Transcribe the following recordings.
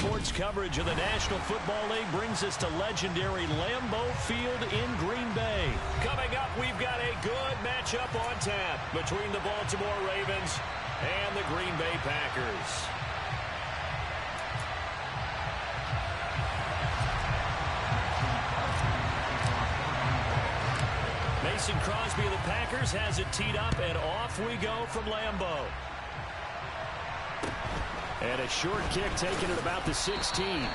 Sports coverage of the National Football League brings us to legendary Lambeau Field in Green Bay. Coming up, we've got a good matchup on tap between the Baltimore Ravens and the Green Bay Packers. Mason Crosby of the Packers has it teed up, and off we go from Lambeau. And a short kick taken at about the 16.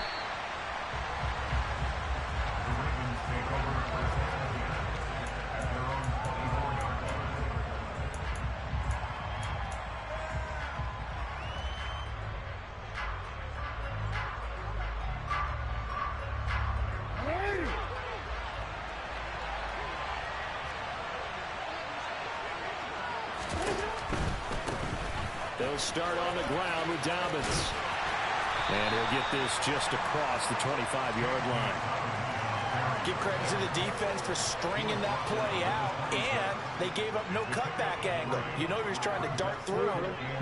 They'll start on the ground with Dobbins. And he'll get this just across the 25-yard line. Give credit to the defense for stringing that play out, and they gave up no cutback angle. You know he was trying to dart through.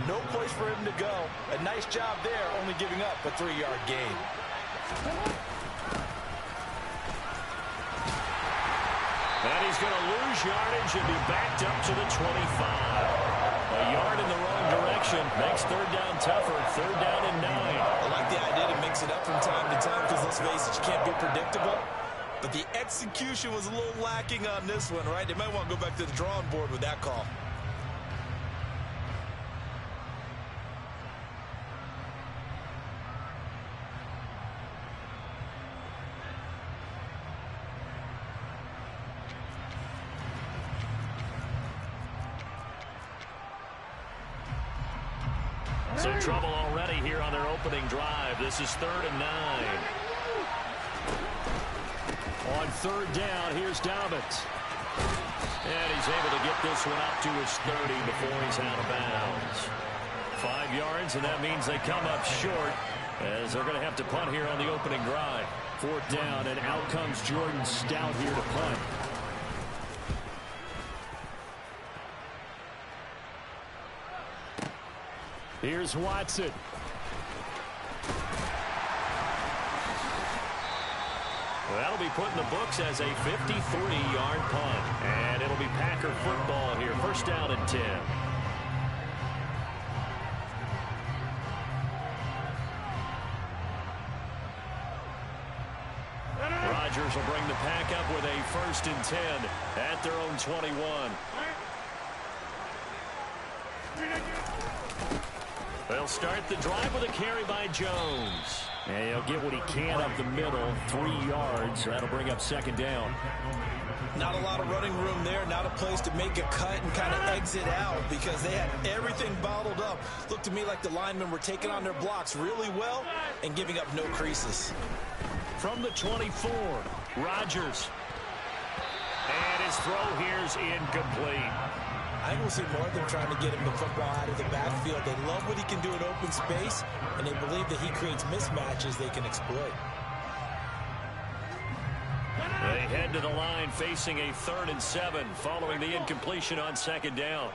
No place for him to go. A nice job there, only giving up a 3-yard gain. And he's going to lose yardage and be backed up to the 25. A yard in the wrong direction makes third down tougher. Third down and 9. I like the idea to mix it up from time to time because, let's face it, you can't be predictable. But the execution was a little lacking on this one, right? They might want to go back to the drawing board with that call. So trouble already here on their opening drive. This is 3rd and 9. On 3rd down, here's Dobbins. And he's able to get this one up to his 30 before he's out of bounds. 5 yards, and that means they come up short as they're going to have to punt here on the opening drive. 4th down, and out comes Jordan Stout here to punt. Here's Watson. That'll be put in the books as a 53-yard punt. And it'll be Packer football here. 1st down and 10. Rodgers will bring the Pack up with a 1st and 10 at their own 21. They'll start the drive with a carry by Jones. And he'll get what he can up the middle, 3 yards. That'll bring up 2nd down. Not a lot of running room there. Not a place to make a cut and kind of exit out because they had everything bottled up. Looked to me like the linemen were taking on their blocks really well and giving up no creases. From the 24, Rodgers. And his throw here's incomplete. I think we'll see more of them trying to get him the football out of the backfield. They love what he can do in open space, and they believe that he creates mismatches they can exploit. They head to the line facing a 3rd and 7 following the incompletion on 2nd down.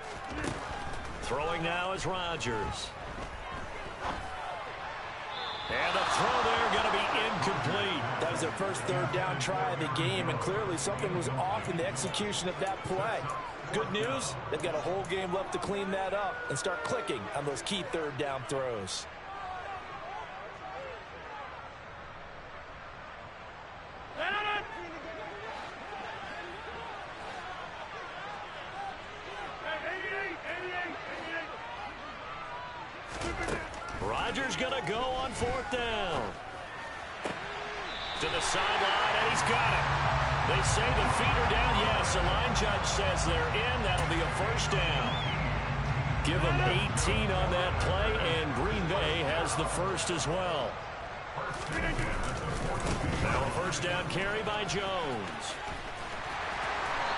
Throwing now is Rodgers. And the throw there going to be incomplete. That was their first 3rd down try of the game, and clearly something was off in the execution of that play. Good news, they've got a whole game left to clean that up and start clicking on those key 3rd down throws. Rodgers going to go on 4th down. To the sideline, and he's got it. They say the feet are down. Yes, the line judge says they're in. That'll be a 1st down. Give them 18 on that play, and Green Bay has the 1st as well. Now a 1st down carry by Jones.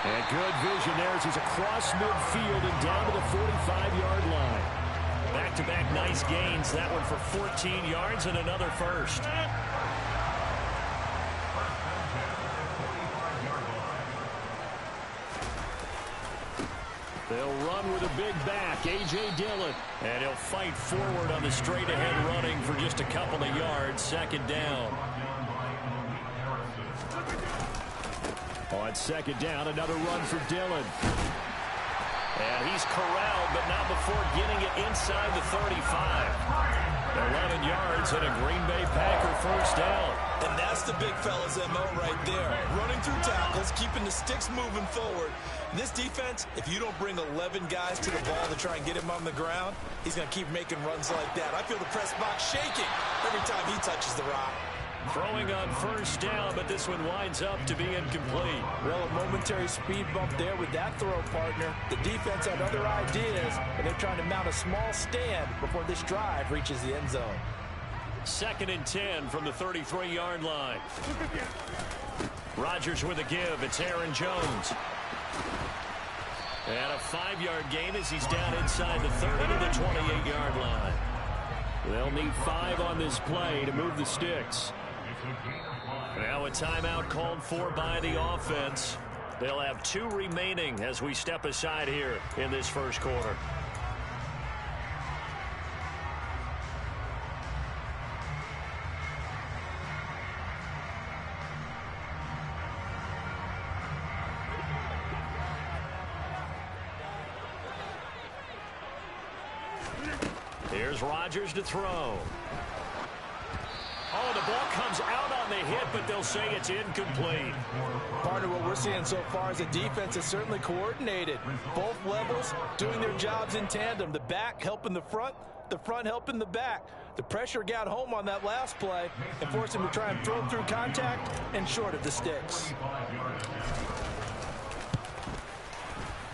And good vision there as he's across midfield and down to the 45-yard line. Back-to-back nice gains. That one for 14 yards and another 1st. They'll run with a big back, A.J. Dillon. And he'll fight forward on the straight-ahead running for just a couple of yards. Second down. On second down, another run for Dillon. And he's corralled, but not before getting it inside the 35. 11 yards and a Green Bay Packer first down. And that's the big fella's MO right there. Running through tackles, keeping the sticks moving forward. This defense, if you don't bring 11 guys to the ball to try and get him on the ground, he's going to keep making runs like that. I feel the press box shaking every time he touches the rock. Throwing on first down, but this one winds up to be incomplete. Well, a momentary speed bump there with that throw, partner. The defense had other ideas, and they're trying to mount a small stand before this drive reaches the end zone. 2nd and 10 from the 33-yard line. Rodgers with a give. It's Aaron Jones. And a 5-yard gain as he's down inside the 30 to the 28-yard line. They'll need 5 on this play to move the sticks. Now a timeout called for by the offense. They'll have 2 remaining as we step aside here in this first quarter. Here's Rodgers to throw. Oh, the ball comes out on the hit, but they'll say it's incomplete. Partner, what we're seeing so far is the defense is certainly coordinated. Both levels doing their jobs in tandem. The back helping the front helping the back. The pressure got home on that last play and forced him to try and throw through contact and short of the sticks.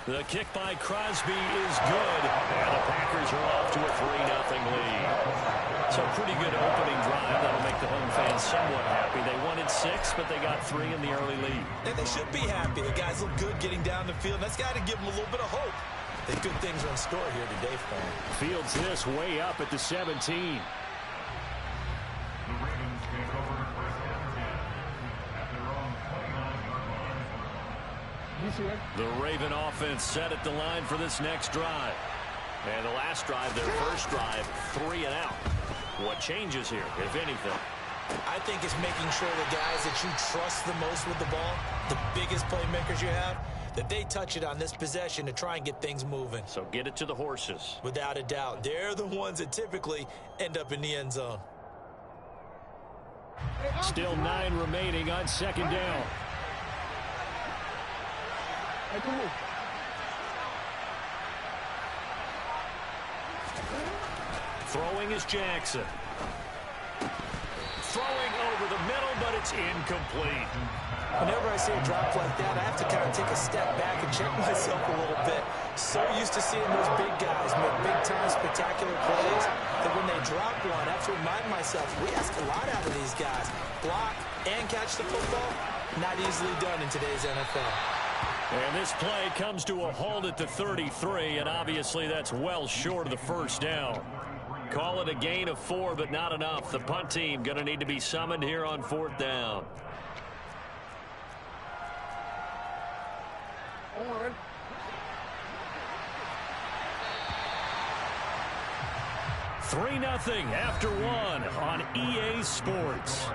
The kick by Crosby is good, and the Packers are off to a 3-0 lead. So pretty good opening drive. That'll make the home fans somewhat happy. They wanted 6, but they got 3 in the early lead. And they should be happy. The guys look good getting down the field. That's got to give them a little bit of hope that good things are in store here today for them. Fields this way up at the 17. The Raven offense set at the line for this next drive. And the last drive, their first drive, 3 and out. What changes here, if anything? I think it's making sure the guys that you trust the most with the ball, the biggest playmakers you have, that they touch it on this possession to try and get things moving. So get it to the horses. Without a doubt. They're the ones that typically end up in the end zone. Still 9 remaining on second down. Throwing is Jackson. Throwing over the middle, but it's incomplete. Whenever I see a drop like that, I have to kind of take a step back and check myself a little bit. So used to seeing those big guys make big-time spectacular plays that when they drop one, I have to remind myself, we ask a lot out of these guys. Block and catch the football, not easily done in today's NFL. And this play comes to a halt at the 33, and obviously that's well short of the first down. Call it a gain of 4, but not enough. The punt team going to need to be summoned here on 4th down. 3-0 after 1 on EA Sports.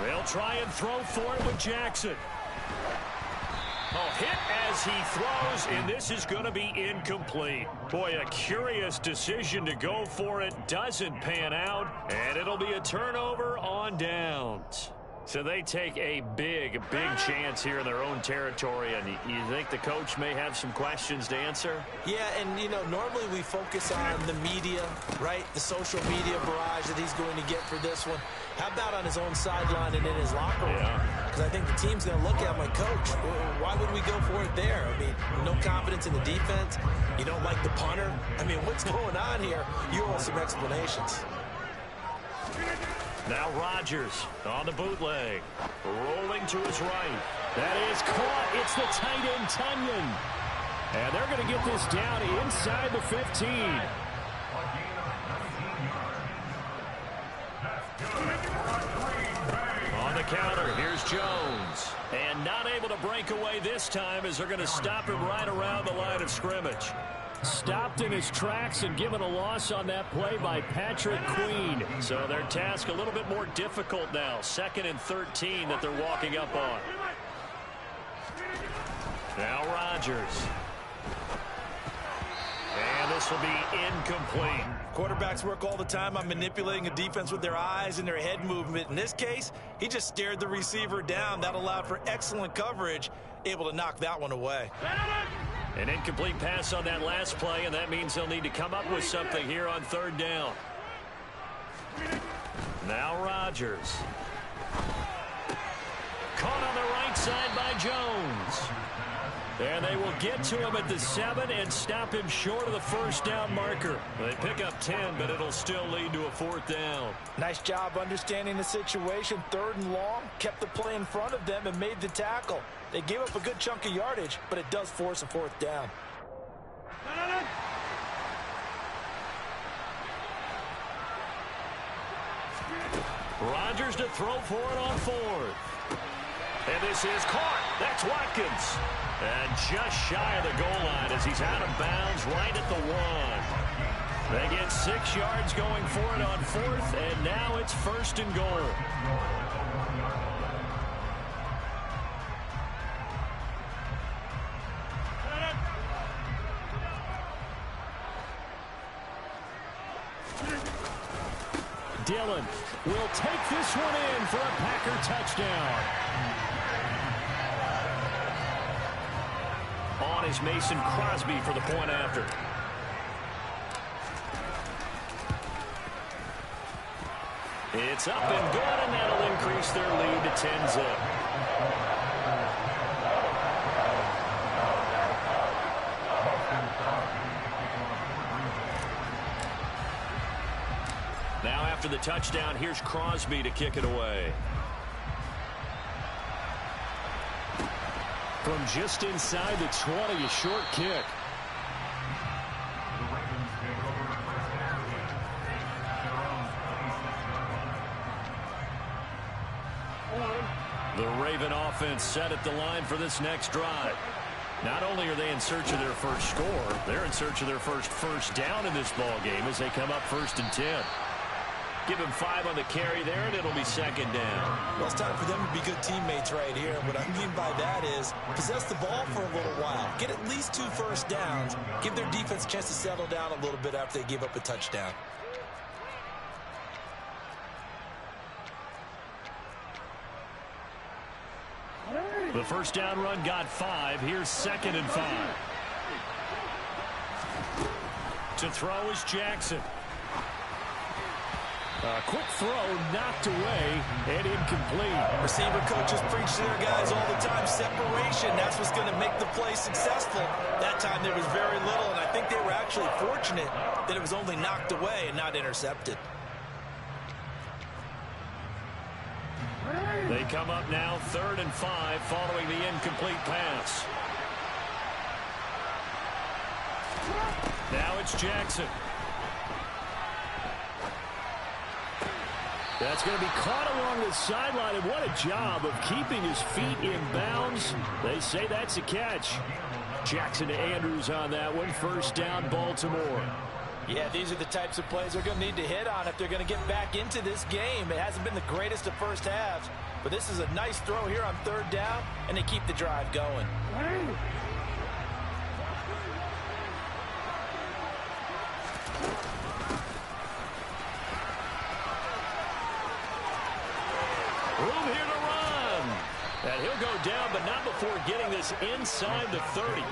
They'll try and throw for it with Jackson. Hit as he throws, and this is going to be incomplete. Boy, a curious decision to go for it. Doesn't pan out, and it'll be a turnover on downs. So they take a big chance here in their own territory, and you think the coach may have some questions to answer? Yeah, and, you know, normally we focus on the media, right? The social media barrage that he's going to get for this one. How about on his own sideline and in his locker room? Because I think the team's going to look at my coach. Why would we go for it there? I mean, no confidence in the defense. You don't like the punter. I mean, what's going on here? You owe some explanations. Now Rodgers on the bootleg. Rolling to his right. That is caught. It's the tight end, Tunyon. And they're going to get this down inside the 15. On the counter, here's Jones. And not able to break away this time as they're going to stop him right around the line of scrimmage. Stopped in his tracks and given a loss on that play by Patrick Queen. So their task a little bit more difficult now. 2nd and 13 that they're walking up on. Now Rodgers. And this will be incomplete. Quarterbacks work all the time on manipulating a defense with their eyes and their head movement. In this case, he just stared the receiver down. That allowed for excellent coverage, able to knock that one away. An incomplete pass on that last play, and that means they'll need to come up with something here on 3rd down. Now Rodgers. Caught on the right side by Jones. And they will get to him at the 7 and stop him short of the 1st down marker. They pick up 10, but it'll still lead to a 4th down. Nice job understanding the situation. 3rd and long, kept the play in front of them and made the tackle. They gave up a good chunk of yardage, but it does force a 4th down. Rodgers to throw for it on 4th. And this is caught. That's Watkins. And just shy of the goal line as he's out of bounds right at the 1. They get 6 yards going for it on 4th, and now it's 1st and goal. Dillon will take this one in for a Packer touchdown. On is Mason Crosby for the point after. It's up and good, and that'll increase their lead to 10-zip. Now after the touchdown, here's Crosby to kick it away. From just inside the 20, a short kick. The Raven offense set at the line for this next drive. Not only are they in search of their first score, they're in search of their first down in this ball game as they come up 1st and 10. Give him 5 on the carry there, and it'll be 2nd down. Well, it's time for them to be good teammates right here. What I mean by that is possess the ball for a little while. Get at least 2 first downs. Give their defense a chance to settle down a little bit after they give up a touchdown. The 1st down run got 5. Here's 2nd and 5. To throw is Jackson. A quick throw knocked away and incomplete. Receiver coaches preach to their guys all the time. Separation, that's what's going to make the play successful. That time there was very little, and I think they were actually fortunate that it was only knocked away and not intercepted. They come up now 3rd and 5 following the incomplete pass. Now it's Jackson. That's going to be caught along the sideline, and what a job of keeping his feet in bounds. They say that's a catch. Jackson to Andrews on that one. 1st down, Baltimore. Yeah, these are the types of plays they're going to need to hit on if they're going to get back into this game. It hasn't been the greatest of first halves, but this is a nice throw here on 3rd down, and they keep the drive going. Room here to run. And he'll go down, but not before getting this inside the 30.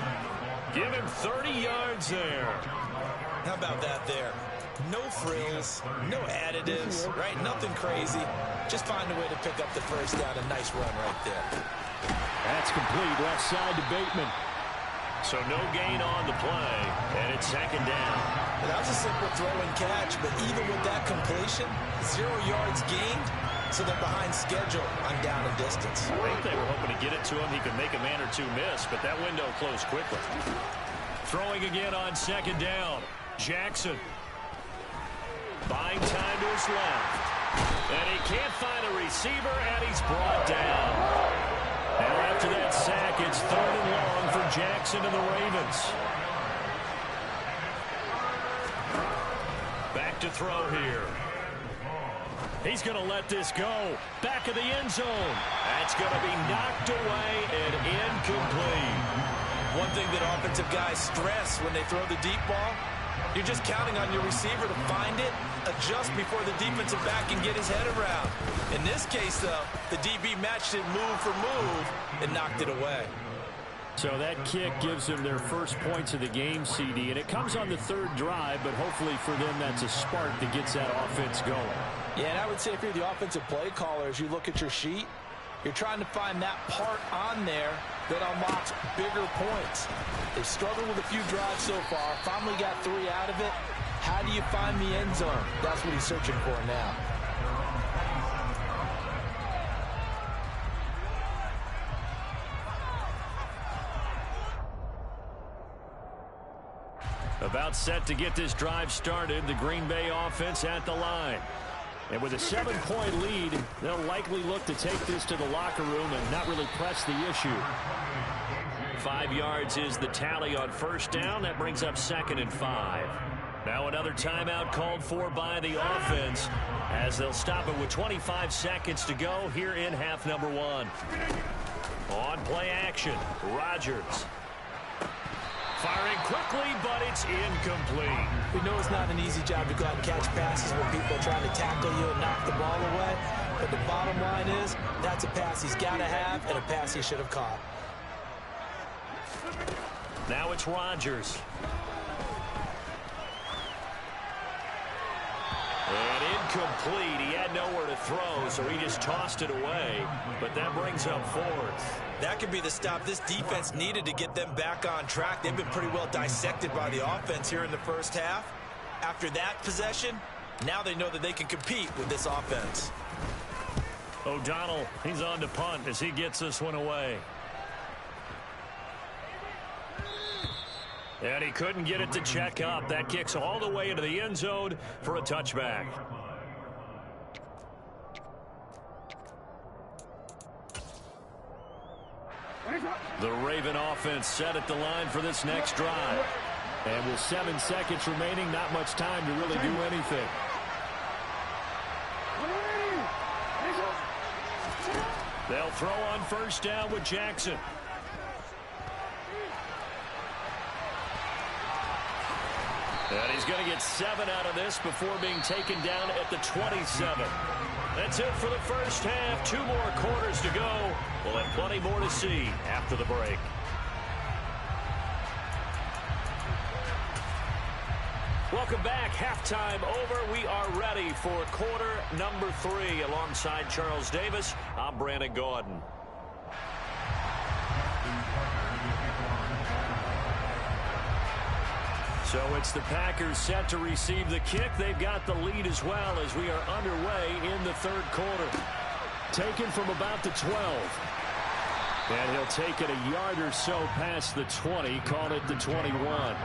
Give him 30 yards there. How about that there? No frills, no additives, right? Nothing crazy. Just find a way to pick up the first down. A nice run right there. That's complete left side to Bateman. So no gain on the play, and it's second down. That was a simple throw and catch, but even with that completion, 0 yards gained, so they're behind schedule on down and distance. I think they were hoping to get it to him. He could make a man or two miss, but that window closed quickly. Throwing again on second down. Jackson. Buying time to his left. And he can't find a receiver, and he's brought down. Now after that sack, it's 3rd and long for Jackson and the Ravens. Back to throw here. He's going to let this go. Back of the end zone. That's going to be knocked away and incomplete. One thing that offensive guys stress when they throw the deep ball, you're just counting on your receiver to find it, adjust before the defensive back can get his head around. In this case, though, the DB matched it move for move and knocked it away. So that kick gives them their first points of the game, CD, and it comes on the 3rd drive, but hopefully for them that's a spark that gets that offense going. Yeah, and I would say if you're the offensive play caller, as you look at your sheet, you're trying to find that part on there that unlocks bigger points. They've struggled with a few drives so far, finally got 3 out of it. How do you find the end zone? That's what he's searching for now. About set to get this drive started, the Green Bay offense at the line. And with a 7-point lead, they'll likely look to take this to the locker room and not really press the issue. 5 yards is the tally on first down. That brings up 2nd and 5. Now another timeout called for by the offense as they'll stop it with 25 seconds to go here in half number 1. On play action, Rodgers. Firing quickly, but it's incomplete. We know it's not an easy job to go out and catch passes when people are trying to tackle you and knock the ball away. But the bottom line is, that's a pass he's got to have and a pass he should have caught. Now it's Rodgers. And incomplete. He had nowhere to throw, so he just tossed it away. But that brings up 4th. That could be the stop this defense needed to get them back on track. They've been pretty well dissected by the offense here in the first half. After that possession, now they know that they can compete with this offense. O'Donnell, he's on to punt as he gets this one away. And he couldn't get it to check up. That kicks all the way into the end zone for a touchback. The Raven offense set at the line for this next drive. And with 7 seconds remaining, not much time to really do anything. They'll throw on first down with Jackson. And he's going to get 7 out of this before being taken down at the 27. That's it for the first half. 2 more quarters to go. We'll have plenty more to see after the break. Welcome back. Halftime over. We are ready for quarter number 3. Alongside Charles Davis, I'm Brandon Gordon. So it's the Packers set to receive the kick. They've got the lead as well as we are underway in the 3rd quarter. Taken from about the 12. And he'll take it a yard or so past the 20. Call it the 21.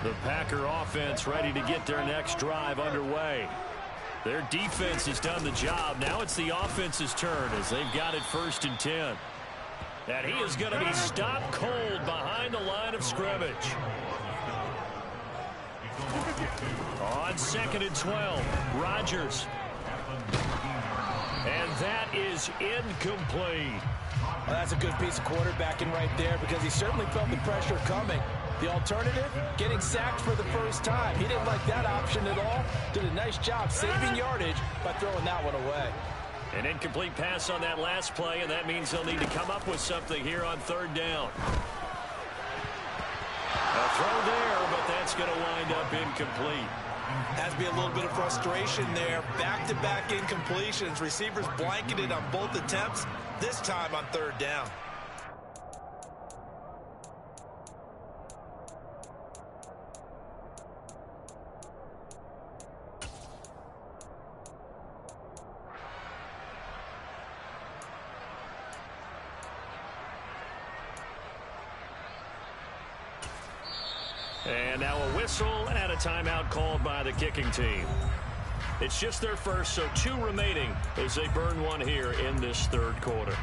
The Packer offense ready to get their next drive underway. Their defense has done the job. Now it's the offense's turn as they've got it 1st and 10. And he is going to be stopped cold behind the line of scrimmage. On 2nd and 12, Rodgers. And that is incomplete. Well, that's a good piece of quarterbacking right there because he certainly felt the pressure coming. The alternative, getting sacked for the first time. He didn't like that option at all. Did a nice job saving yardage by throwing that one away. An incomplete pass on that last play, and that means they'll need to come up with something here on third down. A throw there, but that's going to wind up incomplete. Has to be a little bit of frustration there. Back-to-back incompletions. Receivers blanketed on both attempts, this time on third down. And now a whistle and a timeout called by the kicking team. It's just their first, so 2 remaining as they burn one here in this third quarter.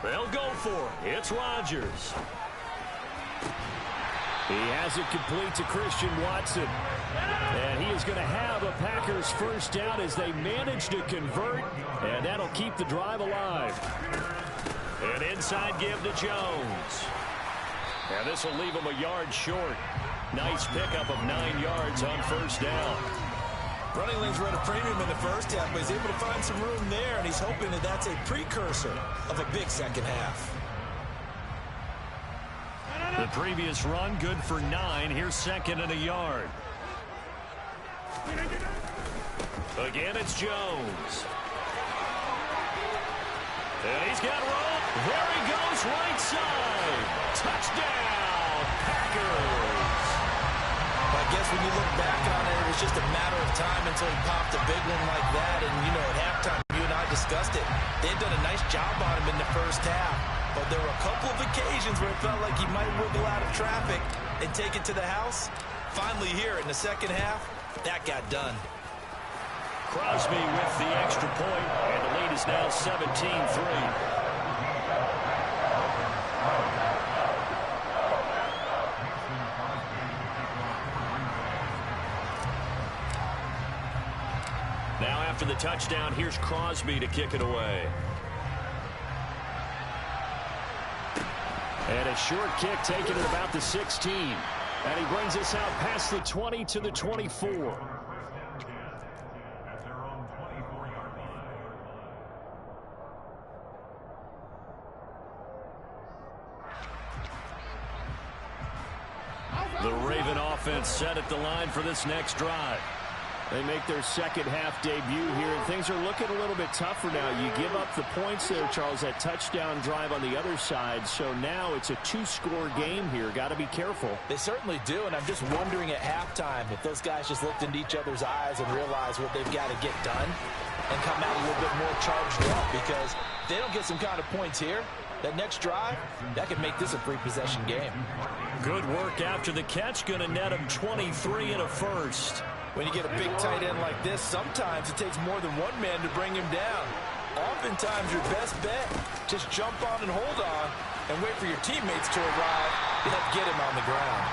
They'll go for it. It's Rodgers. He has it complete to Christian Watson. And he is going to have a Packers first down as they manage to convert. And that'll keep the drive alive. An inside give to Jones. And this will leave him a yard short. Nice pickup of 9 yards on first down. Running lanes were at a premium in the first half, but he's able to find some room there, and he's hoping that that's a precursor of a big second half. The previous run, good for 9. Here's second and a yard. Again, it's Jones. And he's got room. There he goes, right side. Touchdown, Packers. I guess when you look back on it, it was just a matter of time until he popped a big one like that. And, you know, at halftime, you and I discussed it. They'd done a nice job on him in the first half. But there were a couple of occasions where it felt like he might wiggle out of traffic and take it to the house. Finally here in the second half, that got done. Crosby with the extra point, and the lead is now 17-3. Now after the touchdown, here's Crosby to kick it away. And a short kick taken at about the 16. And he brings us out past the 20 to the 24. The Raven offense set at the line for this next drive. They make their second half debut here, and things are looking a little bit tougher now. You give up the points there, Charles, that touchdown drive on the other side. So now it's a 2-score game here. Got to be careful. They certainly do, and I'm just wondering at halftime if those guys just looked into each other's eyes and realized what they've got to get done and come out a little bit more charged up, because if they don't get some kind of points here, that next drive, that could make this a free-possession game. Good work after the catch. Going to net him 23 and a first. When you get a big tight end like this, sometimes it takes more than one man to bring him down. Oftentimes, your best bet, just jump on and hold on and wait for your teammates to arrive to help get him on the ground.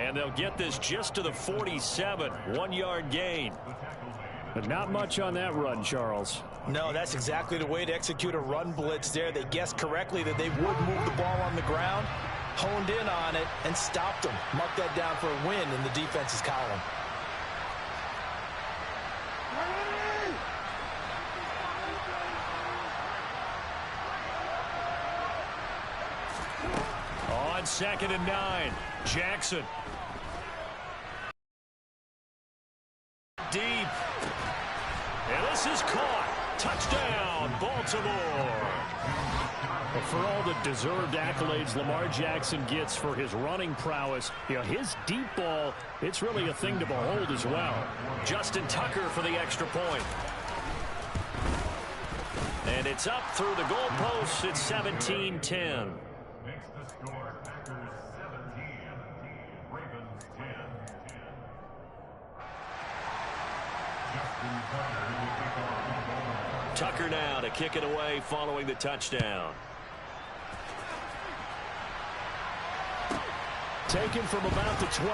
And they'll get this just to the 47, 1-yard gain. But not much on that run, Charles. No, that's exactly the way to execute a run blitz there. They guessed correctly that they would move the ball on the ground, honed in on it, and stopped them. Mark that down for a win in the defense's column. On 2nd and 9, Jackson. Deep. And this is caught. Touchdown, Baltimore. Well, for all the deserved accolades Lamar Jackson gets for his running prowess, you know, his deep ball, it's really a thing to behold as well. Justin Tucker for the extra point. And it's up through the goalposts. It's 17-10. Tucker now to kick it away following the touchdown. Taken from about the 12.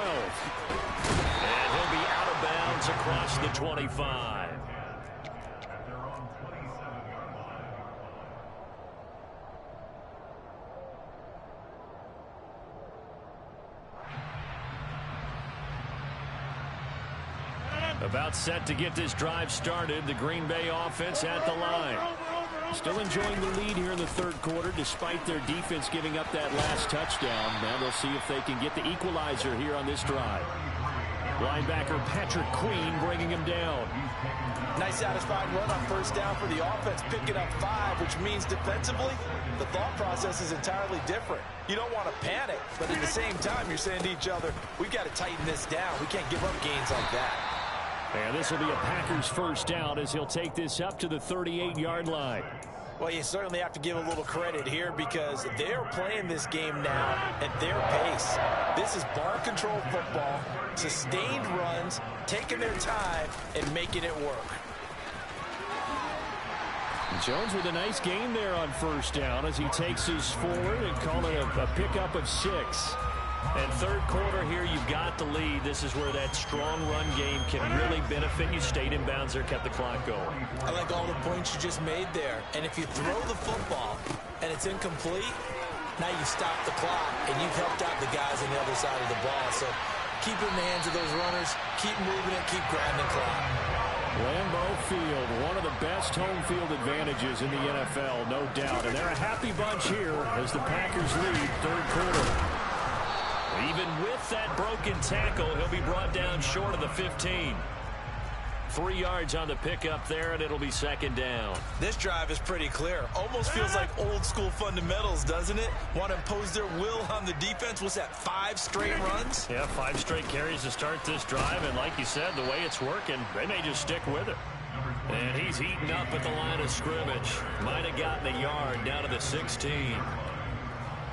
And he'll be out of bounds across the 25. About set to get this drive started. The Green Bay offense at the line. Still enjoying the lead here in the third quarter despite their defense giving up that last touchdown. Now they'll see if they can get the equalizer here on this drive. Linebacker Patrick Queen bringing him down. Nice satisfying run on first down for the offense, picking up 5, which means defensively, the thought process is entirely different. You don't want to panic, but at the same time, you're saying to each other, we've got to tighten this down. We can't give up gains like that. And this will be a Packers first down as he'll take this up to the 38-yard line. Well, you certainly have to give a little credit here because they're playing this game now at their pace. This is ball control football, sustained runs, taking their time, and making it work. Jones with a nice gain there on first down as he takes us forward and call it a pickup of 6. And third quarter here, you've got the lead. This is where that strong run game can really benefit you. Stayed in bounds there, kept the clock going. I like all the points you just made there. And if you throw the football and it's incomplete, now you stop the clock and you've helped out the guys on the other side of the ball. So keep it in the hands of those runners, keep moving it, keep grinding clock. Lambeau Field, one of the best home field advantages in the NFL, no doubt. And they're a happy bunch here as the Packers lead third quarter. Even with that broken tackle, he'll be brought down short of the 15. 3 yards on the pickup there, and it'll be second down. This drive is pretty clear. Almost feels like old school fundamentals, doesn't it? Want to impose their will on the defense. Was that 5 straight runs? Yeah, 5 straight carries to start this drive, and like you said, the way it's working, they may just stick with it. And he's heating up at the line of scrimmage. Might have gotten a yard down to the 16.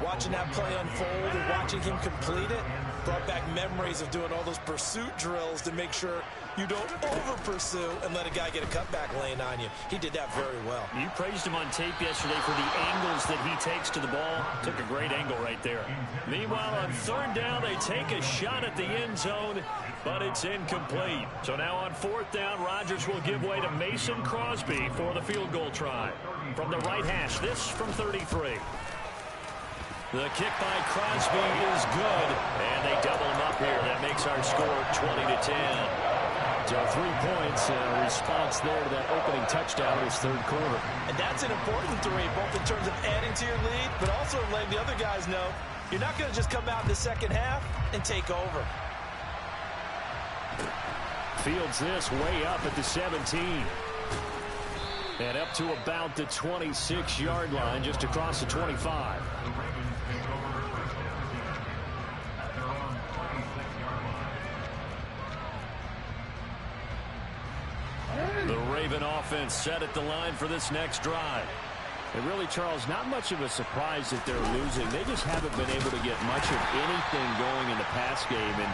Watching that play unfold and watching him complete it brought back memories of doing all those pursuit drills to make sure you don't over-pursue and let a guy get a cutback lane on you. He did that very well. You praised him on tape yesterday for the angles that he takes to the ball. Took a great angle right there. Meanwhile, on third down, they take a shot at the end zone, but it's incomplete. So now on fourth down, Rodgers will give way to Mason Crosby for the field goal try. From the right hash, this from 33. The kick by Crosby is good, and they double him up here. That makes our score 20-10. So 3 points, a response there to that opening touchdown in his third quarter. And that's an important 3, both in terms of adding to your lead, but also letting the other guys know you're not going to just come out in the second half and take over. Fields this way up at the 17. And up to about the 26-yard line, just across the 25. The Raven offense set at the line for this next drive. And really, Charles, not much of a surprise that they're losing. They just haven't been able to get much of anything going in the pass game. And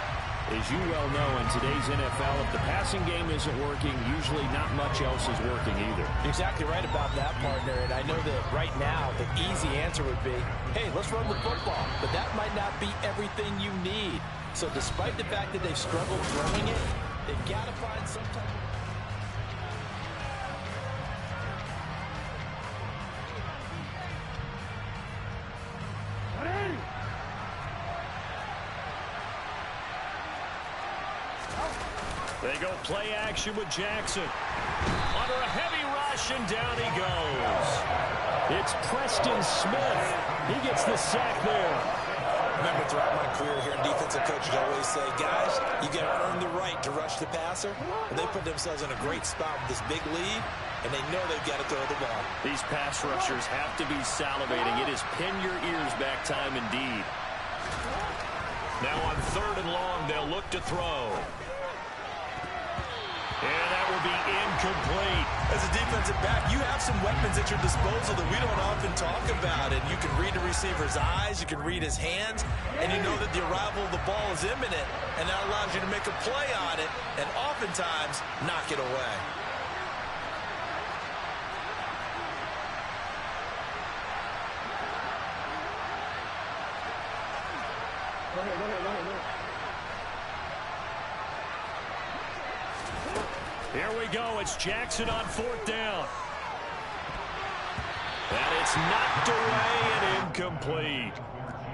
as you well know, in today's NFL, if the passing game isn't working, usually not much else is working either. You're exactly right about that, partner. And I know that right now the easy answer would be, hey, let's run the football. But that might not be everything you need. So despite the fact that they've struggled throwing it, they've got to find some type of... They go play action with Jackson. Under a heavy rush, and down he goes. It's Preston Smith. He gets the sack there. Remember, throughout my career here in defensive coaches, I always say, guys, you got to earn the right to rush the passer. And they put themselves in a great spot with this big lead, and they know they've got to throw the ball. These pass rushers have to be salivating. It is pin your ears back time indeed. Now on third and long, they'll look to throw. And that will be incomplete. As a defensive back, you have some weapons at your disposal that we don't often talk about. And you can read the receiver's eyes, you can read his hands, and you know that the arrival of the ball is imminent. And that allows you to make a play on it and oftentimes knock it away. Here we go. It's Jackson on 4th down. And it's knocked away and incomplete.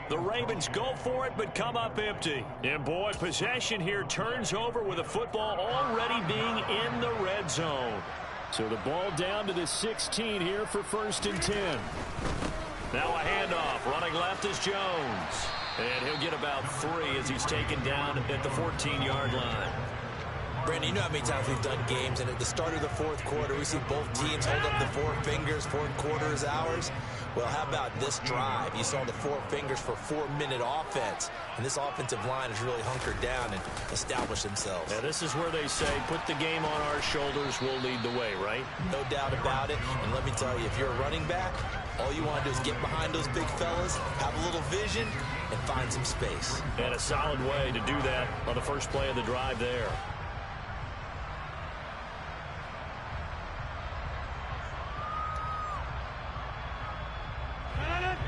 The Ravens go for it, but come up empty. And, boy, possession here turns over with the football already being in the red zone. So the ball down to the 16 here for 1st and 10. Now a handoff. Running left is Jones. And he'll get about 3 as he's taken down at the 14-yard line. Brandon, you know how many times we've done games, and at the start of the 4th quarter, we see both teams hold up the 4 fingers, 4th quarter is ours. Well, how about this drive? You saw the 4 fingers for 4-minute offense, and this offensive line has really hunkered down and established themselves. Yeah, this is where they say, put the game on our shoulders, we'll lead the way, right? No doubt about it, and let me tell you, if you're a running back, all you want to do is get behind those big fellas, have a little vision, and find some space. And a solid way to do that on the first play of the drive there.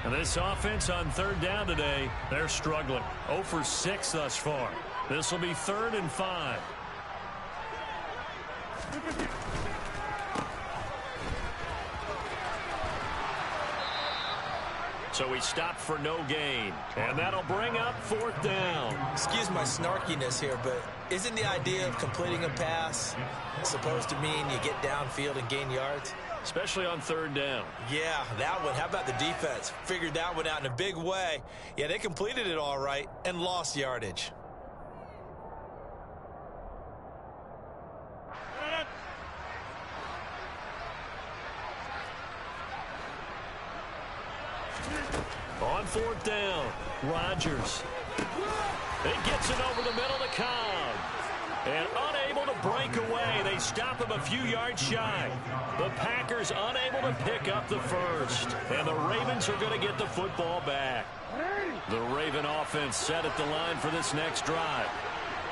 And this offense on 3rd down today, they're struggling. 0 for 6 thus far. This will be 3rd and 5. So he stopped for no gain. And that'll bring up 4th down. Excuse my snarkiness here, but isn't the idea of completing a pass supposed to mean you get downfield and gain yards? Especially on 3rd down. Yeah, that one. How about the defense? Figured that one out in a big way. Yeah, they completed it all right and lost yardage. On 4th down, Rodgers. It gets it over the middle to Cobb. And unable to break away. They stop him a few yards shy. The Packers unable to pick up the first. And the Ravens are going to get the football back. The Raven offense set at the line for this next drive.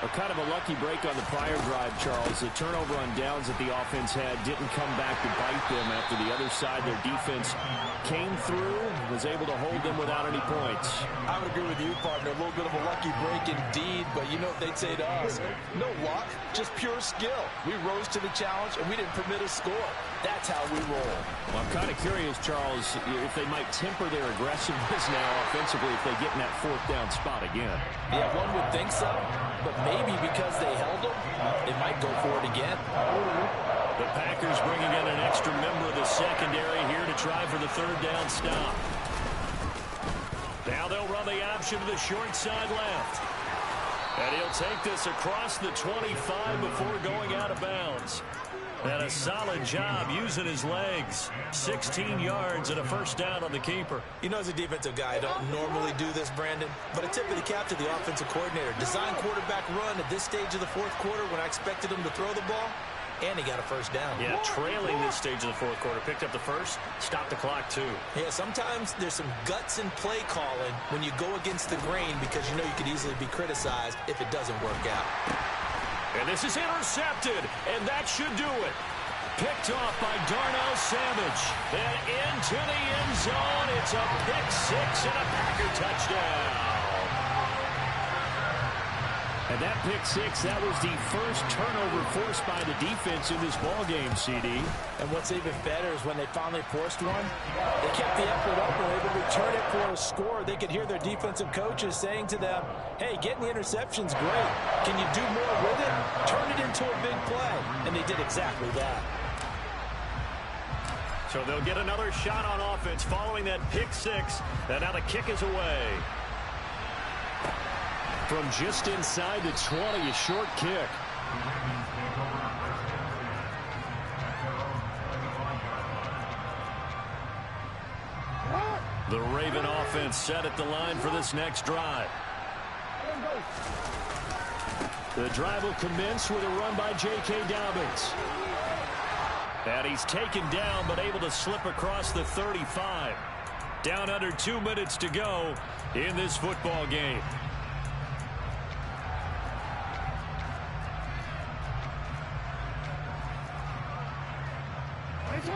A kind of a lucky break on the prior drive, Charles. The turnover on downs that the offense had didn't come back to bite them after the other side. Their defense came through, was able to hold them without any points. I would agree with you, partner. A little bit of a lucky break indeed, but you know what they'd say to us? No luck, just pure skill. We rose to the challenge, and we didn't permit a score. That's how we roll. Well, I'm kind of curious, Charles, if they might temper their aggressiveness now offensively if they get in that 4th down spot again. Yeah, one would think so, but maybe because they held them, they might go for it again. The Packers bringing in an extra member of the secondary here to try for the 3rd down stop. Now they'll run the option to the short side left. And he'll take this across the 25 before going out of bounds. And a solid job using his legs. 16 yards and a 1st down on the keeper. You know, as a defensive guy, I don't normally do this, Brandon, but a tip of the cap to the offensive coordinator. Design quarterback run at this stage of the 4th quarter when I expected him to throw the ball, and he got a 1st down. Yeah, trailing this stage of the 4th quarter. Picked up the first, stopped the clock too. Yeah, sometimes there's some guts in play calling when you go against the grain because you know you could easily be criticized if it doesn't work out. And this is intercepted, and that should do it. Picked off by Darnell Savage. And into the end zone. It's a pick 6 and a Packer touchdown. And that pick 6, that was the first turnover forced by the defense in this ballgame, CD. And what's even better is when they finally forced one, they kept the effort up and were able to return it for a score. They could hear their defensive coaches saying to them, hey, getting the interception's great. Can you do more with it? Turn it into a big play. And they did exactly that. So they'll get another shot on offense following that pick 6. And now the kick is away. From just inside the 20, a short kick. The Raven offense set at the line for this next drive. The drive will commence with a run by J.K. Dobbins. And he's taken down but able to slip across the 35. Down under 2 minutes to go in this football game.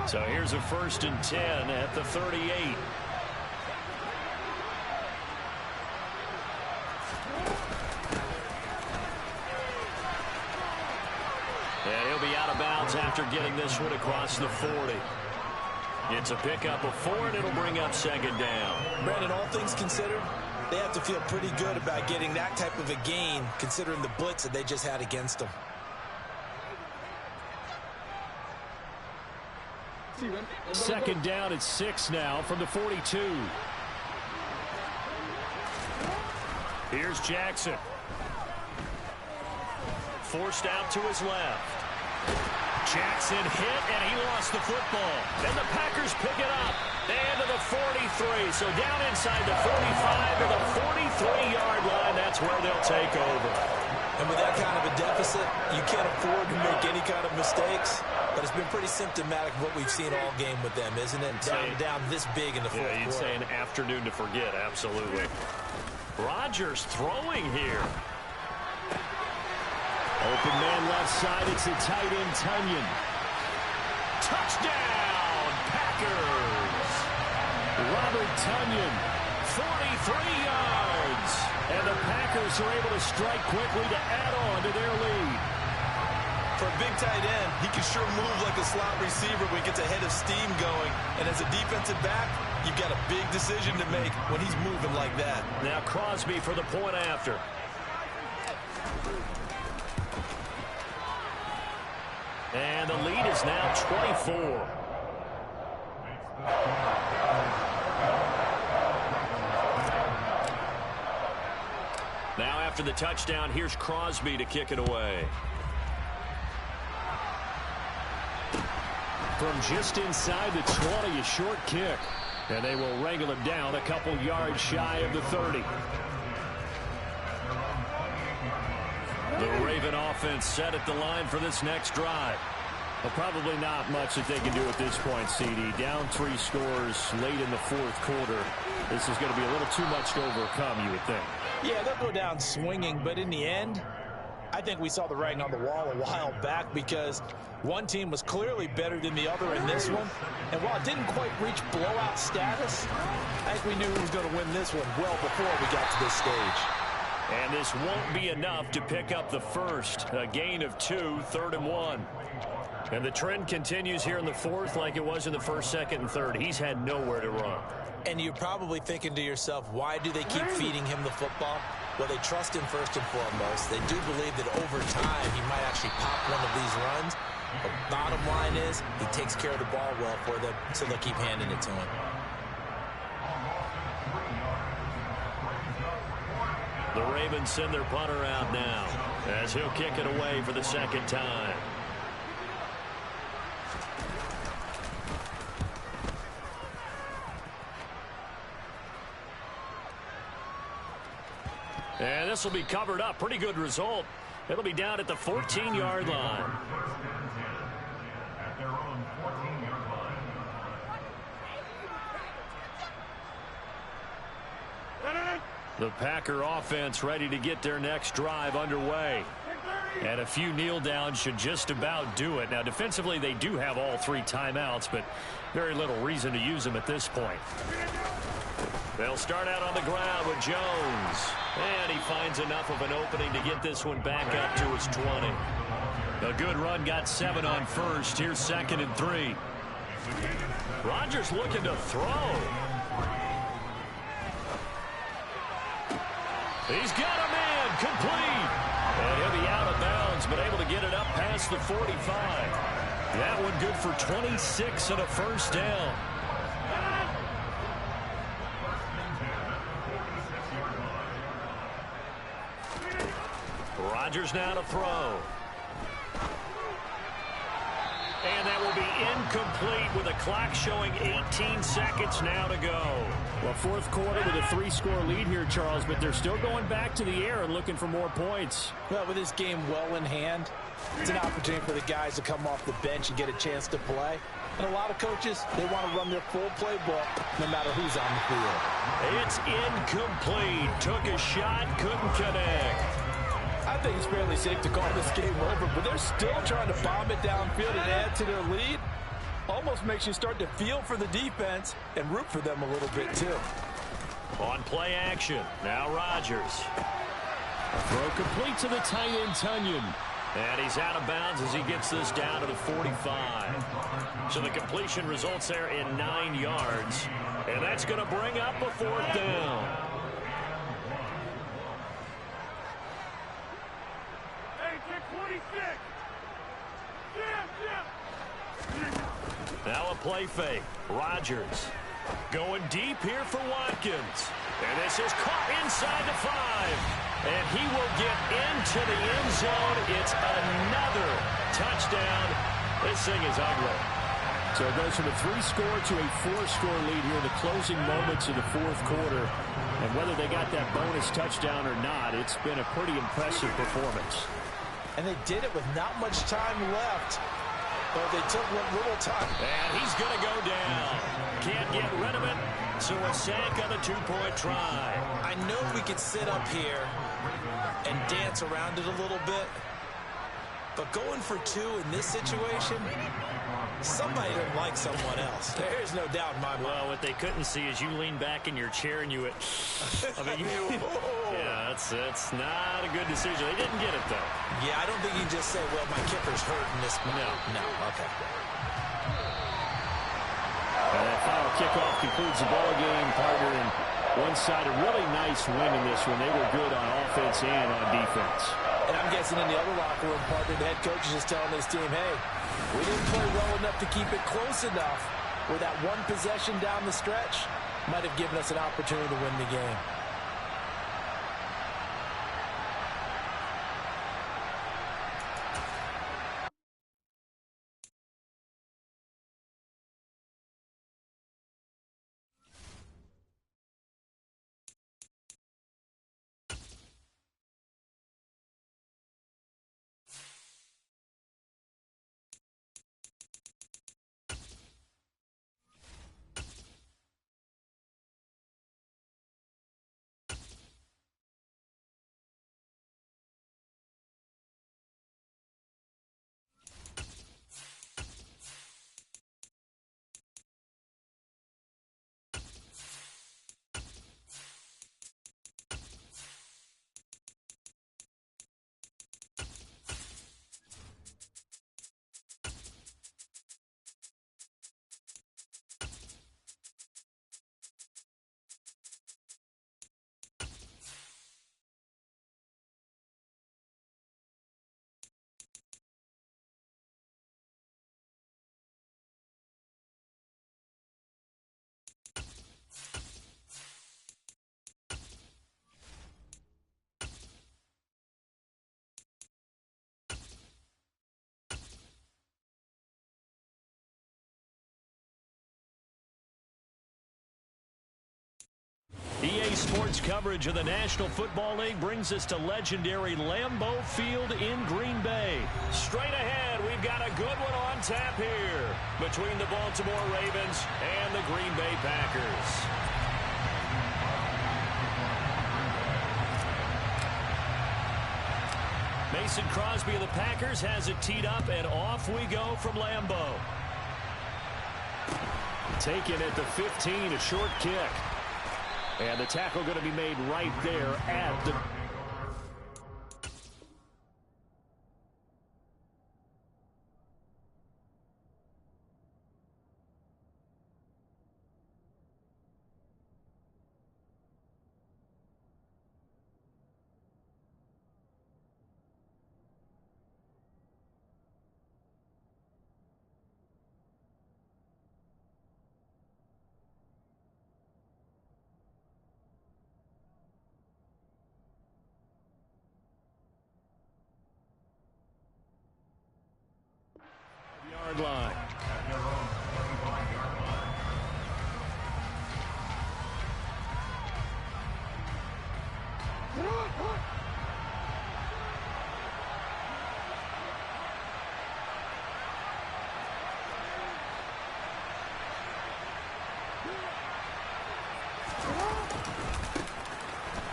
So here's a 1st and 10 at the 38. out of bounds after getting this one across the 40. It's a pickup of 4, and it'll bring up second down. Brandon, all things considered, they have to feel pretty good about getting that type of a gain, considering the blitz that they just had against them. Second down at 6 now from the 42. Here's Jackson. Forced out to his left. Jackson hit, and he lost the football. And the Packers pick it up. And to the 43. So down inside the 45 to the 43-yard line. That's where they'll take over. And with that kind of a deficit, you can't afford to make any kind of mistakes. But it's been pretty symptomatic of what we've seen all game with them, isn't it? Down this big in the fourth quarter. You'd say an afternoon to forget, absolutely. Rodgers throwing here. Open man left side. It's a tight end, Tunyon. Touchdown, Packers. Robert Tunyon, 43 yards. And the Packers are able to strike quickly to add on to their lead. For a big tight end, he can sure move like a slot receiver when he gets a head of steam going. And as a defensive back, you've got a big decision to make when he's moving like that. Now Crosby for the point after. And the lead is now 24. Now after the touchdown, here's Crosby to kick it away. From just inside the 20, a short kick. And they will wrangle him down a couple yards shy of the 30. The Raven offense set at the line for this next drive. Well, probably not much that they can do at this point, CD. Down 3 scores late in the fourth quarter. This is going to be a little too much to overcome, you would think. Yeah, they'll go down swinging, but in the end, I think we saw the writing on the wall a while back because one team was clearly better than the other in this one. And while it didn't quite reach blowout status, I think we knew who was going to win this one well before we got to this stage. And this won't be enough to pick up the first. A gain of 2, 3rd and 1. And the trend continues here in the fourth like it was in the first, second, and third. He's had nowhere to run. And you're probably thinking to yourself, why do they keep feeding him the football? Well, they trust him first and foremost. They do believe that over time he might actually pop one of these runs. But bottom line is he takes care of the ball well for them, so they'll keep handing it to him. The Ravens send their punter out now as he'll kick it away for the second time. And this will be covered up. Pretty good result. It'll be down at the 14-yard line. The Packer offense ready to get their next drive underway. And a few kneel downs should just about do it. Now, defensively, they do have all 3 timeouts, but very little reason to use them at this point. They'll start out on the ground with Jones. And he finds enough of an opening to get this one back up to his 20. A good run, got 7 on first. Here's 2nd and 3. Rodgers looking to throw. He's got a man complete. And he'll be out of bounds, but able to get it up past the 45. That one good for 26 and a first down. Rodgers now to throw. And that will be incomplete with a clock showing 18 seconds now to go. Well, fourth quarter with a 3-score lead here, Charles, but they're still going back to the air and looking for more points. Well, with this game well in hand, it's an opportunity for the guys to come off the bench and get a chance to play. And a lot of coaches, they want to run their full playbook no matter who's on the field. It's incomplete. Took a shot, couldn't connect. I think it's fairly safe to call this game over, but they're still trying to bomb it downfield and add to their lead. Almost makes you start to feel for the defense and root for them a little bit, too. On play action, now Rodgers. A throw complete to the tight end, Tunyon. And he's out of bounds as he gets this down to the 45. So the completion results there in 9 yards. And that's going to bring up a 4th down. Now a play fake. Rodgers going deep here for Watkins. And this is caught inside the 5. And he will get into the end zone. It's another touchdown. This thing is ugly. So it goes from a 3-score to a 4-score lead here in the closing moments of the 4th quarter. And whether they got that bonus touchdown or not, it's been a pretty impressive performance. And they did it with not much time left. But they took what little time. And he's going to go down. Can't get rid of it. So a sack on the 2-point try. I know we could sit up here and dance around it a little bit. But going for 2 in this situation, somebody didn't like someone else. There's no doubt in my mind. Well, what they couldn't see is you lean back in your chair and you went, yeah, that's not a good decision. They didn't get it, though. Yeah, I don't think you can just say, well, my kicker's hurt in this. No, okay. And that final kickoff concludes the ball game, partner. And one side, a really nice win in this one. They were good on offense and on defense. And I'm guessing in the other locker room, partner, the head coach is just telling this team, hey, we didn't play well enough to keep it close enough where that one possession down the stretch might have given us an opportunity to win the game. EA Sports coverage of the National Football League brings us to legendary Lambeau Field in Green Bay. Straight ahead, we've got a good one on tap here between the Baltimore Ravens and the Green Bay Packers. Mason Crosby of the Packers has it teed up, and off we go from Lambeau. Taken at the 15, a short kick. And the tackle going to be made right there at the... yard line.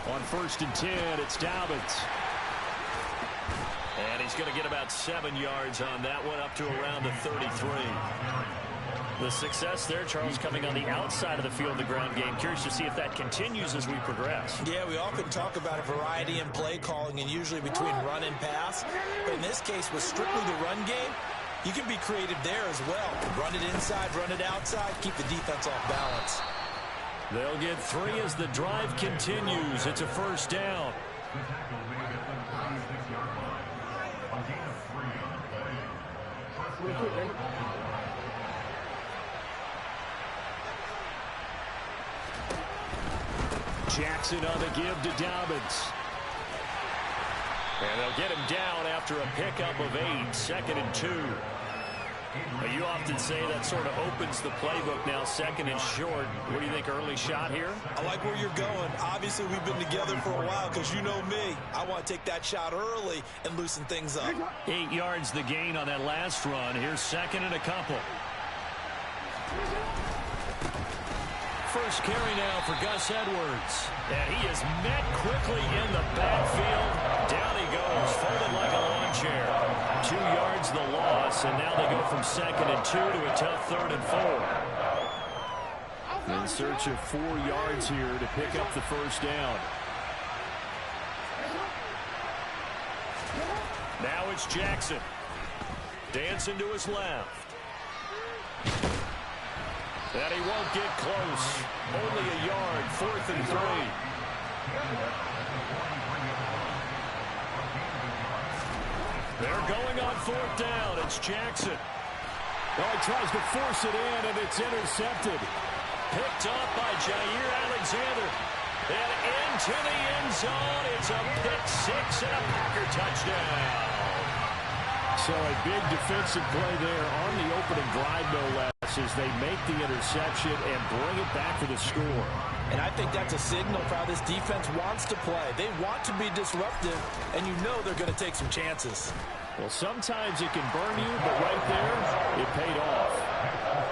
On 1st and 10, it's Dobbins. And he's going to get about 7 yards on that one, up to around the 33. The success there, Charles, coming on the outside of the field, the ground game. Curious to see if that continues as we progress. Yeah, we often talk about a variety in play calling and usually between run and pass. But in this case, with strictly the run game, you can be creative there as well. Run it inside, run it outside, keep the defense off balance. They'll get 3 as the drive continues. It's a first down. Jackson on the give to Dobbins. And they'll get him down after a pickup of 8, 2nd and 2. Now, you often say that sort of opens the playbook now, 2nd and short. What do you think, early shot here? I like where you're going. Obviously, we've been together for a while because you know me. I want to take that shot early and loosen things up. 8 yards the gain on that last run. Here's 2nd and a couple. First carry now for Gus Edwards. And he is met quickly in the backfield. Down he goes, folded like a lawn chair. 2 yards the loss, and now they go from 2nd and 2 to a tough 3rd and 4. In search of 4 yards here to pick up the first down. Now it's Jackson. Dancing to his left. And he won't get close. Only a yard, 4th and 3. They're going on 4th down. It's Jackson. Oh, he tries to force it in, and it's intercepted. Picked up by Jair Alexander. And into the end zone. It's a pick-6 and a Packer touchdown. So a big defensive play there on the opening drive, no less, as they make the interception and bring it back for the score. And I think that's a signal for how this defense wants to play. They want to be disruptive, and you know they're going to take some chances. Well, sometimes it can burn you, but right there, it paid off.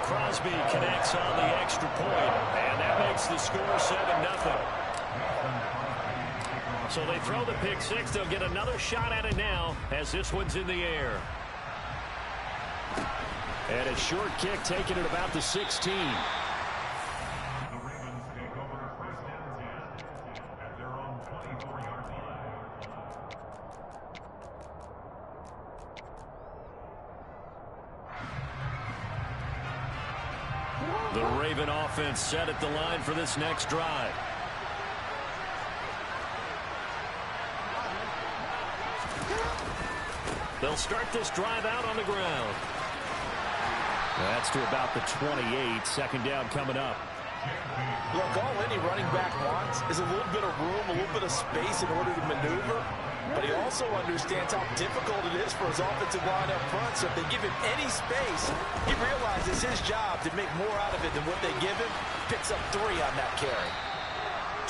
Crosby connects on the extra point, and that makes the score 7-0. So they throw the pick-6. They'll get another shot at it now as this one's in the air. And a short kick taken at about the 16. The Raven offense set at the line for this next drive. They'll start this drive out on the ground. That's to about the 28. 2nd down coming up. Look, all any running back wants is a little bit of room, a little bit of space in order to maneuver. But he also understands how difficult it is for his offensive line up front. So if they give him any space, he realizes his job to make more out of it than what they give him. Picks up 3 on that carry.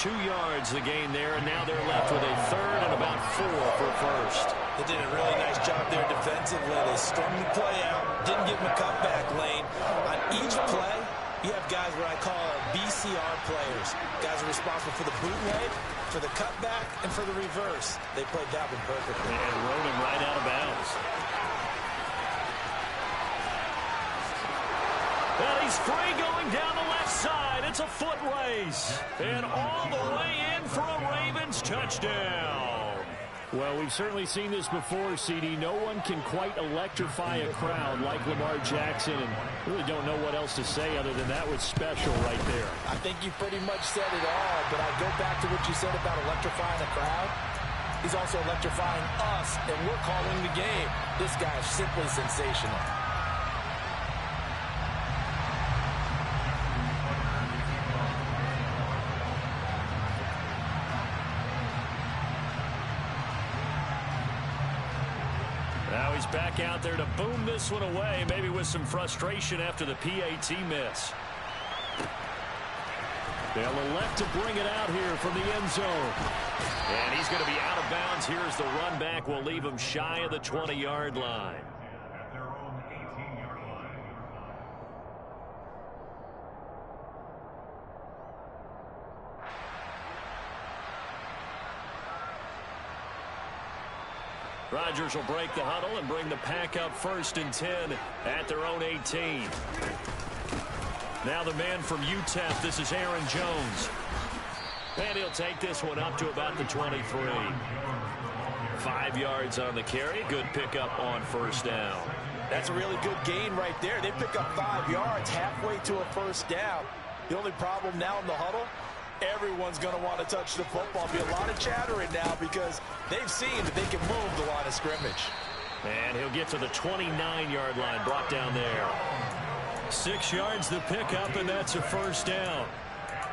2 yards the gain there, and now they're left with a 3rd and about 4 for first. They did a really nice job there defensively. They strung the play out, didn't give him a cutback lane. On each play, you have guys what I call BCR players. Guys are responsible for the bootleg, for the cutback, and for the reverse. They played that one perfectly. And rode him right out of bounds. And he's free going down the left side. It's a foot race. And all the way in for a Ravens touchdown. Well, we've certainly seen this before, CD. No one can quite electrify a crowd like Lamar Jackson, and really don't know what else to say other than that was special right there. I think you pretty much said it all, but I go back to what you said about electrifying a crowd. He's also electrifying us, and we're calling the game. This guy's simply sensational. Now he's back out there to boom this one away, maybe with some frustration after the PAT miss. They'll elect to bring it out here from the end zone. And he's going to be out of bounds. Here's the run back. Will leave him shy of the 20-yard line. Rodgers will break the huddle and bring the pack up 1st and 10 at their own 18. Now the man from UTEP, this is Aaron Jones. And he'll take this one up to about the 23. 5 yards on the carry. Good pickup on first down. That's a really good gain right there. They pick up 5 yards halfway to a first down. The only problem now in the huddle, everyone's going to want to touch the football. Be a lot of chattering now because they've seen that they can move the line of scrimmage. And he'll get to the 29-yard line, brought down there. 6 yards the pickup, and that's a first down.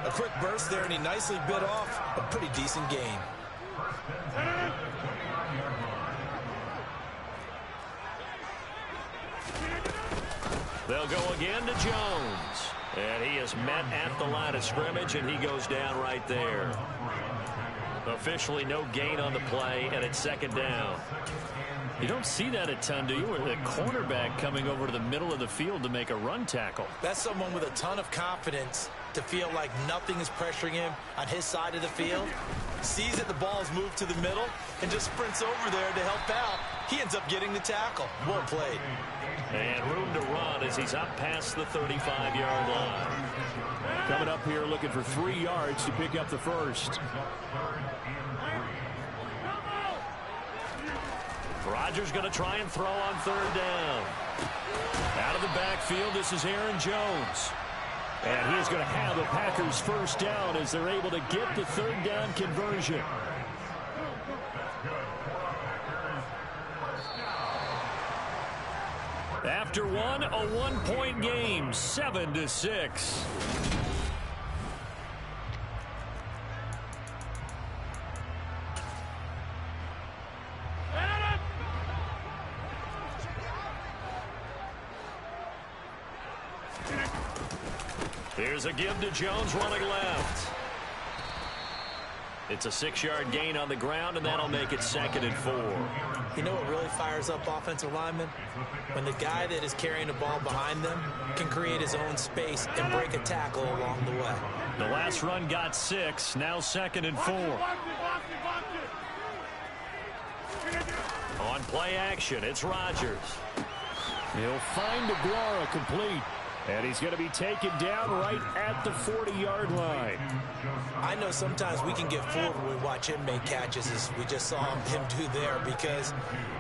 A quick burst there, and he nicely bit off a pretty decent gain. They'll go again to Jones. And he is met at the line of scrimmage, and he goes down right there. Officially no gain on the play, and it's second down. You don't see that a ton, do you? Or the cornerback coming over to the middle of the field to make a run tackle. That's someone with a ton of confidence to feel like nothing is pressuring him on his side of the field. Sees that the ball is moved to the middle and just sprints over there to help out. He ends up getting the tackle. Well played. And room to run as he's up past the 35-yard line. Coming up here looking for 3 yards to pick up the first. Rodgers going to try and throw on third down. Out of the backfield, this is Aaron Jones. And he's going to have the Packers first down as they're able to get the third down conversion. After one, a 1-point game, 7-6. Here's a give to Jones running left. It's a 6-yard gain on the ground, and that'll make it 2nd and 4. You know what really fires up offensive linemen? When the guy that is carrying the ball behind them can create his own space and break a tackle along the way. The last run got 6, now 2nd and 4. On play action, it's Rodgers. He'll find Aguara complete. And he's going to be taken down right at the 40-yard line. I know sometimes we can get fooled when we watch him make catches, as we just saw him do there, because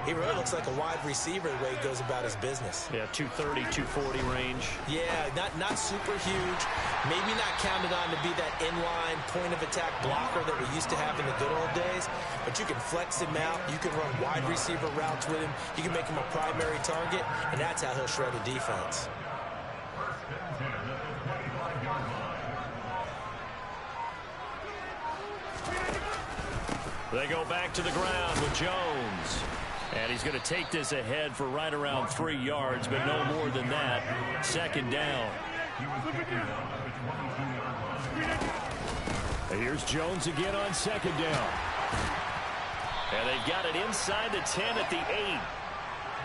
he really looks like a wide receiver the way he goes about his business. Yeah, 230, 240 range. Yeah, not super huge. Maybe not counted on to be that inline point-of-attack blocker that we used to have in the good old days, but you can flex him out. You can run wide receiver routes with him. You can make him a primary target, and that's how he'll shred a defense. They go back to the ground with Jones. And he's going to take this ahead for right around 3 yards, but no more than that. 2nd down. And here's Jones again on 2nd down. And they've got it inside the 10 at the 8.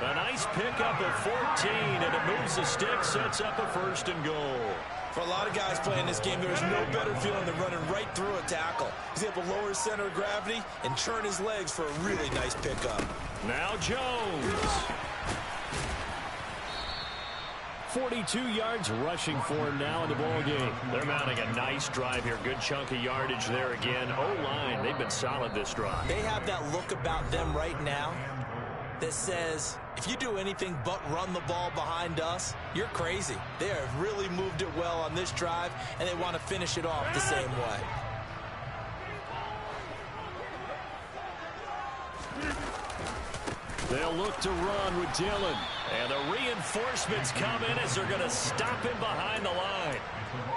A nice pickup of 14, and it moves the stick, sets up a 1st and goal. For a lot of guys playing this game, there is no better feeling than running right through a tackle. He's able to lower his center of gravity and churn his legs for a really nice pickup. Now Jones. 42 yards rushing for him now in the ball game. They're mounting a nice drive here. Good chunk of yardage there again. O-line, they've been solid this drive. They have that look about them right now that says, if you do anything but run the ball behind us, you're crazy. They have really moved it well on this drive, and they want to finish it off the same way. They'll look to run with Dillon. And the reinforcements come in as they're going to stop him behind the line.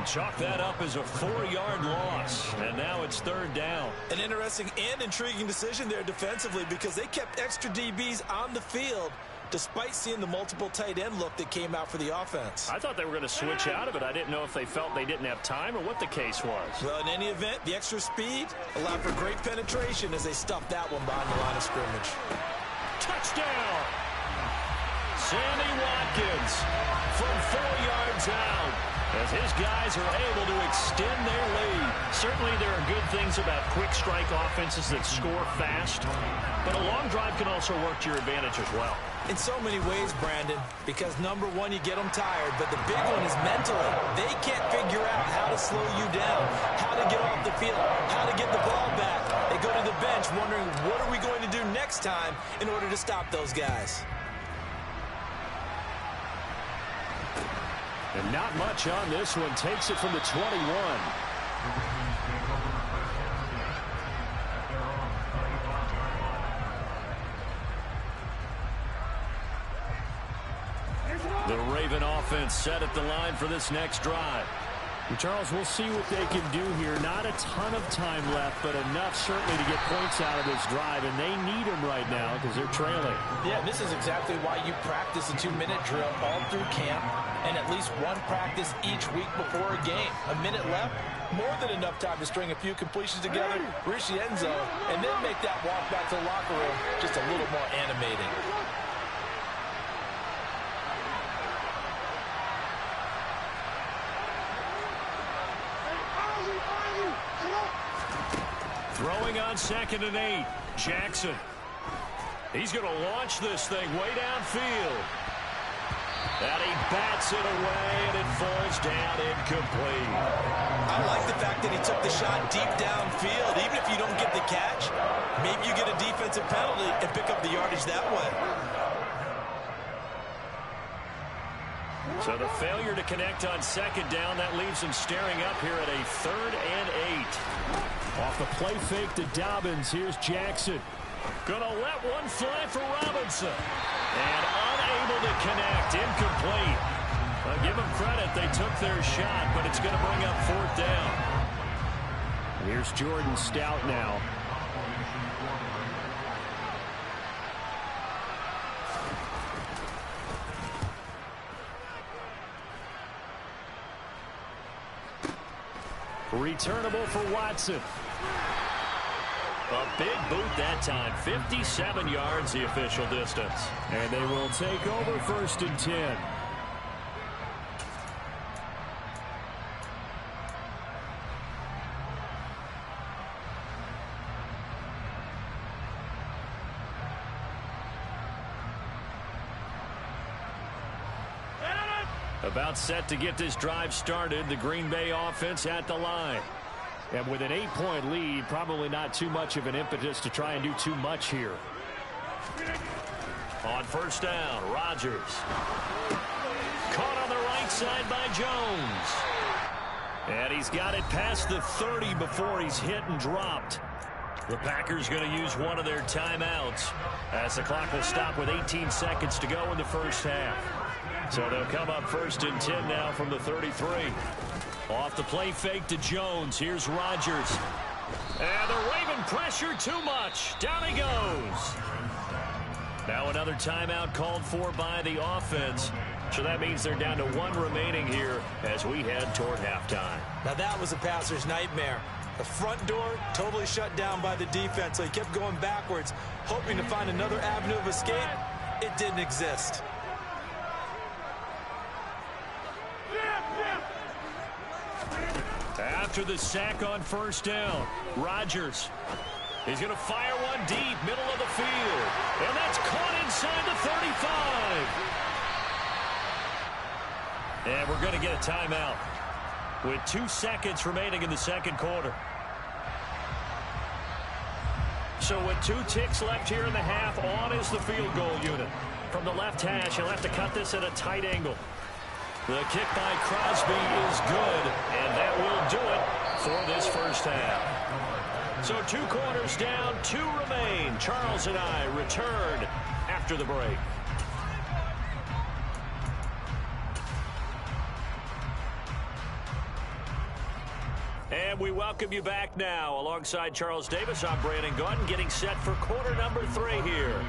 Chalk that up as a 4-yard loss. And now it's 3rd down. An interesting and intriguing decision there defensively, because they kept extra DBs on the field despite seeing the multiple tight end look that came out for the offense. I thought they were going to switch out of it. I didn't know if they felt they didn't have time or what the case was. Well, in any event, the extra speed allowed for great penetration as they stuffed that one behind the line of scrimmage. Touchdown! Sammy Watkins from 4 yards out. as his guys are able to extend their lead. Certainly there are good things about quick strike offenses that score fast, but a long drive can also work to your advantage as well. In so many ways, Brandon, because number one, you get them tired, but the big one is mentally. They can't figure out how to slow you down, how to get off the field, how to get the ball back. They go to the bench wondering, what are we going to do next time in order to stop those guys? And not much on this one. Takes it from the 21. The Raven offense set at the line for this next drive. And Charles, we'll see what they can do here. Not a ton of time left, but enough certainly to get points out of this drive, and they need them right now because they're trailing. Yeah, this is exactly why you practice a 2-minute drill all through camp and at least one practice each week before a game. A minute left, more than enough time to string a few completions together, reach the end zone, and then make that walk back to the locker room just a little more animating. Throwing on 2nd and 8. Jackson. He's going to launch this thing way downfield. And he bats it away, and it falls down incomplete. I like the fact that he took the shot deep downfield. Even if you don't get the catch, maybe you get a defensive penalty and pick up the yardage that way. So the failure to connect on 2nd down, that leaves him staring up here at a 3rd and 8. Off the play fake to Dobbins. Here's Jackson. Gonna let one fly for Robinson. And unable to connect. Incomplete. I'll give them credit. They took their shot, but it's going to bring up 4th down. Here's Jordan Stout now. Returnable for Watson. A big boot that time. 57 yards the official distance. And they will take over 1st and 10. About set to get this drive started. The Green Bay offense at the line. And with an 8-point lead, probably not too much of an impetus to try and do too much here. On 1st down, Rodgers. Caught on the right side by Jones. And he's got it past the 30 before he's hit and dropped. The Packers going to use one of their timeouts as the clock will stop with 18 seconds to go in the first half. So they'll come up 1st and 10 now from the 33. Off the play fake to Jones. Here's Rodgers. And the Raven pressure too much. Down he goes. Now another timeout called for by the offense. So that means they're down to 1 remaining here as we head toward halftime. Now that was a passer's nightmare. The front door totally shut down by the defense, so he kept going backwards, hoping to find another avenue of escape. It didn't exist. After the sack on 1st down, Rodgers. He's going to fire one deep, middle of the field. And that's caught inside the 35. And we're going to get a timeout with 2 seconds remaining in the 2nd quarter. So with 2 ticks left here in the half, on is the field goal unit. From the left hash, he'll have to cut this at a tight angle. The kick by Crosby is good, and that will do it for this first half. So 2 quarters down, 2 remain. Charles and I return after the break. And we welcome you back now. Alongside Charles Davis, I'm Brandon Gaudin, getting set for quarter number 3 here.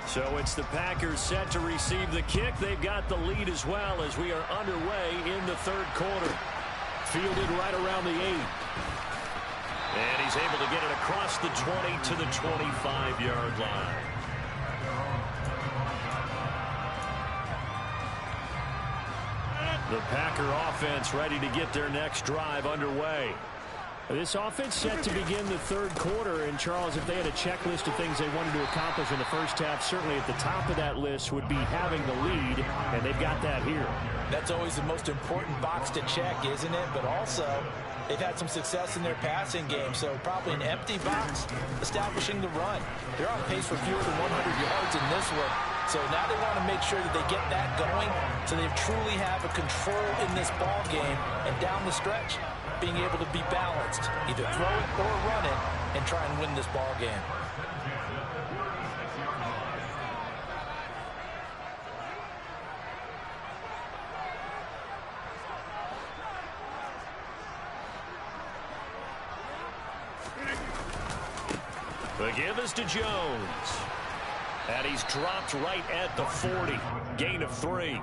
So it's the Packers set to receive the kick. They've got the lead as well as we are underway in the 3rd quarter. Fielded right around the 8. And he's able to get it across the 20 to the 25-yard line. The Packer offense ready to get their next drive underway. This offense set to begin the third quarter. And, Charles, if they had a checklist of things they wanted to accomplish in the first half, certainly at the top of that list would be having the lead, and they've got that here. That's always the most important box to check, isn't it? But also, they've had some success in their passing game, so probably an empty box establishing the run. They're on pace for fewer than 100 yards in this one. So now they want to make sure that they get that going so they truly have a control in this ball game, and down the stretch, being able to be balanced, either throw it or run it, and try and win this ball game. The give is to Jones. And he's dropped right at the 40. Gain of 3.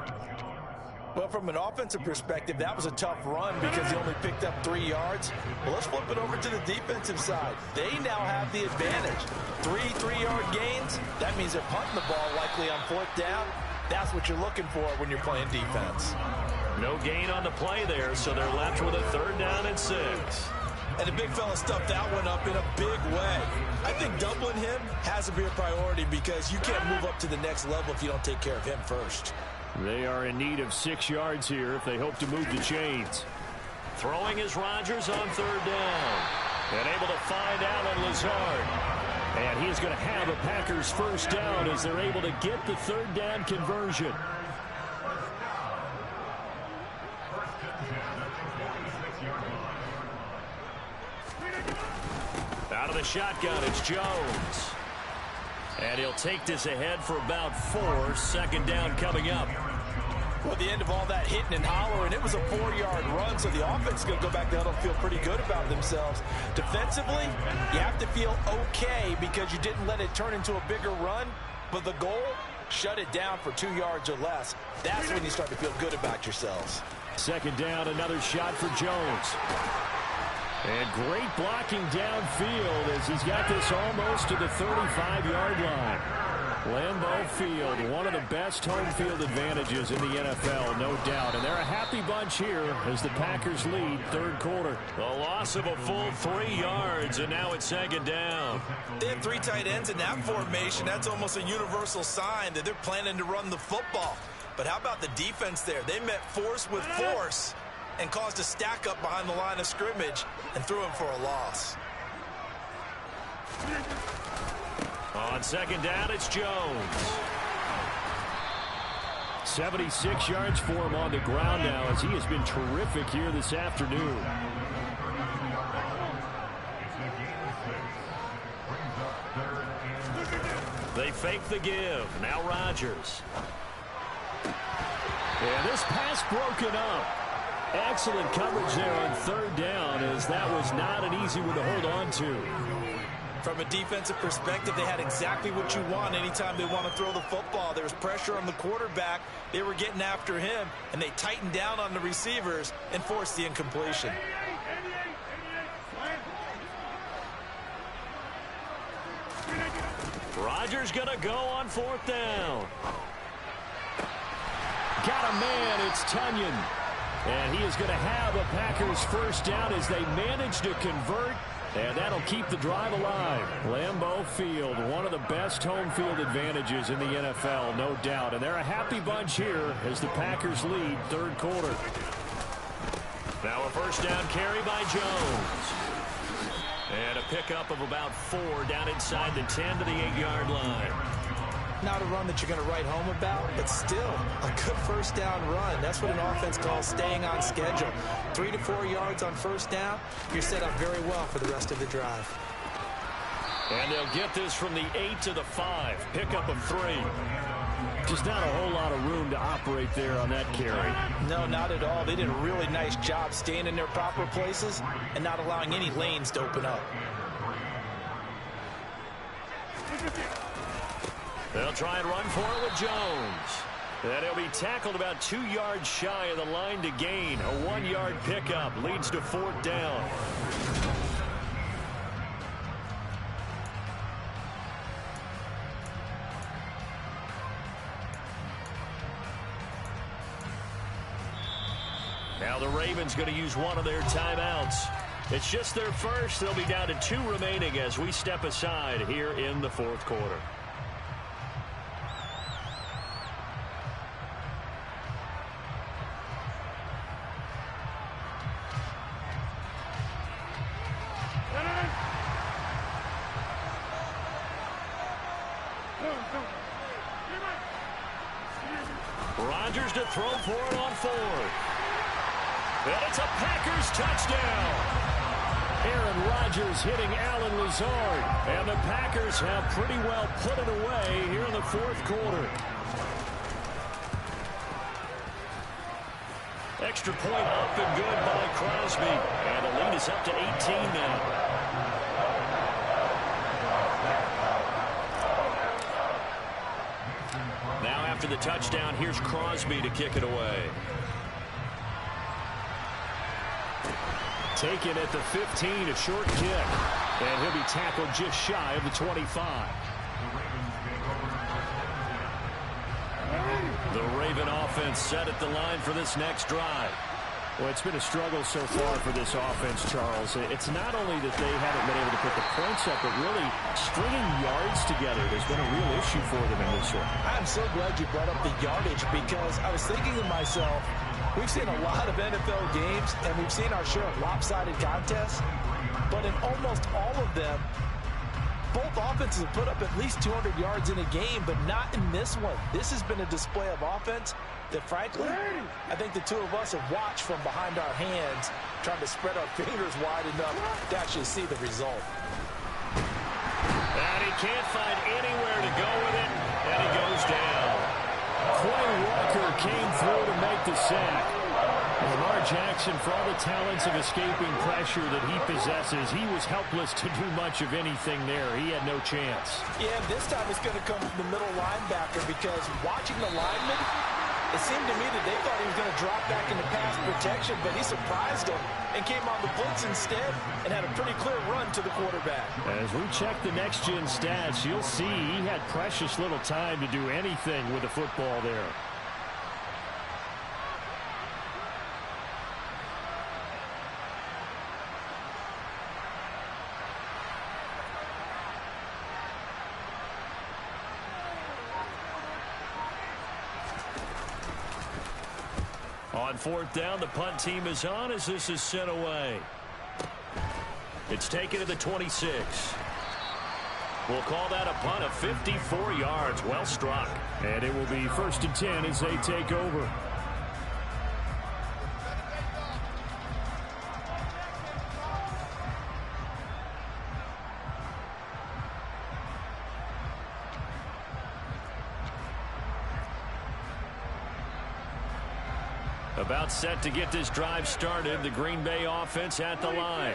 Well, from an offensive perspective, that was a tough run because he only picked up 3 yards. Well, let's flip it over to the defensive side. They now have the advantage. 3 3-yard gains. That means they're punting the ball likely on 4th down. That's what you're looking for when you're playing defense. No gain on the play there, so they're left with a 3rd down and 6. And the big fella stuffed that one up in a big way. I think doubling him has to be a priority because you can't move up to the next level if you don't take care of him first. They are in need of 6 yards here if they hope to move the chains. Throwing is Rodgers on 3rd down. And able to find Allen Lazard. And he is going to have a Packers 1st down as they're able to get the 3rd down conversion. Out of the shotgun, it's Jones. And he'll take this ahead for about 4. 2nd down coming up. Well, the end of all that hitting and hollering, it was a 4-yard run, so the offense is going to go back to huddle and feel pretty good about themselves. Defensively, you have to feel okay because you didn't let it turn into a bigger run, but the goal, shut it down for 2 yards or less. That's when you start to feel good about yourselves. 2nd down, another shot for Jones. And great blocking downfield as he's got this almost to the 35-yard line. Lambeau Field, one of the best home field advantages in the NFL, no doubt. And they're a happy bunch here as the Packers lead 3rd quarter. The loss of a full 3 yards, and now it's 2nd down. They have 3 tight ends in that formation. That's almost a universal sign that they're planning to run the football. But how about the defense there? They met force with force and caused a stack up behind the line of scrimmage and threw him for a loss. On 2nd down, it's Jones. 76 yards for him on the ground now as he has been terrific here this afternoon. They fake the give. Now Rodgers. And this pass broken up. Excellent coverage there on 3rd down as that was not an easy one to hold on to. From a defensive perspective, they had exactly what you want anytime they want to throw the football. There was pressure on the quarterback. They were getting after him, and they tightened down on the receivers and forced the incompletion. Rodgers going to go on 4th down. Got a man, it's Tunyon. And he is going to have a Packers 1st down as they manage to convert. And that'll keep the drive alive. Lambeau Field, one of the best home field advantages in the NFL, no doubt. And they're a happy bunch here as the Packers lead 3rd quarter. Now a 1st down carry by Jones. And a pickup of about 4 down inside the 10 to the 8-yard line. Not a run that you're going to write home about, but still a good 1st down run. That's what an offense calls staying on schedule. 3 to 4 yards on 1st down, you're set up very well for the rest of the drive. And they'll get this from the 8 to the 5. Pickup of 3. Just not a whole lot of room to operate there on that carry. No, not at all. They did a really nice job staying in their proper places and not allowing any lanes to open up. They'll try and run for it with Jones. And he'll be tackled about 2 yards shy of the line to gain. A 1-yard pickup leads to 4th down. Now the Ravens going to use one of their timeouts. It's just their first. They'll be down to 2 remaining as we step aside here in the fourth quarter. Rodgers to throw for it on 4th. And it's a Packers touchdown. Aaron Rodgers hitting Allen Lazard. And the Packers have pretty well put it away here in the fourth quarter. Extra point up and good by Crosby. And the lead is up to 18 now. Now after the touchdown, here's Crosby to kick it away. Taken at the 15, a short kick. And he'll be tackled just shy of the 25. The Raven offense set at the line for this next drive. Well, it's been a struggle so far for this offense, Charles. It's not only that they haven't been able to put the points up, but really stringing yards together has been a real issue for them in this one. I'm so glad you brought up the yardage because I was thinking to myself, we've seen a lot of NFL games and we've seen our share of lopsided contests, but in almost all of them, both offenses have put up at least 200 yards in a game, but not in this one. This has been a display of offense that, frankly, I think the two of us have watched from behind our hands, trying to spread our fingers wide enough to actually see the result. And he can't find anywhere to go with it, and he goes down. Quay Walker came through to make the sack. Lamar Jackson, for all the talents of escaping pressure that he possesses, he was helpless to do much of anything there. He had no chance. Yeah, this time it's going to come from the middle linebacker because watching the lineman, it seemed to me that they thought he was going to drop back into pass protection, but he surprised them and came on the blitz instead and had a pretty clear run to the quarterback. As we check the next-gen stats, you'll see he had precious little time to do anything with the football there. On 4th down, the punt team is on as this is sent away. It's taken to the 26. We'll call that a punt of 54 yards. Well struck. And it will be 1st and 10 as they take over. About set to get this drive started. The Green Bay offense at the line.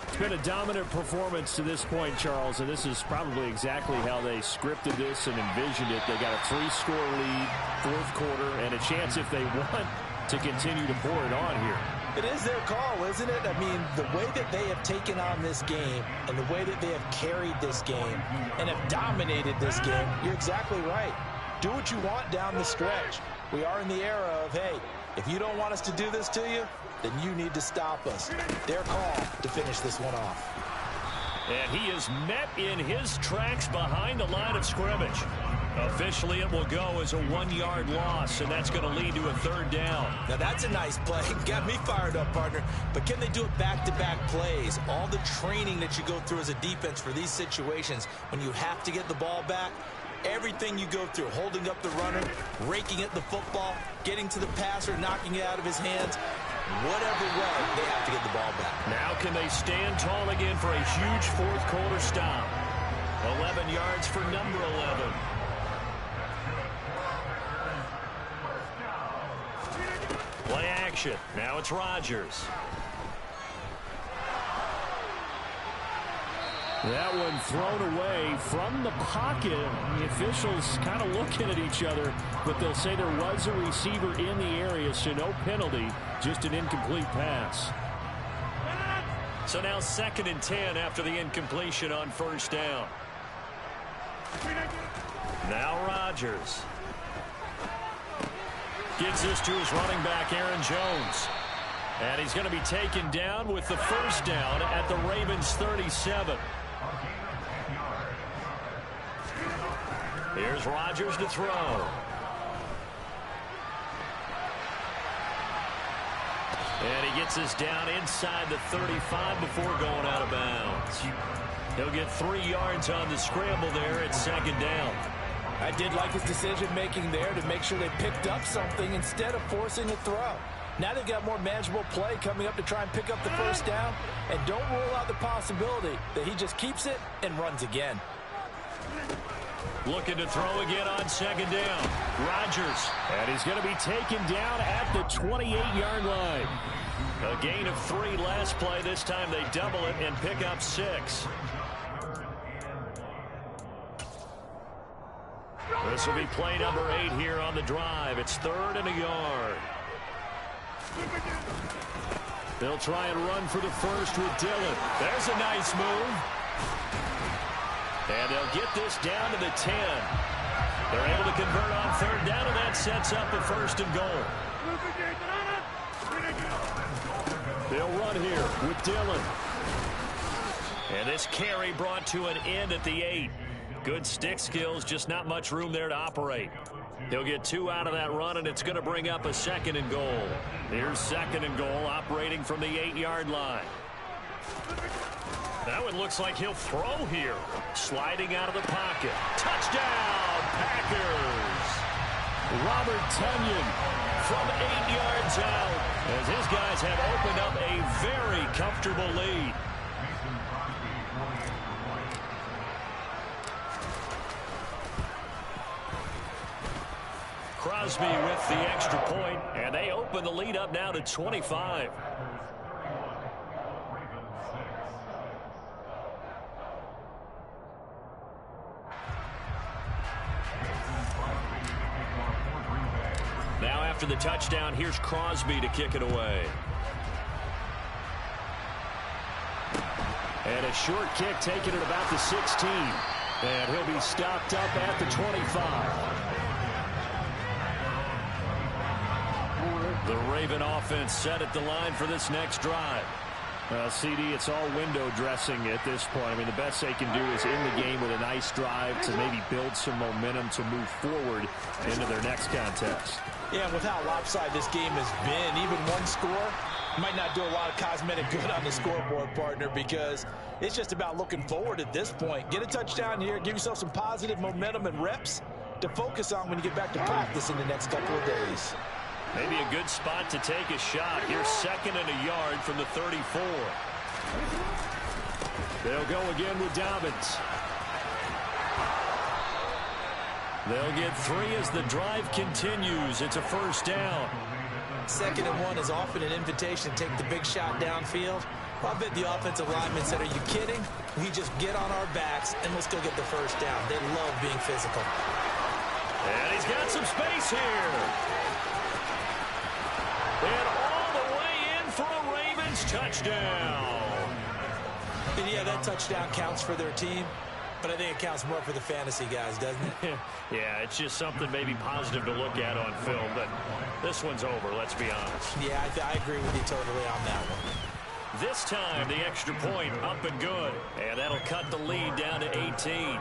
It's been a dominant performance to this point, Charles, and this is probably exactly how they scripted this and envisioned it. They got a 3-score lead, fourth quarter, and a chance if they want to continue to pour it on here. It is their call, isn't it? I mean, the way that they have taken on this game and the way that they have carried this game and have dominated this game, you're exactly right. Do what you want down the stretch. We are in the era of, hey, if you don't want us to do this to you, then you need to stop us. Their call to finish this one off. And he is met in his tracks behind the line of scrimmage. Officially, it will go as a 1-yard loss, and that's going to lead to a 3rd down. Now, that's a nice play. Got me fired up, partner. But can they do it back-to-back plays? All the training that you go through as a defense for these situations, when you have to get the ball back, everything you go through, holding up the runner, raking at the football, getting to the passer, knocking it out of his hands, whatever way, they have to get the ball back. Now can they stand tall again for a huge fourth quarter stop? 11 yards for number 11. Play action. Now it's Rodgers. That one thrown away from the pocket. The officials kind of looking at each other, but they'll say there was a receiver in the area, so no penalty, just an incomplete pass. So now 2nd and 10 after the incompletion on 1st down. Now Rodgers. Gives this to his running back, Aaron Jones. And he's going to be taken down with the first down at the Ravens 37. Here's Rodgers to throw. And he gets us down inside the 35 before going out of bounds. He'll get 3 yards on the scramble there at second down. I did like his decision-making there to make sure they picked up something instead of forcing a throw. Now they've got more manageable play coming up to try and pick up the first down. And don't rule out the possibility that he just keeps it and runs again. Looking to throw again on second down. Rodgers. And he's going to be taken down at the 28-yard line. A gain of 3 last play. This time they double it and pick up 6. This will be play number 8 here on the drive. It's 3rd and a yard. They'll try and run for the first with Dillon. There's a nice move. And they'll get this down to the 10. They're able to convert on 3rd down, and that sets up a 1st and goal. They'll run here with Dillon. And this carry brought to an end at the 8. Good stick skills, just not much room there to operate. He'll get 2 out of that run, and it's going to bring up a 2nd and goal. Here's 2nd and goal, operating from the 8-yard line. That one looks like he'll throw here. Sliding out of the pocket. Touchdown, Packers! Robert Tonyan from 8 yards out, as his guys have opened up a very comfortable lead. Crosby with the extra point, and they open the lead up now to 25. Now after the touchdown, here's Crosby to kick it away. And a short kick taken at about the 16. And he'll be stopped up at the 25. The Raven offense set at the line for this next drive. CD, it's all window dressing at this point. I mean, the best they can do is in the game with a nice drive to maybe build some momentum to move forward into their next contest. Yeah, with how lopsided this game has been, even one score might not do a lot of cosmetic good on the scoreboard, partner, because it's just about looking forward at this point. Get a touchdown here, give yourself some positive momentum and reps to focus on when you get back to practice in the next couple of days. Maybe a good spot to take a shot. Here's 2nd and a yard from the 34. They'll go again with Dobbins. They'll get 3 as the drive continues. It's a 1st down. 2nd and 1 is often an invitation to take the big shot downfield. Well, I bet the offensive linemen said, are you kidding? We just get on our backs and let's go get the 1st down. They love being physical. And he's got some space here. And all the way in for a Ravens touchdown. And yeah, that touchdown counts for their team, but I think it counts more for the fantasy guys, doesn't it? Yeah, it's just something maybe positive to look at on film, but this one's over, let's be honest. Yeah, I agree with you totally on that one. This time, the extra point up and good, and that'll cut the lead down to 18.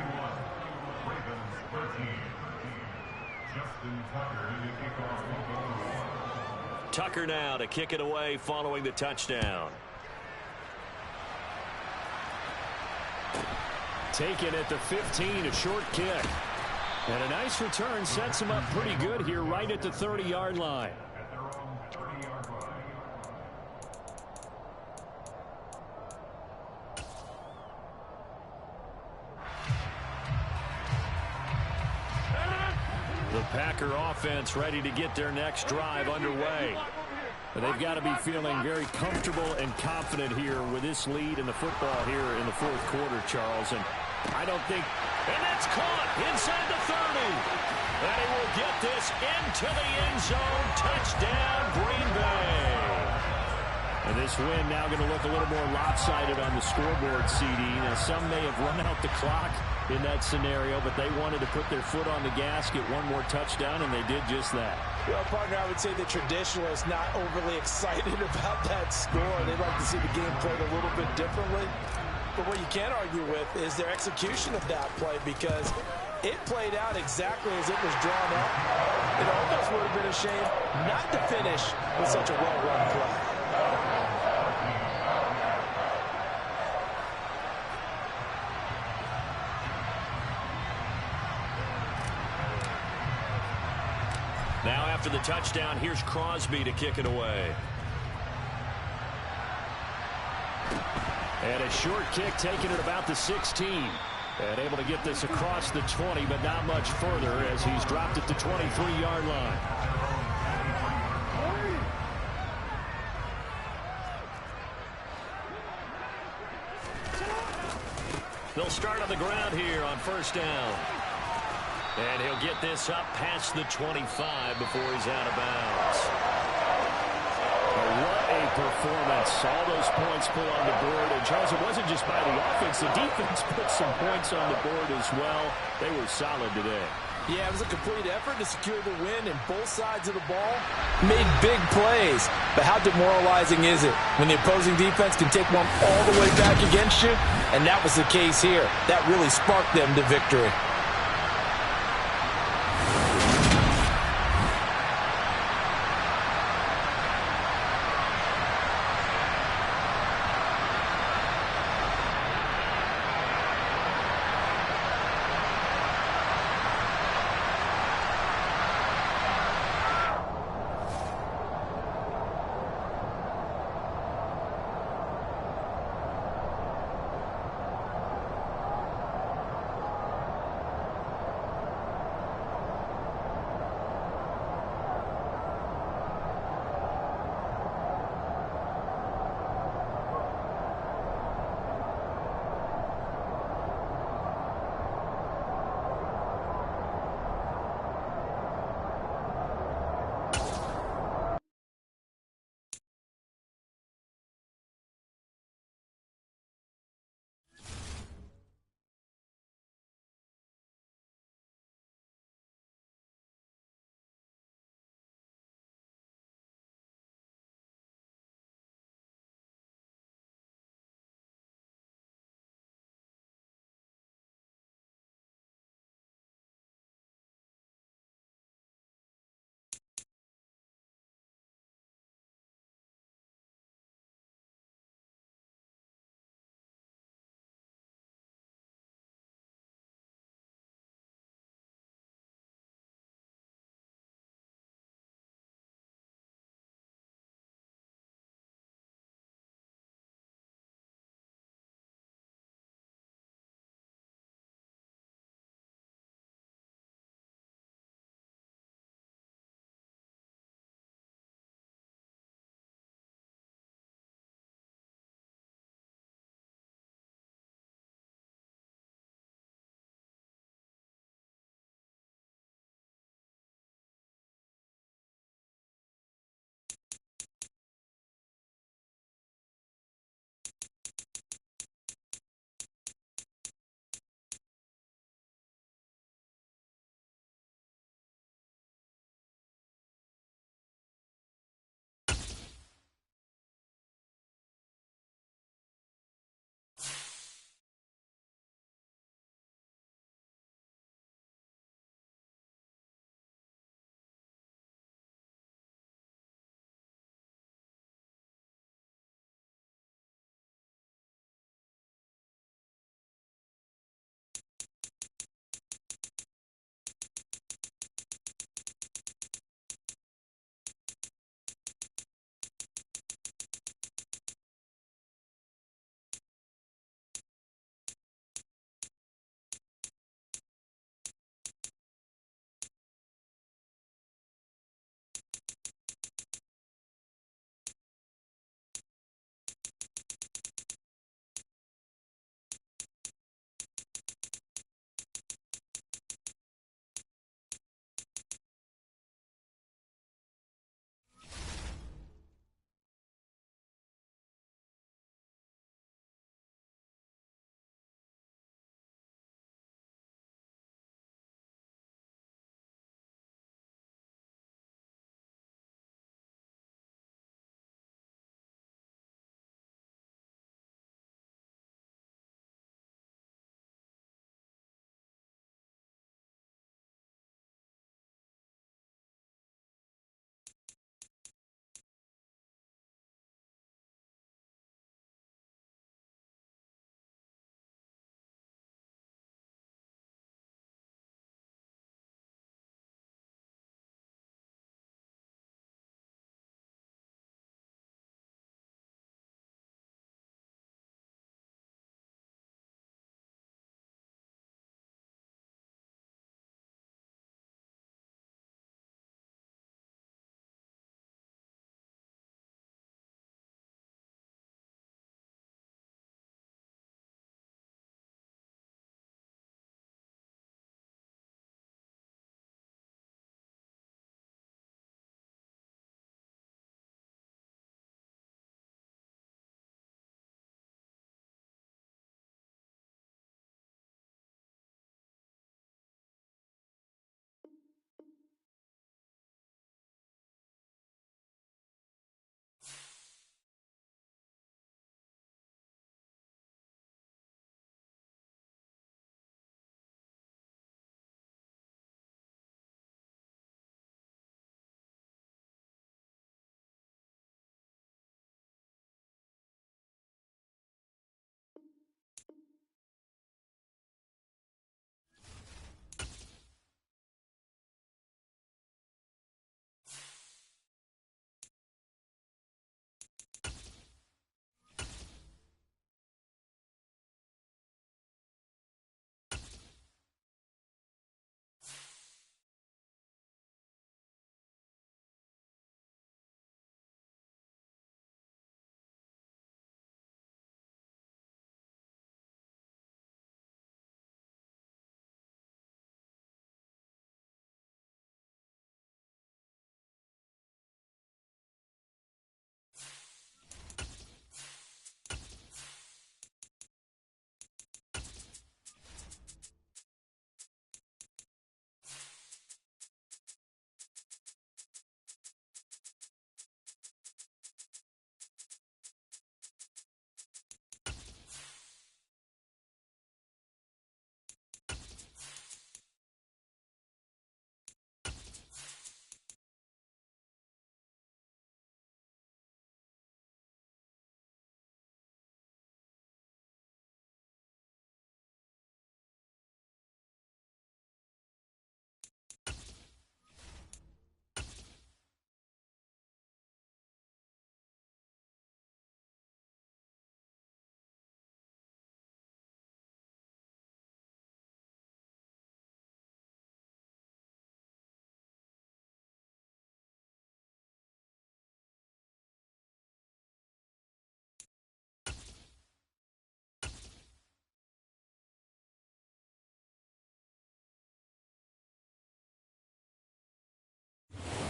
Tucker now to kick it away following the touchdown. Taken at the 15, a short kick. And a nice return sets him up pretty good here right at the 30-yard line. The Packer offense ready to get their next drive underway. They've got to be feeling very comfortable and confident here with this lead in the football here in the 4th quarter, Charles. And I don't think... And that's caught inside the 30. And he will get this into the end zone. Touchdown, Green Bay. And this win now going to look a little more lopsided on the scoreboard, CD. Now, some may have run out the clock in that scenario, but they wanted to put their foot on the gas, get one more touchdown, and they did just that. Well, partner, I would say the traditionalists not overly excited about that score. They'd like to see the game played a little bit differently. But what you can't argue with is their execution of that play, because it played out exactly as it was drawn up. It almost would have been a shame not to finish with such a well-run play. Now after the touchdown, here's Crosby to kick it away. And a short kick taken at about the 16. And able to get this across the 20, but not much further as he's dropped at the 23-yard line. They'll start on the ground here on first down. And he'll get this up past the 25 before he's out of bounds. What a performance. All those points put on the board. And, Charles, it wasn't just by the offense. The defense put some points on the board as well. They were solid today. Yeah, it was a complete effort to secure the win, and both sides of the ball made big plays. But how demoralizing is it when the opposing defense can take one all the way back against you? And that was the case here. That really sparked them to victory.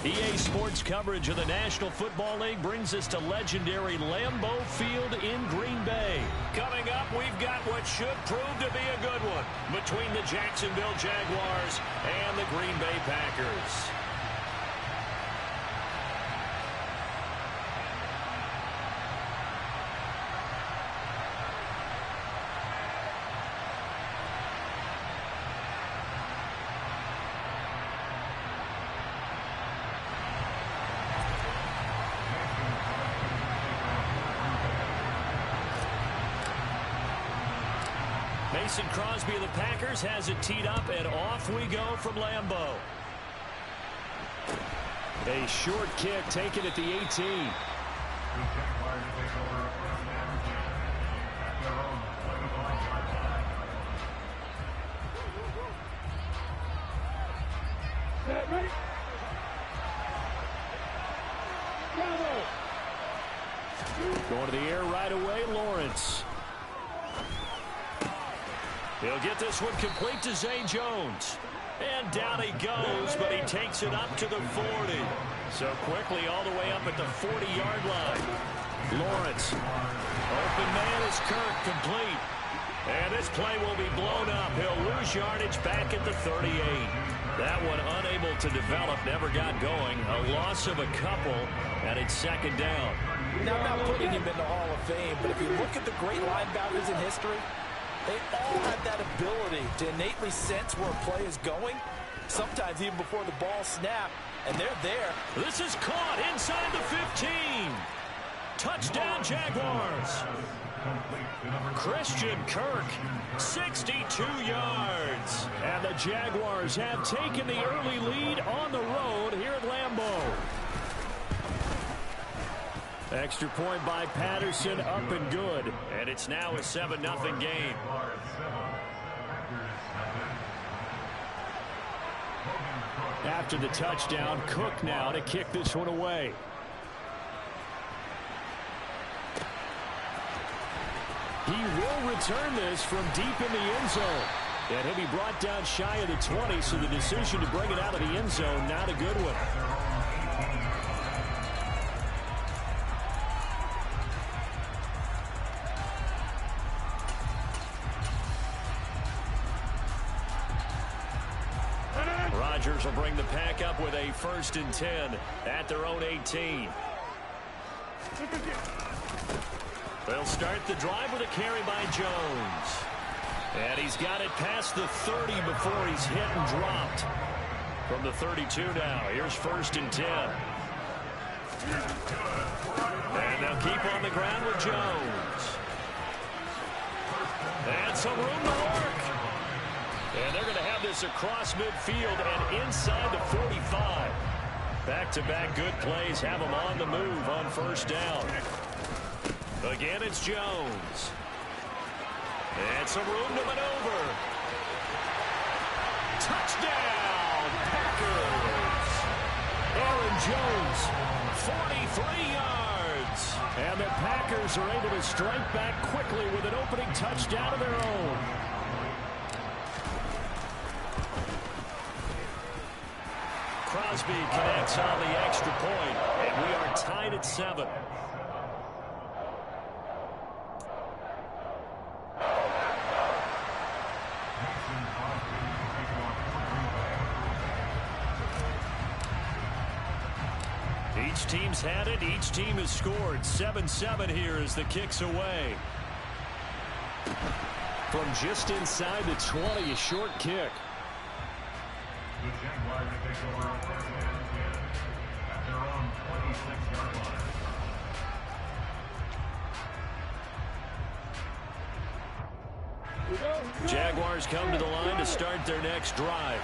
EA Sports coverage of the National Football League brings us to legendary Lambeau Field in Green Bay. Coming up, we've got what should prove to be a good one between the Jacksonville Jaguars and the Green Bay Packers. Mason Crosby of the Packers has it teed up, and off we go from Lambeau. A short kick taken at the 18. Going to the air right away, Lawrence. He'll get this one complete to Zay Jones. And down he goes, but he takes it up to the 40. So quickly all the way up at the 40-yard line. Lawrence. Open man is Kirk, complete. And this play will be blown up. He'll lose yardage back at the 38. That one unable to develop, never got going. A loss of a couple, and it's second down. Now, I'm not putting him in the Hall of Fame, but if you look at the great linebackers in history, they all have that ability to innately sense where a play is going, sometimes even before the ball snapped, and they're there. This is caught inside the 15. Touchdown, Jaguars. Christian Kirk, 62 yards. And the Jaguars have taken the early lead on the road here at Lambeau. Extra point by Patterson, up and good. And it's now a 7-0 game. After the touchdown, Cook now to kick this one away. He will return this from deep in the end zone. And he'll be brought down shy of the 20, so the decision to bring it out of the end zone, not a good one. Rodgers will bring the pack up with a 1st and 10 at their own 18. They'll start the drive with a carry by Jones. And he's got it past the 30 before he's hit and dropped. From the 32 now, here's 1st and 10. And they'll keep on the ground with Jones. And some room to work. And they're going to have this across midfield and inside the 45. Back-to-back good plays have them on the move on 1st down. Again, it's Jones. And some room to maneuver. Touchdown, Packers. Aaron Jones, 43 yards. And the Packers are able to strike back quickly with an opening touchdown of their own. Crosby connects on the extra point, and we are tied at 7. Each team's had it. Each team has scored. 7-7 here as the kick's away. From just inside the 20, a short kick. The Jaguars take over on 1st and 10 at their own 26-yard line. Jaguars come to the line to start their next drive.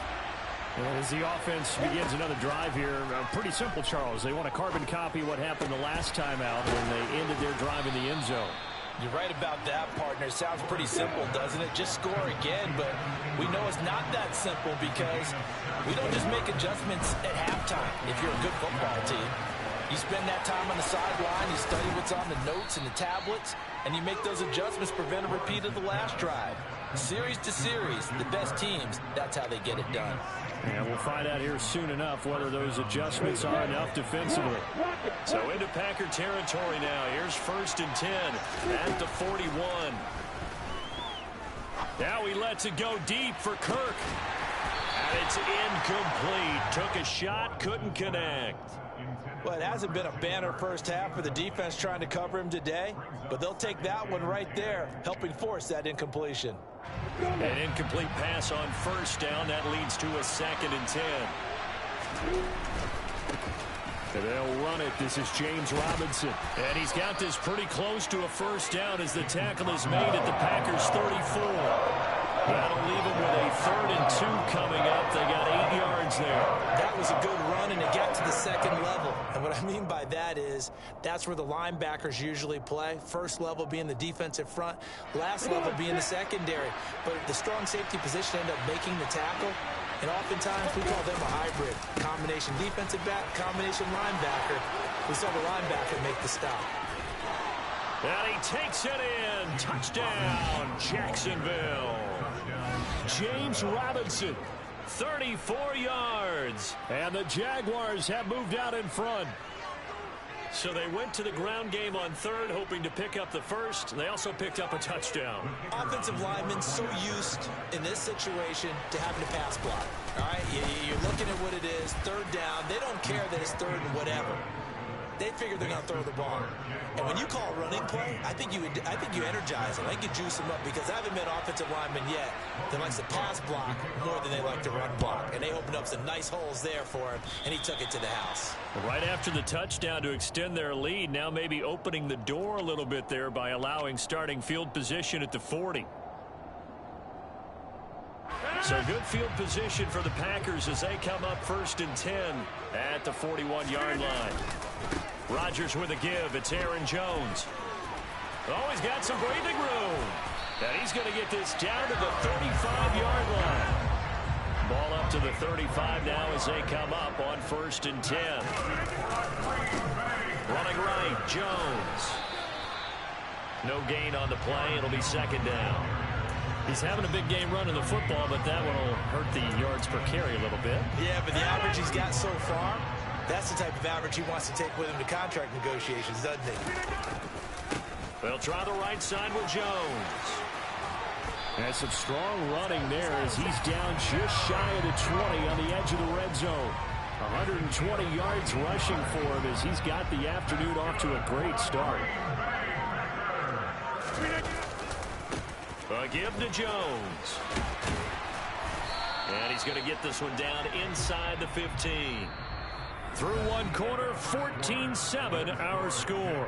Well, as the offense begins another drive here, pretty simple, Charles. They want to carbon copy what happened the last time out when they ended their drive in the end zone. You're right about that, partner. Sounds pretty simple, doesn't it? Just score again, but we know it's not that simple because we don't just make adjustments at halftime if you're a good football team. You spend that time on the sideline, you study what's on the notes and the tablets, and you make those adjustments to prevent a repeat of the last drive. Series to series, the best teams, that's how they get it done. And we'll find out here soon enough whether those adjustments are enough defensively. So into Packer territory now. Here's 1st and 10 at the 41. Now he lets it go deep for Kirk. And it's incomplete. Took a shot, couldn't connect. Well, it hasn't been a banner first half for the defense trying to cover him today, but they'll take that one right there, helping force that incompletion. An incomplete pass on 1st down. That leads to a 2nd and 10. And they'll run it. This is James Robinson. And he's got this pretty close to a 1st down as the tackle is made at the Packers' 34. That'll leave them with a 3rd and 2 coming up. They got 8 yards there. That was a good run, and it got to the 2nd level. And what I mean by that is that's where the linebackers usually play. 1st level being the defensive front, last level being the secondary. But the strong safety position ended up making the tackle. And oftentimes we call them a hybrid. Combination defensive back, combination linebacker. We saw the linebacker make the stop. And he takes it in. Touchdown, Jacksonville. James Robinson, 34 yards. And the Jaguars have moved out in front. So they went to the ground game on 3rd, hoping to pick up the 1st. They also picked up a touchdown. Offensive linemen so used in this situation to having to pass block. All right, you're looking at what it is, 3rd down. They don't care that it's 3rd and whatever. They figure they're going to throw the ball. And when you call a running play, I think you energize them. I think you juice them up because I haven't met offensive linemen yet that likes to pass block more than they like to run block. And they opened up some nice holes there for him, and he took it to the house. Right after the touchdown to extend their lead, now maybe opening the door a little bit there by allowing starting field position at the 40. So good field position for the Packers as they come up 1st and 10 at the 41-yard line. Rodgers with a give. It's Aaron Jones. Oh, he's got some breathing room. And he's going to get this down to the 35-yard line. Ball up to the 35 now as they come up on 1st and 10. Running right, Jones. No gain on the play. It'll be 2nd down. He's having a big game running the football, but that one will hurt the yards per carry a little bit. Yeah, but the average he's got so far, that's the type of average he wants to take with him to contract negotiations, doesn't he? They'll try the right side with Jones. And some strong running there as he's down just shy of the 20 on the edge of the red zone. 120 yards rushing for him as he's got the afternoon off to a great start. A give to Jones. And he's going to get this one down inside the 15. Through one quarter, 14-7 our score.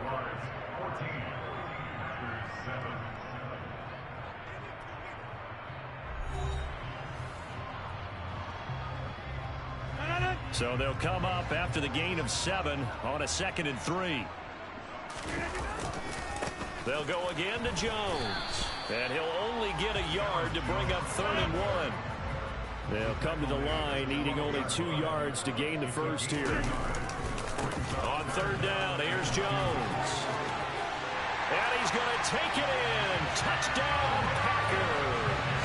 So they'll come up after the gain of 7 on a 2nd and 3. They'll go again to Jones. And he'll only get a yard to bring up 3rd and 1. They'll come to the line, needing only 2 yards to gain the 1st here. On 3rd down, here's Jones. And he's going to take it in. Touchdown, Packers.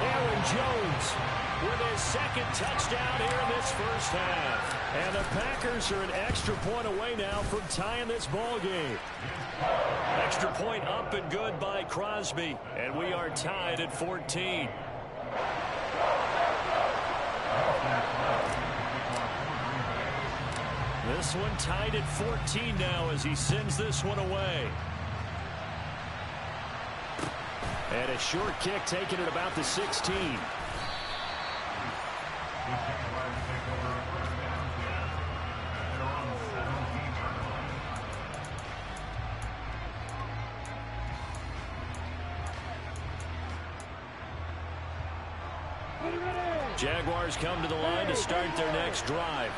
Aaron Jones with his 2nd touchdown here in this 1st half. And the Packers are an extra point away now from tying this ball game. Extra point up and good by Crosby. And we are tied at 14. This one tied at 14 now as he sends this one away. And a short kick taken at about the 16. Jaguars come to the line to start their next drive.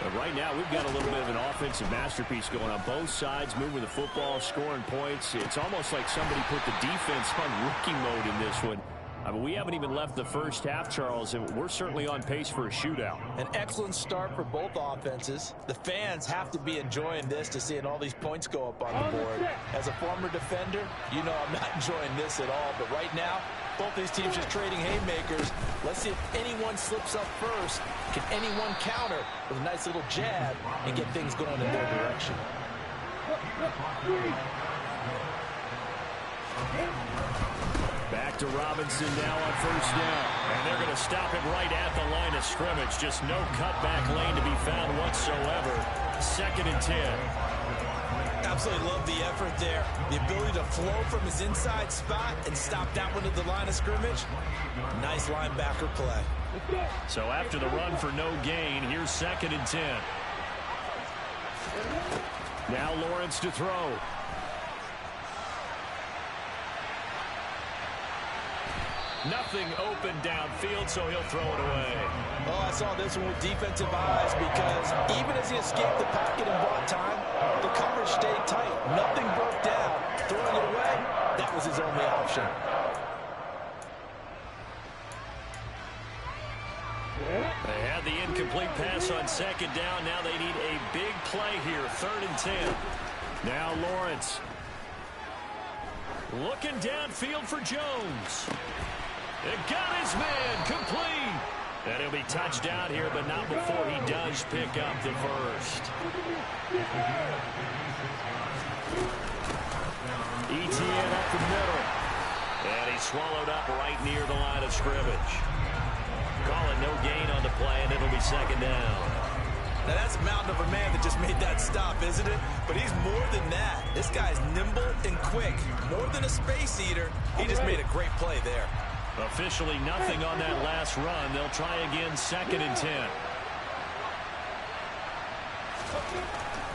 But right now, we've got a little bit of an offensive masterpiece going on both sides, moving the football, scoring points. It's almost like somebody put the defense on rookie mode in this one. I mean, we haven't even left the first half, Charles, and we're certainly on pace for a shootout. An excellent start for both offenses. The fans have to be enjoying this to seeing all these points go up on the board. As a former defender, you know I'm not enjoying this at all. But right now, both these teams just trading haymakers. Let's see if anyone slips up first. Can anyone counter with a nice little jab and get things going in their direction? Back to Robinson now on first down. And they're going to stop him right at the line of scrimmage. Just no cutback lane to be found whatsoever. 2nd and 10. Absolutely love the effort there. The ability to flow from his inside spot and stop that one at the line of scrimmage. Nice linebacker play. So after the run for no gain, here's 2nd and 10. Now Lawrence to throw. Nothing open downfield, so he'll throw it away. Oh, I saw this one with defensive eyes because even as he escaped the pocket and bought time, the coverage stayed tight. Nothing broke down. Throwing it away, that was his only option. They had the incomplete pass on 2nd down. Now they need a big play here. 3rd and 10. Now Lawrence. Looking downfield for Jones. It got his man complete. And he'll be touched out here, but not before he does pick up the first. ETN up the middle. And he's swallowed up right near the line of scrimmage. Call it no gain on the play, and it'll be 2nd down. Now that's a mountain of a man that just made that stop, isn't it? But he's more than that. This guy's nimble and quick. More than a space eater. He just made a great play there. Officially nothing on that last run. They'll try again 2nd and 10.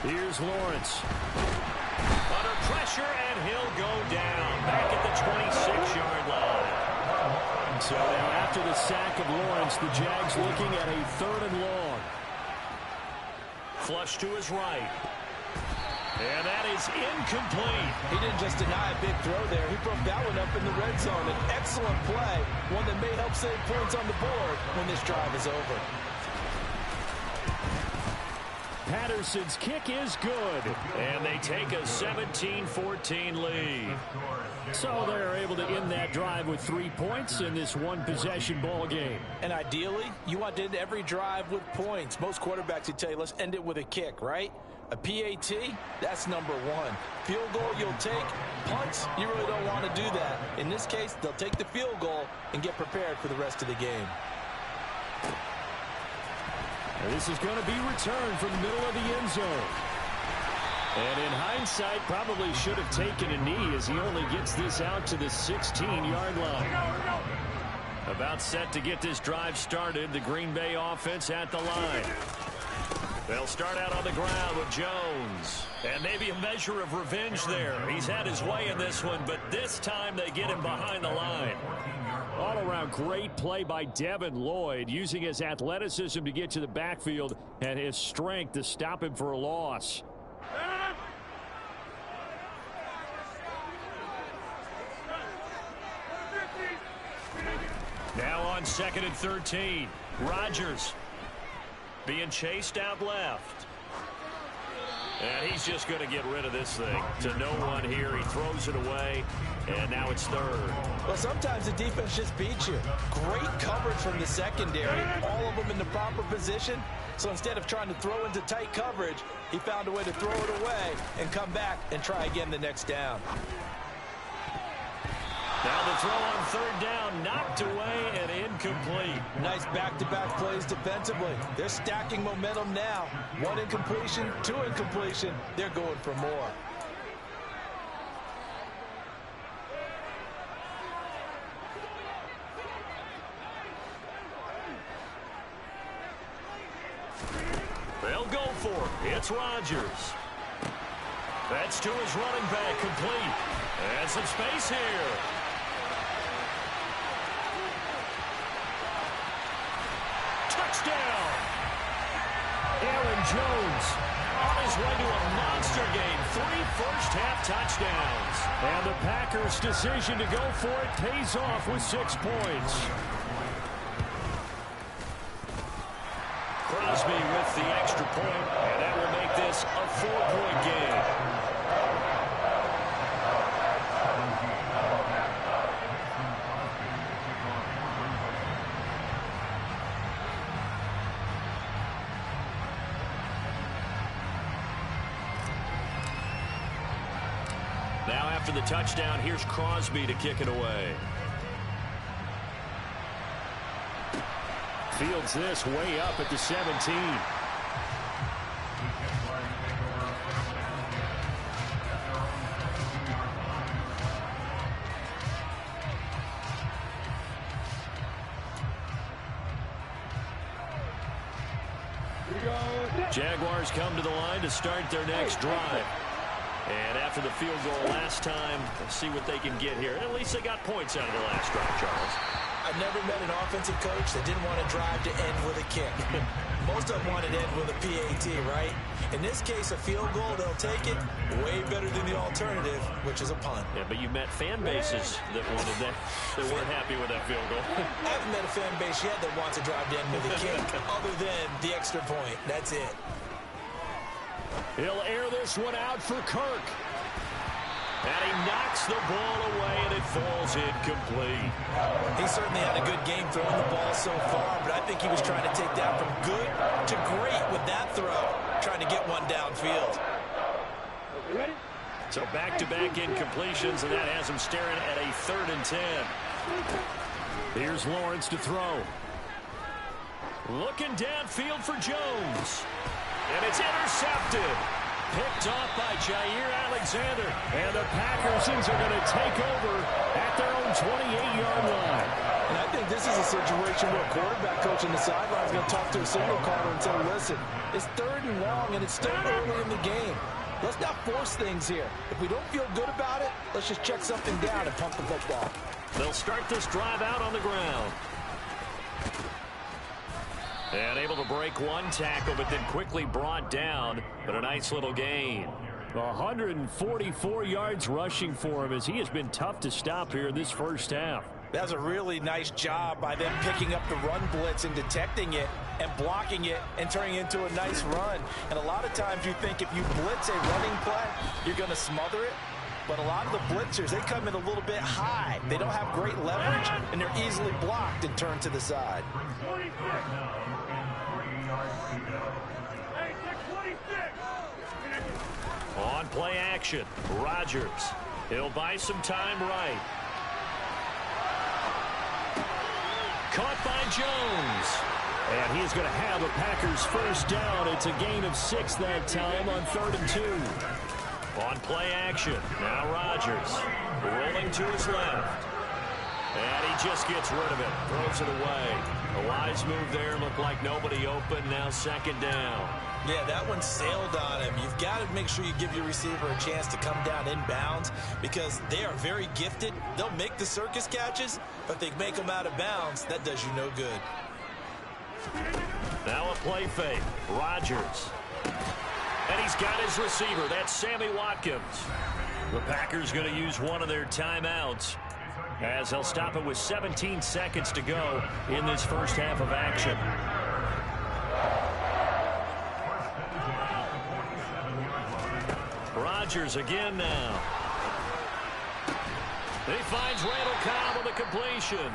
Here's Lawrence. Under pressure, and he'll go down. Back at the 26-yard line. So now after the sack of Lawrence, the Jags looking at a 3rd and long. Flush to his right. And that is incomplete. He didn't just deny a big throw there. He broke that one up in the red zone. An excellent play. One that may help save points on the board when this drive is over. Patterson's kick is good. And they take a 17-14 lead. So they're able to end that drive with 3 points in this one-possession ball game. And ideally, you want to end every drive with points. Most quarterbacks would tell you, let's end it with a kick, right? A PAT, that's number 1. Field goal you'll take. Punts, you really don't want to do that. In this case, they'll take the field goal and get prepared for the rest of the game. And this is going to be returned from the middle of the end zone. And in hindsight, probably should have taken a knee as he only gets this out to the 16-yard line. About set to get this drive started. The Green Bay offense at the line. They'll start out on the ground with Jones. And maybe a measure of revenge there. He's had his way in this one, but this time they get him behind the line. All-around great play by Devin Lloyd, using his athleticism to get to the backfield and his strength to stop him for a loss. Now on 2nd and 13. Rodgers being chased out left. And he's just going to get rid of this thing. To no one here. He throws it away. And now it's 3rd. Well, sometimes the defense just beats you. Great coverage from the secondary. All of them in the proper position. So instead of trying to throw into tight coverage, he found a way to throw it away and come back and try again the next down. Now the throw on 3rd down, knocked away and incomplete. Nice back-to-back plays defensively. They're stacking momentum now. 1 incompletion, 2 incompletion. They're going for more. They'll go for it. It's Rodgers. That's to his running back, complete. And some space here. Touchdown! Aaron Jones on his way to a monster game. 3 first half touchdowns. And the Packers' decision to go for it pays off with 6 points. Crosby with the extra point, and that will make this a 4-point game. Now after the touchdown, here's Crosby to kick it away. Fields this way up at the 17. Jaguars come to the line to start their next drive. And after the field goal last time, let's see what they can get here. At least they got points out of the last drive, Charles. I've never met an offensive coach that didn't want to drive to end with a kick. Most of them wanted to end with a PAT, right? In this case, a field goal, they'll take it way better than the alternative, which is a punt. Yeah, but you met fan bases that wanted that, that weren't happy with that field goal. I haven't met a fan base yet that wants to drive to end with a kick, other than the extra point. That's it. He'll air this one out for Kirk. And he knocks the ball away, and it falls incomplete. He certainly had a good game throwing the ball so far, but I think he was trying to take that from good to great with that throw, trying to get one downfield. So back-to-back incompletions, and that has him staring at a 3rd and 10. Here's Lawrence to throw. Looking downfield for Jones. And it's intercepted. Picked off by Jair Alexander. And the Packersons are going to take over at their own 28-yard line. And I think this is a situation where a quarterback coach in the sideline is going to talk to a signal caller and say, listen, it's 3rd and long, and it's still early in the game. Let's not force things here. If we don't feel good about it, let's just check something down and pump the football. They'll start this drive out on the ground. And able to break one tackle, but then quickly brought down. But a nice little gain. 144 yards rushing for him as he has been tough to stop here in this first half. That was a really nice job by them picking up the run blitz and detecting it and blocking it and turning it into a nice run. And a lot of times you think if you blitz a running play, you're going to smother it. But a lot of the blitzers, they come in a little bit high. They don't have great leverage, and they're easily blocked and turned to the side. On play action, Rodgers. He'll buy some time right. Caught by Jones. And he's going to have a Packers first down. It's a gain of 6 that time on 3rd and 2. On play action, now Rodgers. Rolling to his left. And he just gets rid of it. Throws it away. A wise move there. Looked like nobody open. Now 2nd down. Yeah, that one sailed on him. You've got to make sure you give your receiver a chance to come down inbounds because they are very gifted. They'll make the circus catches, but they make them out of bounds. That does you no good. Now a play fake. Rodgers. And he's got his receiver. That's Sammy Watkins. The Packers going to use one of their timeouts as they'll stop it with 17 seconds to go in this first half of action. Rodgers again now. He finds Randall Cobb on the completion.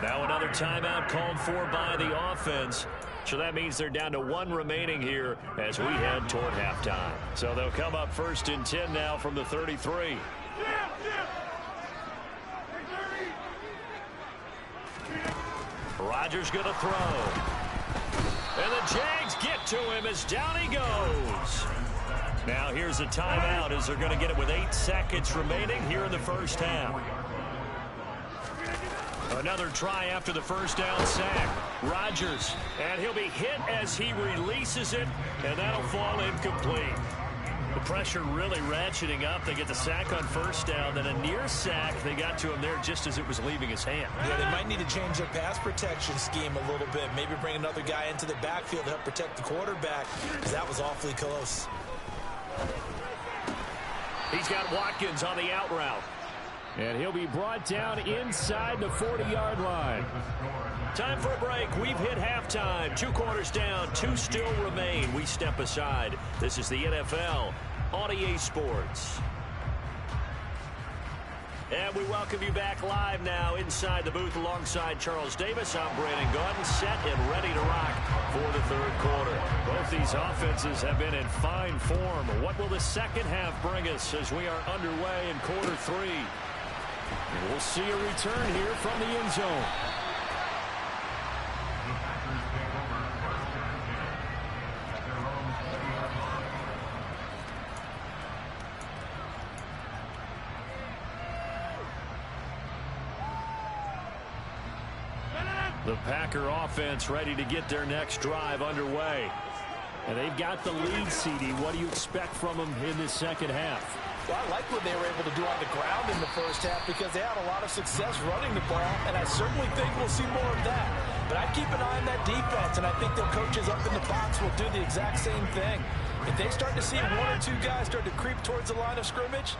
Now another timeout called for by the offense. So that means they're down to 1 remaining here as we head toward halftime. So they'll come up 1st and 10 now from the 33. Rodgers going to throw. And the Jags get to him as down he goes. Now here's a timeout as they're going to get it with 8 seconds remaining here in the first half. Another try after the first down sack. Rodgers, and he'll be hit as he releases it, and that'll fall incomplete. The pressure really ratcheting up. They get the sack on first down, then a near sack. They got to him there just as it was leaving his hand. Yeah, they might need to change their pass protection scheme a little bit. Maybe bring another guy into the backfield to help protect the quarterback, because that was awfully close. He's got Watkins on the out route. And he'll be brought down inside the 40-yard line. Time for a break. We've hit halftime. 2 quarters down, 2 still remain. We step aside. This is the NFL on EA Sports. And we welcome you back live now inside the booth alongside Charles Davis. I'm Brandon Gaudin, set and ready to rock for the third quarter. Both these offenses have been in fine form. What will the second half bring us as we are underway in quarter 3? And we'll see a return here from the end zone. The Packer offense ready to get their next drive underway. And they've got the lead, CD. What do you expect from them in this second half? Well, I like what they were able to do on the ground in the first half because they had a lot of success running the ball, and I certainly think we'll see more of that. But I'd keep an eye on that defense, and I think their coaches up in the box will do the exact same thing. If they start to see 1 or 2 guys start to creep towards the line of scrimmage,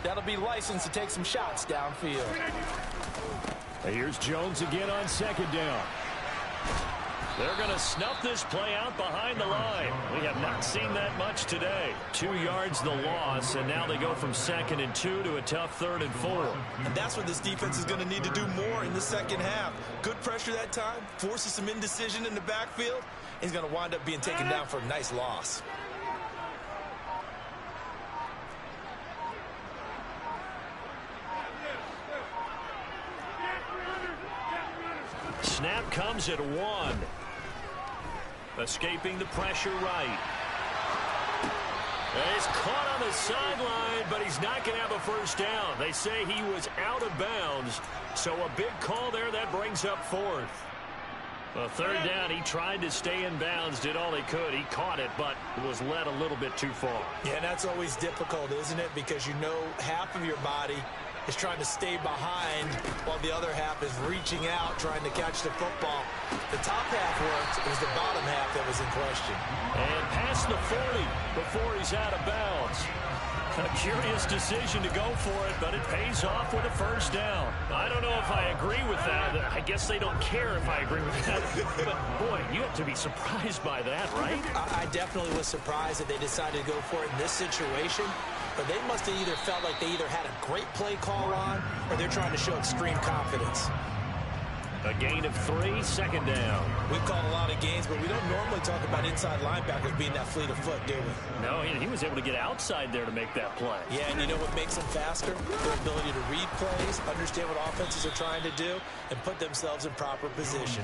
that'll be licensed to take some shots downfield. Here's Jones again on second down. They're going to snuff this play out behind the line. We have not seen that much today. 2 yards the loss, and now they go from 2nd and 2 to a tough 3rd and 4. And that's what this defense is going to need to do more in the second half. Good pressure that time, forces some indecision in the backfield. He's going to wind up being taken down for a nice loss. Snap comes at 1. Escaping the pressure right. And he's caught on the sideline, but he's not going to have a first down. They say he was out of bounds, so a big call there that brings up 4th. A 3rd down, he tried to stay in bounds, did all he could. He caught it, but was led a little bit too far. Yeah, and that's always difficult, isn't it? Because you know half of your body is trying to stay behind while the other half is reaching out, trying to catch the football. The top half worked. It was the bottom half that was in question. And past the 40 before he's out of bounds. A curious decision to go for it, but it pays off with a first down. I don't know if I agree with that. I guess they don't care if I agree with that. But, boy, you have to be surprised by that, right? I definitely was surprised that they decided to go for it in this situation. But they must have either felt like they either had a great play call on or they're trying to show extreme confidence. A gain of 3, second down. We've called a lot of gains, but we don't normally talk about inside linebackers being that fleet of foot, do we? No, he was able to get outside there to make that play. Yeah, and you know what makes them faster? Their ability to read plays, understand what offenses are trying to do, and put themselves in proper position.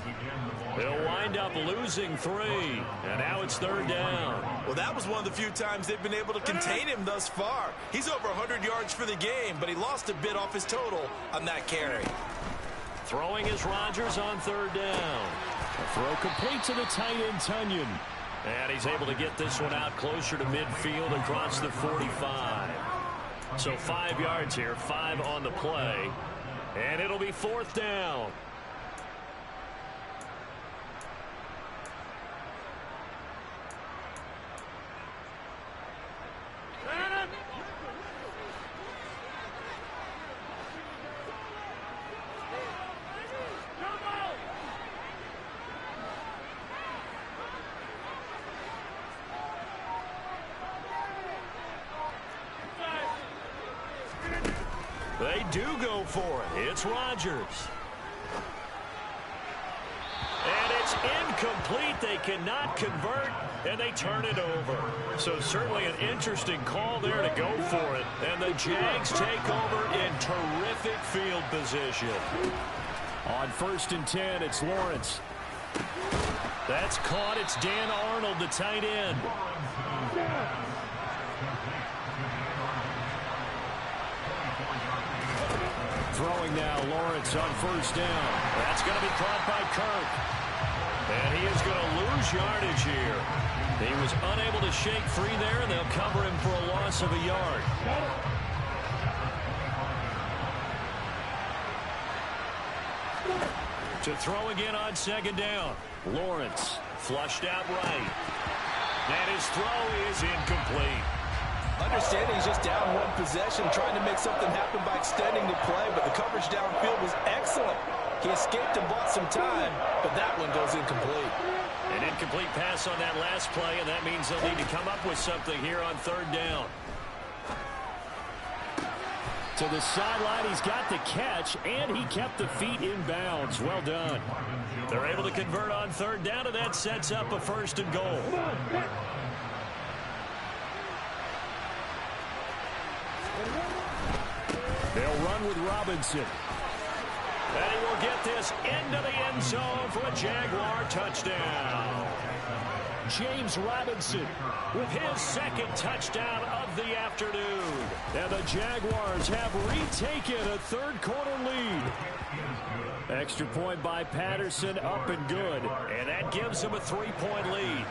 They'll wind up losing 3, and now it's 3rd down. Well, that was one of the few times they've been able to contain him thus far. He's over 100 yards for the game, but he lost a bit off his total on that carry. Throwing is Rodgers on 3rd down. A throw complete to the tight end, Tunyon. And he's able to get this one out closer to midfield across the 45. So 5 yards here, 5 on the play. And it'll be 4th down. They do go for it. It's Rodgers. And it's incomplete. They cannot convert, and they turn it over. So certainly an interesting call there to go for it. And the Jags take over in terrific field position. On 1st and 10, it's Lawrence. That's caught. It's Dan Arnold, the tight end. Throwing now, Lawrence on 1st down. That's going to be caught by Kirk. And he is going to lose yardage here. He was unable to shake free there, and they'll cover him for a loss of a yard. To throw again on 2nd down. Lawrence flushed out right. And his throw is incomplete. Understanding he's just down one possession, trying to make something happen by extending the play, but the coverage downfield was excellent. He escaped and bought some time, but that one goes incomplete. An incomplete pass on that last play, and that means they'll need to come up with something here on third down. To the sideline, he's got the catch, and he kept the feet in bounds. Well done. They're able to convert on third down, and that sets up a 1st and goal. They'll run with Robinson. And he will get this into the end zone for a Jaguar touchdown. James Robinson With his second touchdown of the afternoon. And the Jaguars have retaken a third-quarter lead. Extra point by Patterson, up and good. And that gives them a 3-point lead.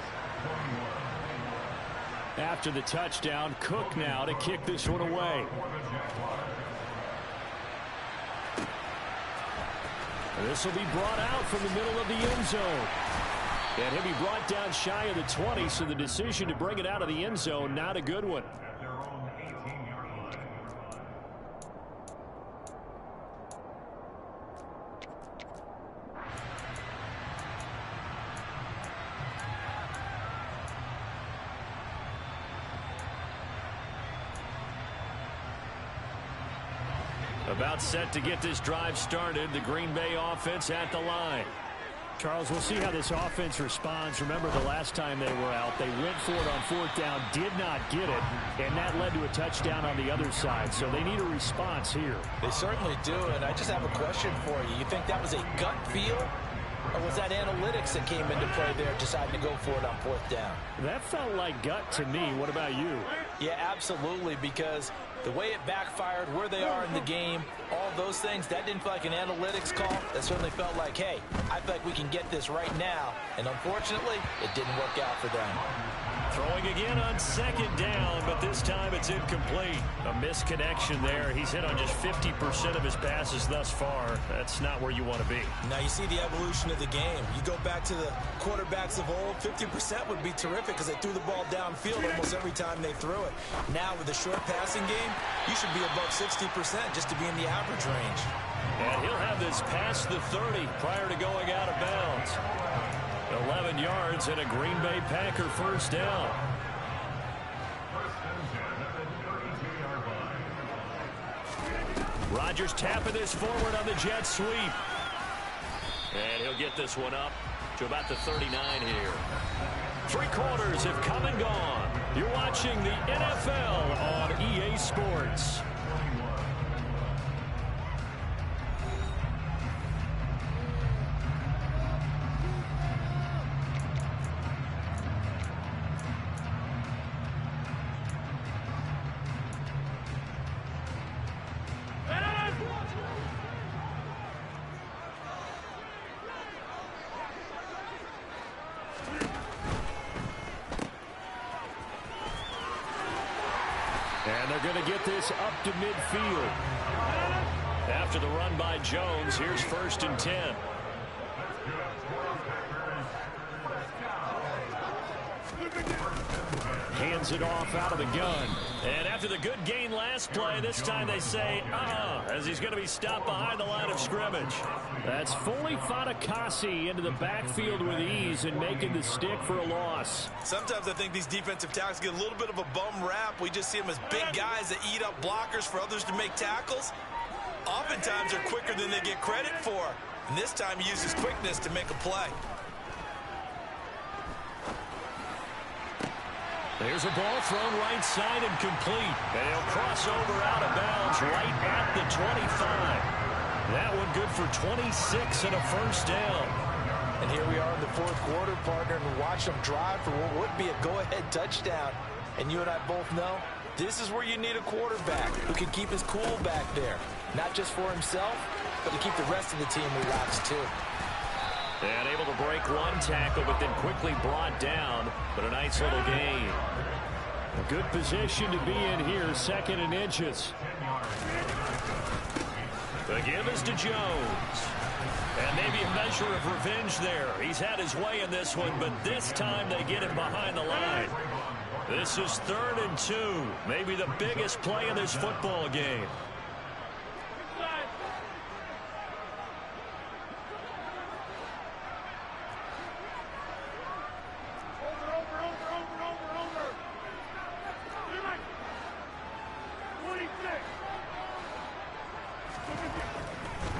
After the touchdown, Cook now to kick this one away. This will be brought out from the middle of the end zone. And he'll be brought down shy of the 20, so the decision to bring it out of the end zone, not a good one. About set to get this drive started. The Green Bay offense at the line. Charles, we'll see how this offense responds. Remember the last time they were out, they went for it on 4th down, did not get it, and that led to a touchdown on the other side. So they need a response here. They certainly do, and I just have a question for you. You think that was a gut feel, or was that analytics that came into play there, deciding to go for it on 4th down? That felt like gut to me. What about you? Yeah, absolutely, because the way it backfired, where they are in the game, all those things, that didn't feel like an analytics call. That certainly felt like, hey, I feel like we can get this right now. And unfortunately, it didn't work out for them. Throwing again on 2nd down, but this time it's incomplete. A misconnection there. He's hit on just 50% of his passes thus far. That's not where you want to be. Now you see the evolution of the game. You go back to the quarterbacks of old, 50% would be terrific because they threw the ball downfield almost every time they threw it. Now with the short passing game, you should be above 60% just to be in the average range. And he'll have this past the 30 prior to going out of bounds. 11 yards and a Green Bay Packer 1st down. Rodgers tapping this forward on the jet sweep. And he'll get this one up to about the 39 here. 3 quarters have come and gone. You're watching the NFL on EA Sports. And they're going to get this up to midfield. After the run by Jones, here's 1st and 10. Hands it off out of the gun. And after the good gain last play, this time they say, as he's going to be stopped behind the line of scrimmage. That's fully Fatukasi into the backfield with ease and making the stick for a loss. Sometimes I think these defensive tackles get a little bit of a bum rap. We just see them as big guys that eat up blockers for others to make tackles. Oftentimes they're quicker than they get credit for. And this time he uses quickness to make a play. There's a ball thrown right side and complete. They'll cross over out of bounds right at the 25. That one good for 26 and a 1st down. And here we are in the 4th quarter, partner, and watch them drive for what would be a go-ahead touchdown. And you and I both know this is where you need a quarterback who can keep his cool back there. Not just for himself, but to keep the rest of the team relaxed too. And able to break one tackle, but then quickly brought down. But a nice little gain. A good position to be in here, 2nd and inches. The give is to Jones. And maybe a measure of revenge there. He's had his way in this one, but this time they get him behind the line. This is 3rd and 2. Maybe the biggest play in this football game.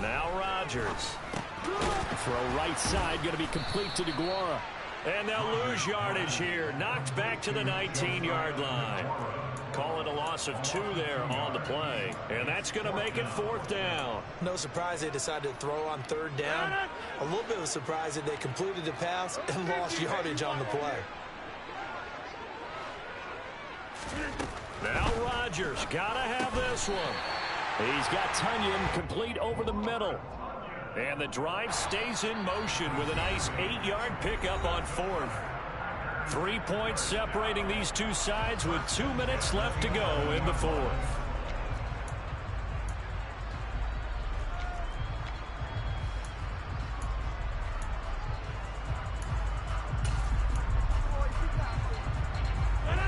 Now Rodgers. Throw right side, going to be complete to DeGuara. And they'll lose yardage here. Knocked back to the 19-yard line. Call it a loss of 2 there on the play. And that's going to make it 4th down. No surprise they decided to throw on 3rd down. A little bit of a surprise that they completed the pass and lost yardage on the play. Now Rodgers. Got to have this one. He's got Tunyon complete over the middle. And the drive stays in motion with a nice 8-yard pickup on 4th. 3 points separating these two sides with 2 minutes left to go in the 4th.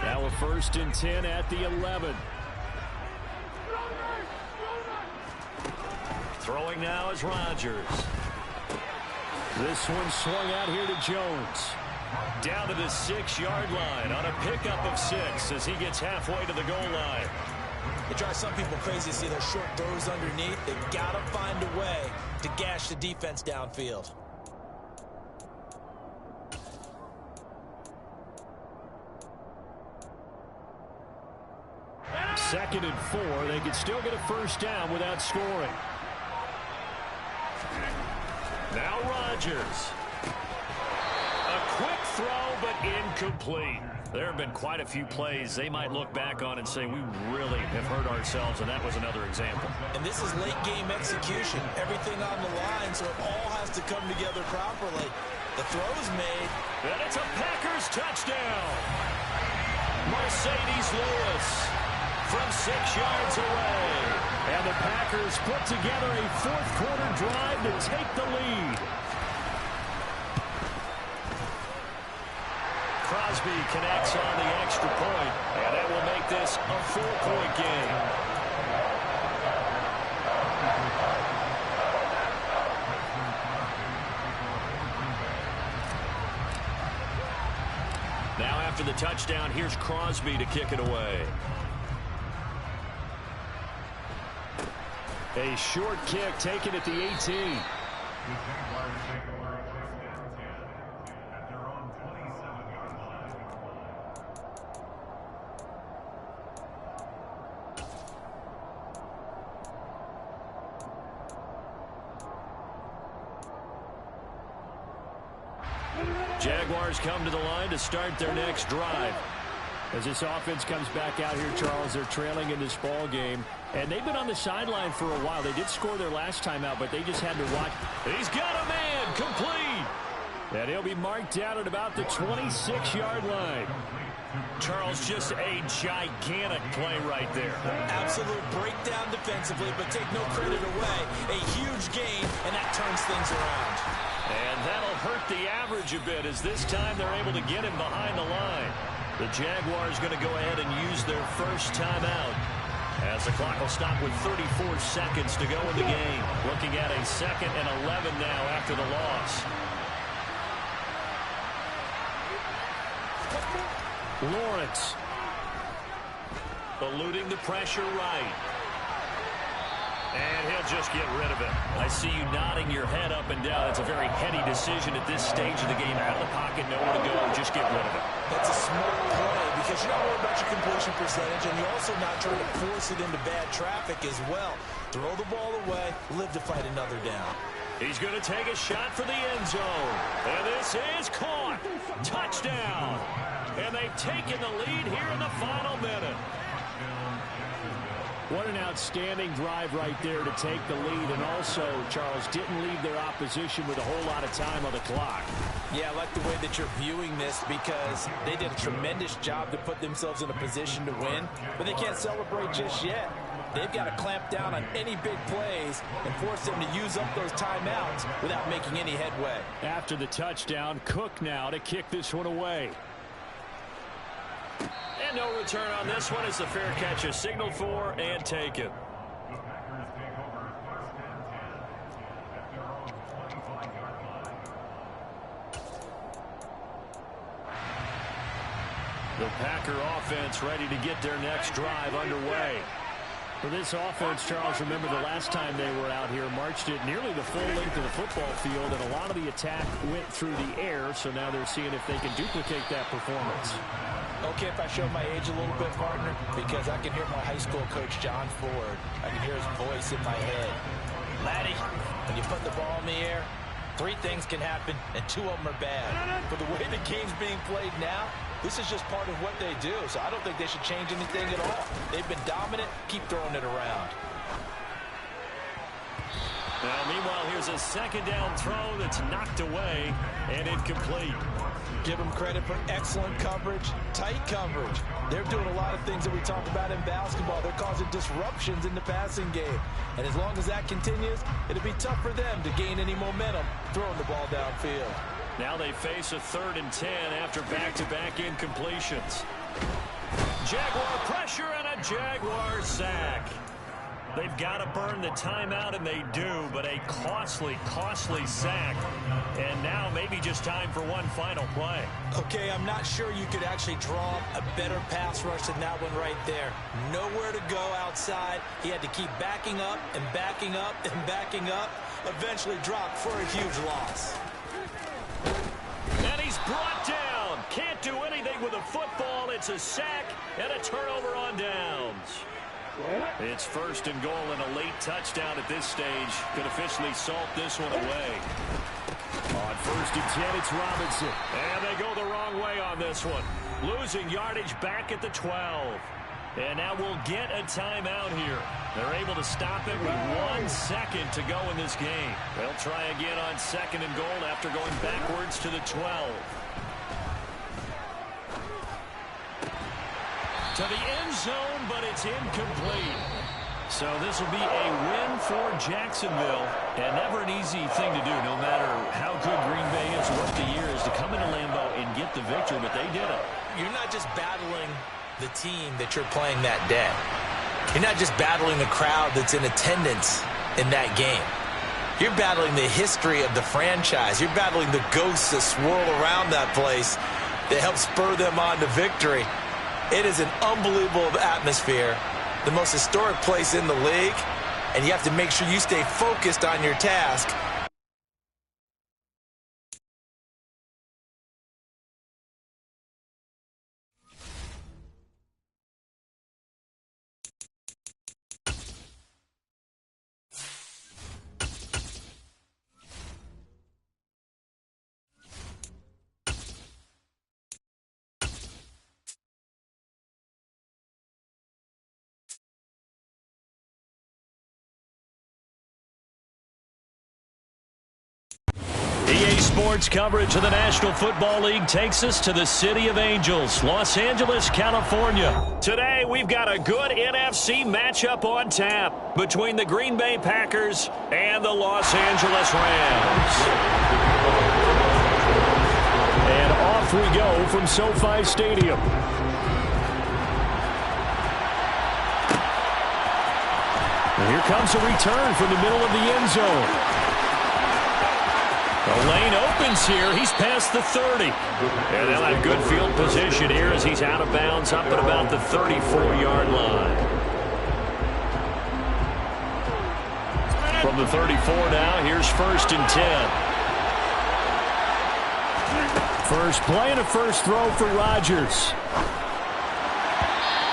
Now a 1st and 10 at the 11. Throwing now is Rodgers. This one swung out here to Jones. Down to the 6-yard line on a pickup of 6 as he gets halfway to the goal line. It drives some people crazy to see those short throws underneath. They've got to find a way to gash the defense downfield. 2nd and 4. They could still get a 1st down without scoring. Now Rodgers. A quick throw, but incomplete. There have been quite a few plays they might look back on and say, we really have hurt ourselves, and that was another example. And this is late-game execution. Everything on the line, so it all has to come together properly. The throw's made. And it's a Packers touchdown. Mercedes Lewis from 6 yards away. And the Packers put together a 4th-quarter drive to take the lead. Crosby connects on the extra point, and that will make this a 4-point game. Now after the touchdown, here's Crosby to kick it away. A short kick taken at the 18. Jaguars come to the line to start their next drive. As this offense comes back out here, Charles, they're trailing in this ball game. And they've been on the sideline for a while. They did score their last time out, but they just had to watch. He's got a man complete. And he'll be marked down at about the 26-yard line. Charles, just a gigantic play right there. Absolute breakdown defensively, but take no credit away. A huge gain, and that turns things around. And that'll hurt the average a bit as this time they're able to get him behind the line. The Jaguars going to go ahead and use their first timeout as the clock will stop with 34 seconds to go in the game. Looking at a 2nd and 11 now after the loss. Lawrence. Eluding the pressure right. And he'll just get rid of it. I see you nodding your head up and down. It's a very heady decision at this stage of the game. Out of the pocket, nowhere to go. Just get rid of it. That's a smart play because you're not worried about your completion percentage, and you're also not trying to force it into bad traffic as well. Throw the ball away, live to fight another down. He's going to take a shot for the end zone. And this is caught. Touchdown. And they've taken the lead here in the final minute. What an outstanding drive right there to take the lead. And also, Charles, didn't leave their opposition with a whole lot of time on the clock. Yeah, I like the way that you're viewing this because they did a tremendous job to put themselves in a position to win, but they can't celebrate just yet. They've got to clamp down on any big plays and force them to use up those timeouts without making any headway. After the touchdown, Cook now to kick this one away. And no return on this one as the fair catch is signaled for and taken. The Packers take over 1st and 10 at their own 25-yard line. The Packer offense ready to get their next drive underway. For this offense, Charles, remember the last time they were out here, marched it nearly the full length of the football field, and a lot of the attack went through the air, so now they're seeing if they can duplicate that performance. Okay, if I show my age a little bit, partner, because I can hear my high school coach, John Ford. I can hear his voice in my head. Laddie, when you put the ball in the air, 3 things can happen, and 2 of them are bad. For the way the game's being played now, this is just part of what they do, so I don't think they should change anything at all. They've been dominant. Keep throwing it around. Now, meanwhile, here's a 2nd down throw that's knocked away and incomplete. Give them credit for excellent coverage, tight coverage. They're doing a lot of things that we talk about in basketball. They're causing disruptions in the passing game. And as long as that continues, it'll be tough for them to gain any momentum throwing the ball downfield. Now they face a 3rd and 10 after back-to-back incompletions. Jaguar pressure and a Jaguar sack. They've got to burn the timeout, and they do, but a costly, costly sack. And now maybe just time for one final play. Okay, I'm not sure you could actually draw a better pass rush than that one right there. Nowhere to go outside. He had to keep backing up and backing up and backing up. Eventually dropped for a huge loss. And he's brought down. Can't do anything with a football. It's a sack and a turnover on downs. It's 1st and goal and a late touchdown at this stage. Could officially salt this one away. On 1st and 10, it's Robinson. And they go the wrong way on this one. Losing yardage back at the 12. And now we'll get a timeout here. They're able to stop it with 1 second to go in this game. They'll try again on 2nd and goal after going backwards to the 12. To the end zone, but it's incomplete. So this will be a win for Jacksonville. And never an easy thing to do, no matter how good Green Bay is, what the year is, to come into Lambeau and get the victory, but they did it. You're not just battling the team that you're playing that day. You're not just battling the crowd that's in attendance in that game. You're battling the history of the franchise. You're battling the ghosts that swirl around that place that help spur them on to victory. It is an unbelievable atmosphere, the most historic place in the league, and you have to make sure you stay focused on your task. EA Sports coverage of the National Football League takes us to the City of Angels, Los Angeles, California. Today, we've got a good NFC matchup on tap between the Green Bay Packers and the Los Angeles Rams. And off we go from SoFi Stadium. And here comes a return from the middle of the end zone. The lane opens here. He's past the 30. And they'll have good field position here as he's out of bounds up at about the 34-yard line. From the 34 now, here's 1st and 10. First play and a first throw for Rodgers.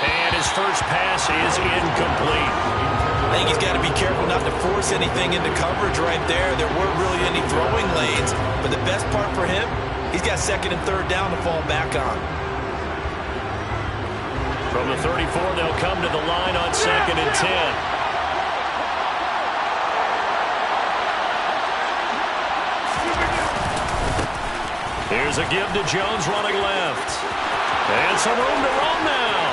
And his first pass is incomplete. I think he's got to be careful not to force anything into coverage right there. There weren't really any throwing lanes, but the best part for him, he's got 2nd and 3rd down to fall back on. From the 34, they'll come to the line on 2nd and 10. Here's a give to Jones running left. And some room to run now.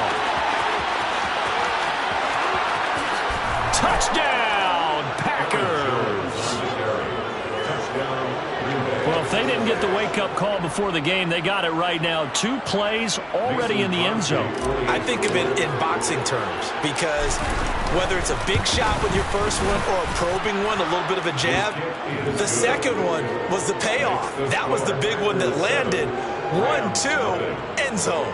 Touchdown, Packers. Well, if they'd didn't get the wake-up call before the game. They got it right now. 2 plays already in the end zone. I think of it in boxing terms because whether it's a big shot with your first one or a probing one, a little bit of a jab, the second one was the payoff. That was the big one that landed. 1-2, end zone.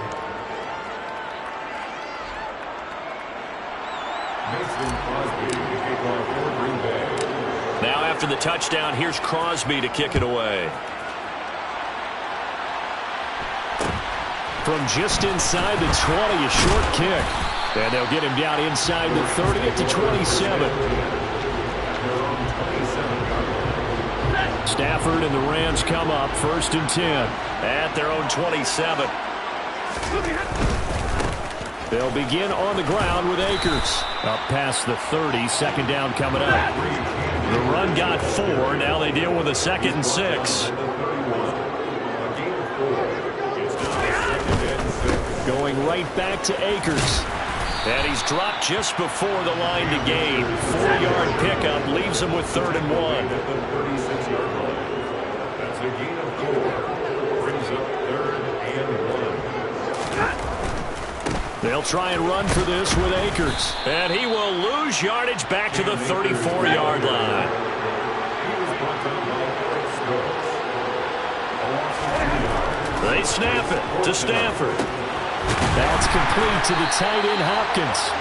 Now after the touchdown, here's Crosby to kick it away. From just inside the 20, a short kick. And they'll get him down inside the 30 at the 27. Stafford and the Rams come up 1st and 10 at their own 27. They'll begin on the ground with Akers. Up past the 30, 2nd down coming up. The run got 4. Now they deal with a 2nd and 6. Going right back to Akers. And he's dropped just before the line to gain. 4-yard pickup leaves him with 3rd and 1. That's a gain of 4. Brings up 3rd and 1. They'll try and run for this with Akers. And he will lose yardage back to the 34-yard line. They snap it to Stafford. That's complete to the tight end, Hopkins.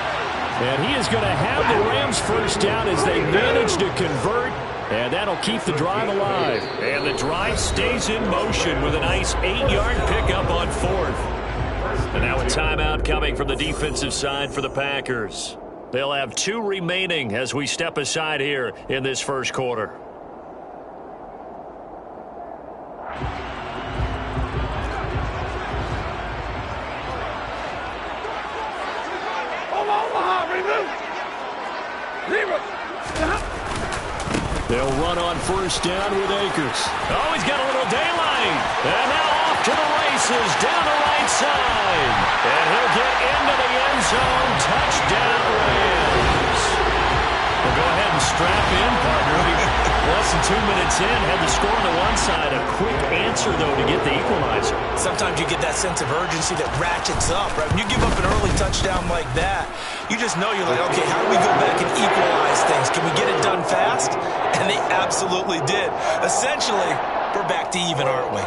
And he is going to have the Rams first down as they manage to convert. And that'll keep the drive alive. And the drive stays in motion with a nice 8-yard pickup on 4th. And now a timeout coming from the defensive side for the Packers. They'll have 2 remaining as we step aside here in this first quarter. They'll run on 1st down with Akers. Oh, he's got a little daylight. And now off to the races down the right side. And he'll get into the end zone. Touchdown, Rams. Well, go ahead and strap in, partner. Less than 2 minutes in, had the score on the one side. A quick answer, though, to get the equalizer. Sometimes you get that sense of urgency that ratchets up, right? When you give up an early touchdown like that, you just know you're like, okay, how do we go back and equalize things? Can we get it done fast? And they absolutely did. Essentially, we're back to even, aren't we?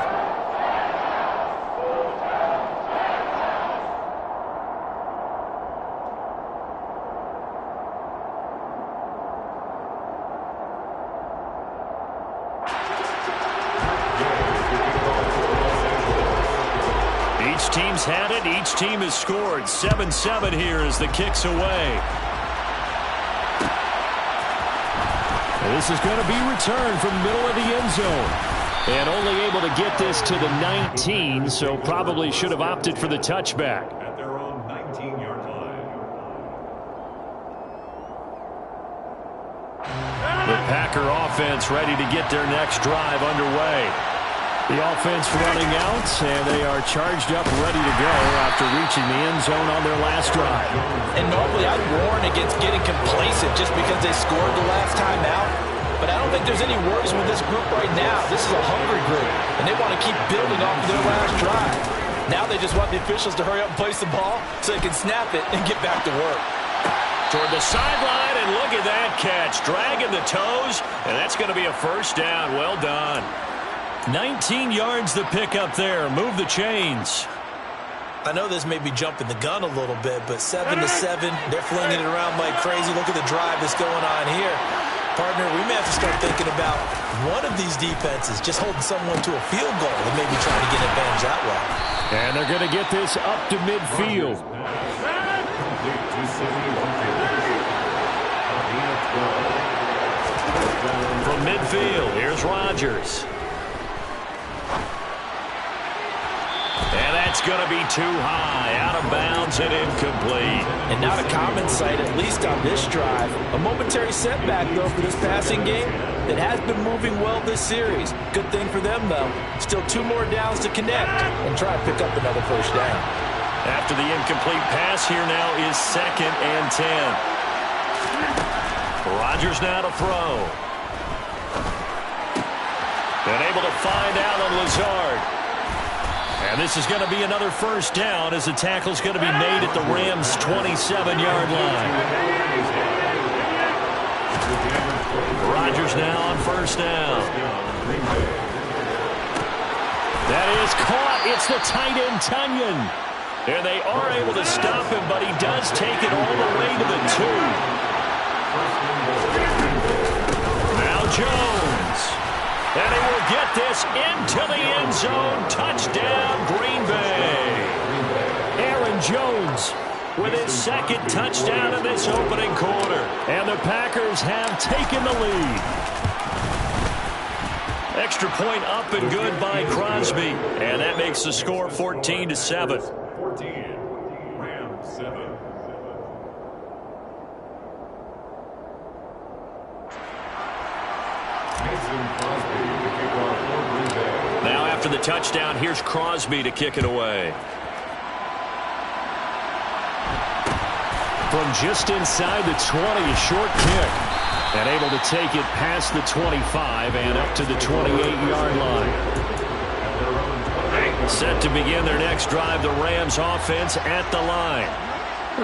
Each team's had it. Each team has scored. 7-7 here as the kick's away. This is going to be returned from the middle of the end zone. And only able to get this to the 19, so probably should have opted for the touchback. At their own 19-yard line. The Packer offense ready to get their next drive underway. The offense running out, and they are charged up, ready to go after reaching the end zone on their last drive. And normally I'd warn against getting complacent just because they scored the last time out. But I don't think there's any worries with this group right now. This is a hungry group, and they want to keep building off of their last drive. Now they just want the officials to hurry up and place the ball so they can snap it and get back to work. Toward the sideline, and look at that catch. Dragging the toes, and that's going to be a first down. Well done. 19 yards the pick up there. Move the chains. I know this may be jumping the gun a little bit, but 7-7, they're flinging it around like crazy. Look at the drive that's going on here. Partner, we may have to start thinking about one of these defenses just holding someone to a field goal and maybe trying to get advantage that way. And they're going to get this up to midfield. From midfield, here's Rodgers. And that's going to be too high, out of bounds and incomplete. And not a common sight, at least on this drive. A momentary setback, though, for this passing game that has been moving well this series. Good thing for them, though. Still 2 more downs to connect and try to pick up another first down. After the incomplete pass, here now is 2nd and 10. Rodgers now to throw. And able to find Alan Lazard. And this is going to be another first down as the tackle's going to be made at the Rams' 27-yard line. Rodgers now on first down. That is caught. It's the tight end, Tunyon. And they are able to stop him, but he does take it all the way to the 2. Now Jones. And he will get this into the end zone. Touchdown, Green Bay. Aaron Jones with his second touchdown in this opening quarter. And the Packers have taken the lead. Extra point up and good by Crosby. And that makes the score 14-7. 14, Rams 7. Now after the touchdown, here's Crosby to kick it away. From just inside the 20, a short kick. And able to take it past the 25 and up to the 28-yard line. Set to begin their next drive, the Rams offense at the line.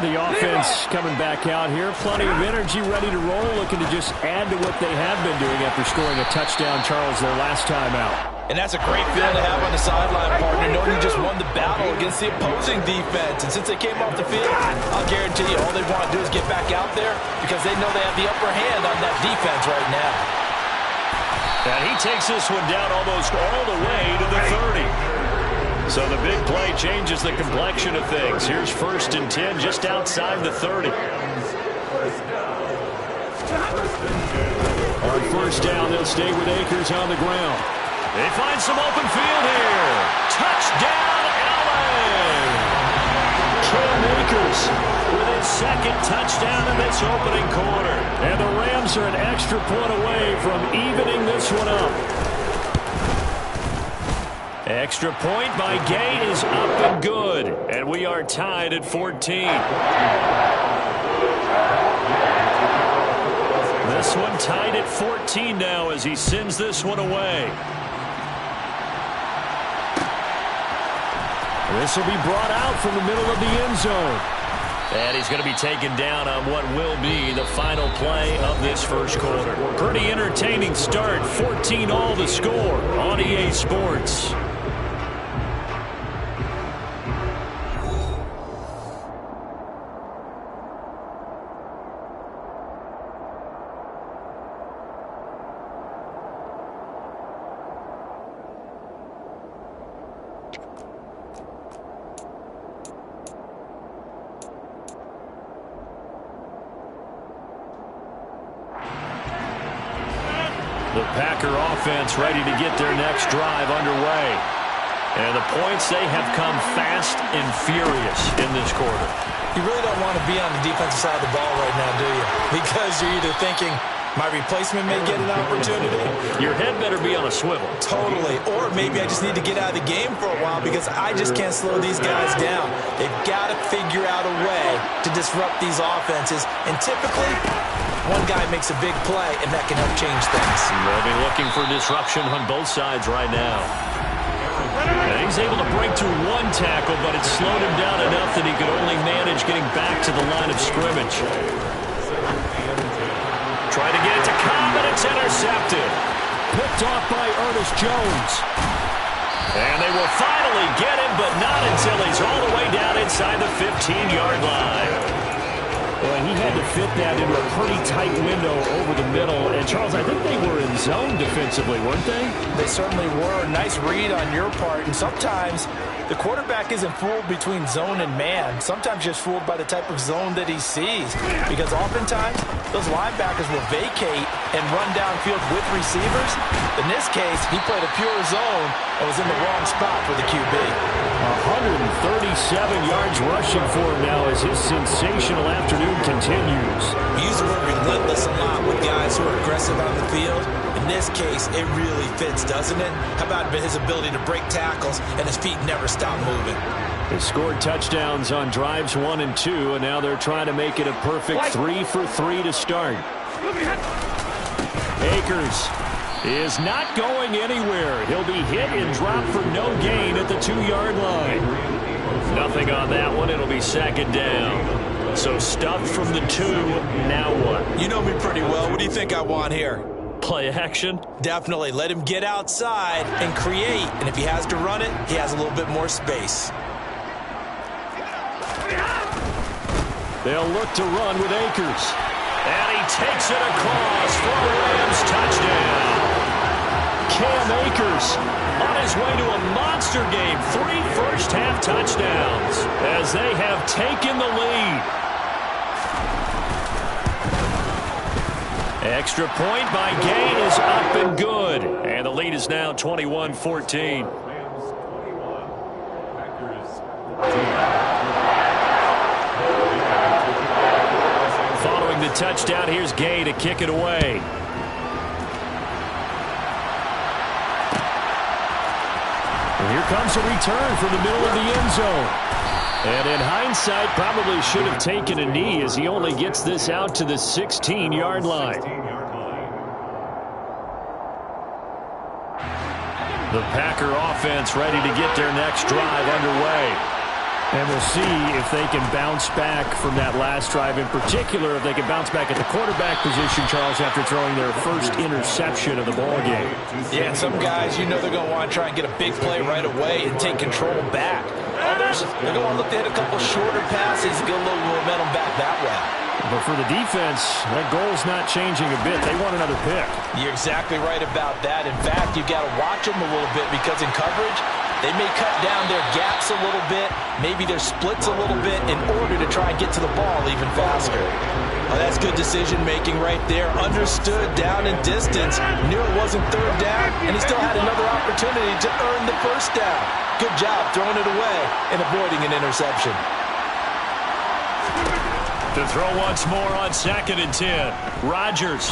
The offense coming back out here. Plenty of energy, ready to roll, looking to just add to what they have been doing after scoring a touchdown, Charles, their last time out. And that's a great feeling to have on the sideline, partner, knowing you just won the battle against the opposing defense. And since they came off the field, I'll guarantee you all they want to do is get back out there because they know they have the upper hand on that defense right now. And he takes this one down almost all the way to the 30. So the big play changes the complexion of things. Here's 1st and 10 just outside the 30. On first down, they'll stay with Akers on the ground. They find some open field here. Touchdown, Allen! Cam Akers with his second touchdown in this opening quarter. And the Rams are an extra point away from evening this one up. Extra point by Gay is up and good. And we are tied at 14. This one tied at 14 now as he sends this one away. This will be brought out from the middle of the end zone. And he's going to be taken down on what will be the final play of this first quarter. Pretty entertaining start. 14-all the score on EA Sports. The Packer offense ready to get their next drive underway. And the points, they have come fast and furious in this quarter. You really don't want to be on the defensive side of the ball right now, do you? Because you're either thinking, my replacement may get an opportunity. Your head better be on a swivel. Totally. Or maybe I just need to get out of the game for a while because I just can't slow these guys down. They've got to figure out a way to disrupt these offenses. And typically, one guy makes a big play, and that can help change things. They'll be looking for disruption on both sides right now. And he's able to break through one tackle, but it slowed him down enough that he could only manage getting back to the line of scrimmage. Trying to get it to Cobb, and it's intercepted. Picked off by Ernest Jones. And they will finally get him, but not until he's all the way down inside the 15-yard line. Well, he had to fit that into a pretty tight window over the middle. And, Charles, I think they were in zone defensively, weren't they? They certainly were. Nice read on your part. And sometimes the quarterback isn't fooled between zone and man. Sometimes just fooled by the type of zone that he sees. Because oftentimes, those linebackers will vacate and run downfield with receivers. In this case, he played a pure zone and was in the wrong spot for the QB. 137 yards rushing for him now as his sensational afternoon continues. We use the word relentless a lot with guys who are aggressive on the field. In this case, it really fits, doesn't it? How about his ability to break tackles and his feet never stop moving? They scored touchdowns on drives 1 and 2, and now they're trying to make it a perfect 3 for 3 to start. Akers is not going anywhere. He'll be hit and dropped for no gain at the 2-yard line. Nothing on that one. It'll be second down. So stuffed from the 2. Now what? You know me pretty well. What do you think I want here? Play action? Definitely. Let him get outside and create. And if he has to run it, he has a little bit more space. They'll look to run with Akers. And he takes it across for a Rams touchdown. Cam Akers on his way to a monster game. 3 first-half touchdowns as they have taken the lead. Extra point by Gay is up and good. And the lead is now 21-14. Following the touchdown, here's Gay to kick it away. And here comes a return from the middle of the end zone. And in hindsight, probably should have taken a knee as he only gets this out to the 16-yard line. The Packer offense ready to get their next drive underway. And we'll see if they can bounce back from that last drive. In particular, if they can bounce back at the quarterback position, Charles, after throwing their first interception of the ballgame. Yeah, some guys, you know they're going to want to try and get a big play right away and take control back. Others, they're going to want to look to hit a couple shorter passes and get a little momentum back that way. But for the defense, that goal's not changing a bit. They want another pick. You're exactly right about that. In fact, you've got to watch them a little bit because in coverage, they may cut down their gaps a little bit, maybe their splits a little bit in order to try and get to the ball even faster. Oh, that's good decision-making right there. Understood down and distance. Knew it wasn't third down, and he still had another opportunity to earn the first down. Good job throwing it away and avoiding an interception. To throw once more on 2nd and 10. Rodgers.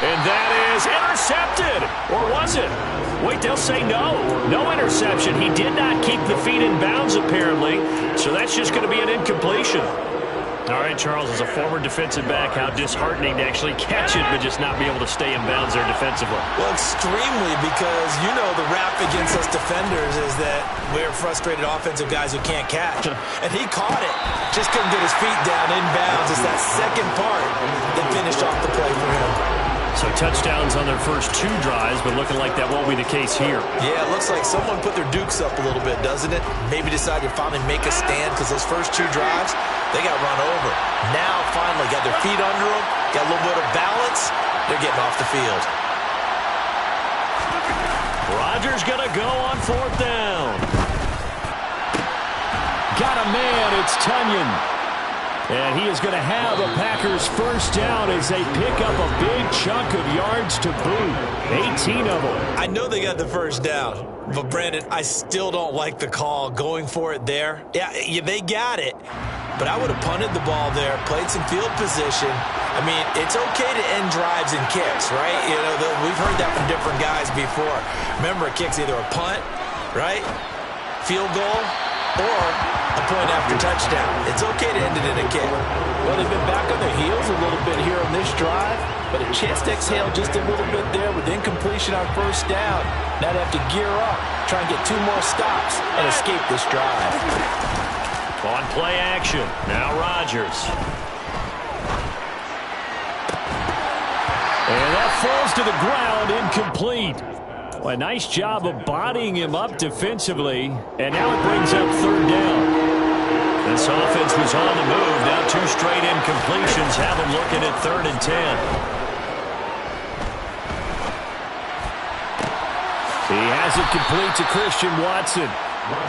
And that is intercepted. Or was it? Wait, they'll say no. No interception. He did not keep the feet in bounds, apparently. So that's just going to be an incompletion. All right, Charles, as a former defensive back, how disheartening to actually catch it but just not be able to stay in bounds there defensively. Well, extremely, because you know the rap against us defenders is that we're frustrated offensive guys who can't catch. And he caught it. Just couldn't get his feet down in bounds. It's that second part that finished off the play for him. So touchdowns on their first 2 drives, but looking like that won't be the case here. Yeah, it looks like someone put their dukes up a little bit, doesn't it? Maybe decided to finally make a stand because those first 2 drives, they got run over. Now, finally, got their feet under them, got a little bit of balance. They're getting off the field. Rodgers going to go on 4th down. Got a man, it's Tunyon. And he is going to have a Packers first down as they pick up a big chunk of yards to boot. 18 of them. I know they got the first down, but Brandon, I still don't like the call going for it there. Yeah, they got it, but I would have punted the ball there, played some field position. I mean, it's okay to end drives and kicks, right? You know, we've heard that from different guys before. Remember, a kick's either a punt, right, field goal, or a point after touchdown. It's okay to end it in a kick. Well, they've been back on their heels a little bit here on this drive, but a chance to exhale just a little bit there with incompletion on first down. Now they have to gear up, try and get 2 more stops, and escape this drive. On play action, now Rodgers. And that falls to the ground, incomplete. Well, a nice job of bodying him up defensively, and now it brings up 3rd down. This offense was on the move. Now 2 straight incompletions have them looking at 3rd and 10. He has it complete to Christian Watson.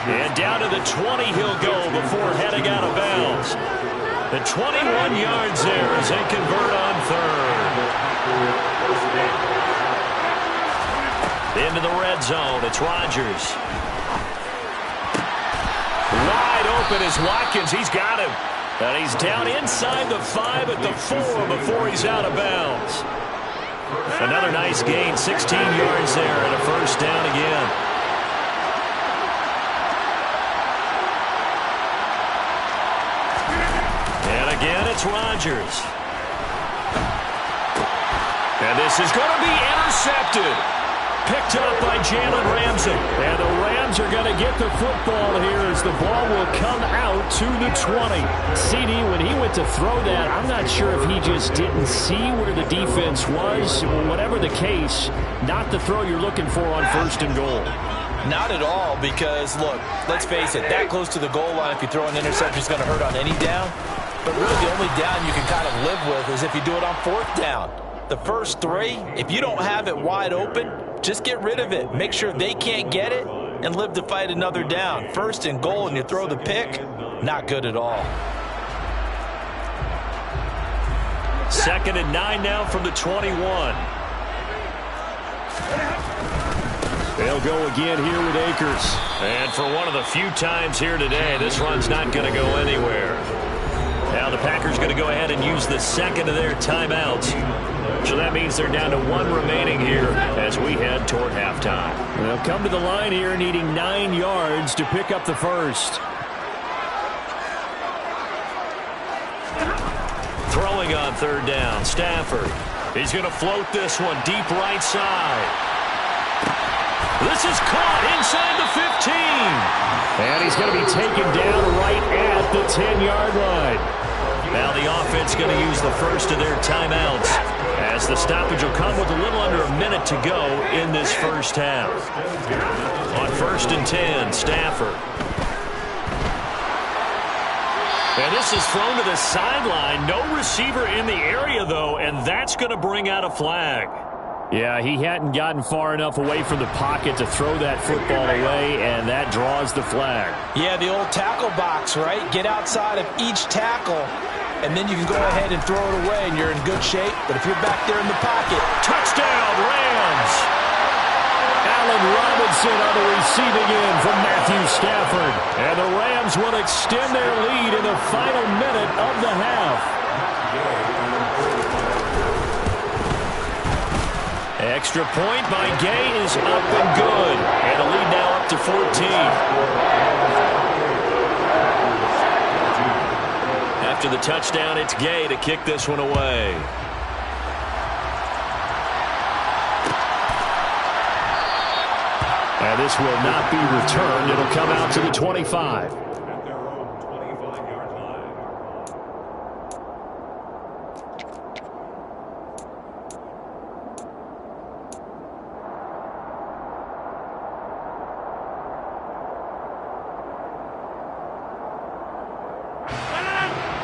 And down to the 20 he'll go before heading out of bounds. The 21 yards there as they convert on 3rd. Into the red zone. It's Rodgers. Wide open is Watkins. He's got him. And he's down inside the 5 at the 4 before he's out of bounds. Another nice gain. 16 yards there and a first down again. And again, it's Rodgers. And this is going to be intercepted. Picked up by Jalen Ramsey. And the Rams are going to get the football here as the ball will come out to the 20. CD, when he went to throw that, I'm not sure if he just didn't see where the defense was. Whatever the case, not the throw you're looking for on 1st and goal. Not at all, because, look, let's face it, that close to the goal line, if you throw an interception, is going to hurt on any down. But really, the only down you can kind of live with is if you do it on 4th down. The first 3, if you don't have it wide open, just get rid of it. Make sure they can't get it and live to fight another down. 1st and goal and you throw the pick, not good at all. 2nd and 9 now from the 21. They'll go again here with Akers. And for one of the few times here today, this run's not going to go anywhere. Now the Packers going to go ahead and use the 2nd of their timeouts. So that means they're down to 1 remaining here as we head toward halftime. They'll come to the line here needing 9 yards to pick up the first. Throwing on 3rd down, Stafford. He's going to float this one deep right side. This is caught inside the 15. And he's going to be taken down right at the 10-yard line. Now the offense going to use the first of their timeouts as the stoppage will come with a little under a minute to go in this first half. On 1st and 10, Stafford. And this is thrown to the sideline. No receiver in the area, though, and that's going to bring out a flag. Yeah, he hadn't gotten far enough away from the pocket to throw that football away, and that draws the flag. Yeah, the old tackle box, right? Get outside of each tackle, and then you can go ahead and throw it away, and you're in good shape. But if you're back there in the pocket, touchdown, Rams! Allen Robinson on the receiving end from Matthew Stafford. And the Rams will extend their lead in the final minute of the half. Extra point by Gay is up and good. And a lead now up to 14. After the touchdown, it's Gay to kick this one away. And this will not be returned. It'll come out to the 25.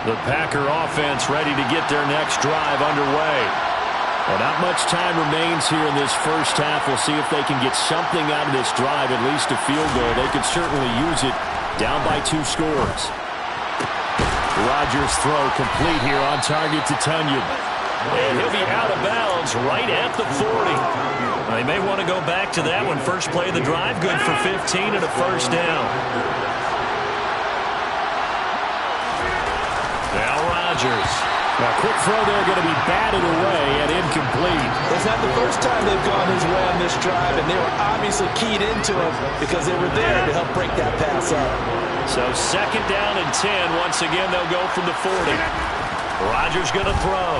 The Packer offense ready to get their next drive underway. Well, not much time remains here in this first half. We'll see if they can get something out of this drive, at least a field goal. They could certainly use it down by 2 scores. Rodgers' throw complete here on target to Tunyon. And he'll be out of bounds right at the 40. They may want to go back to that one. First play of the drive, good for 15 and a first down. Now Rodgers. A quick throw there going to be batted away and incomplete. It's not the first time they've gone his way on this drive, and they were obviously keyed into him because they were there to help break that pass up. So 2nd down and 10. Once again, they'll go from the 40. Rodgers going to throw.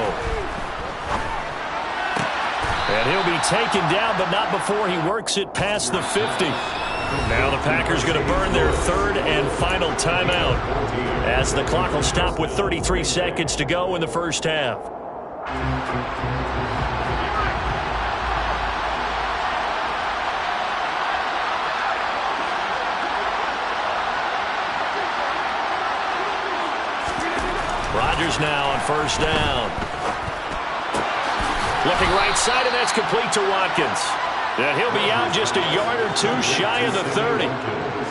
And he'll be taken down, but not before he works it past the 50. Now the Packers going to burn their 3rd and final timeout as the clock will stop with 33 seconds to go in the first half. Rodgers now on 1st down. Looking right side, and that's complete to Watkins. And he'll be out just a yard or 2 shy of the 30.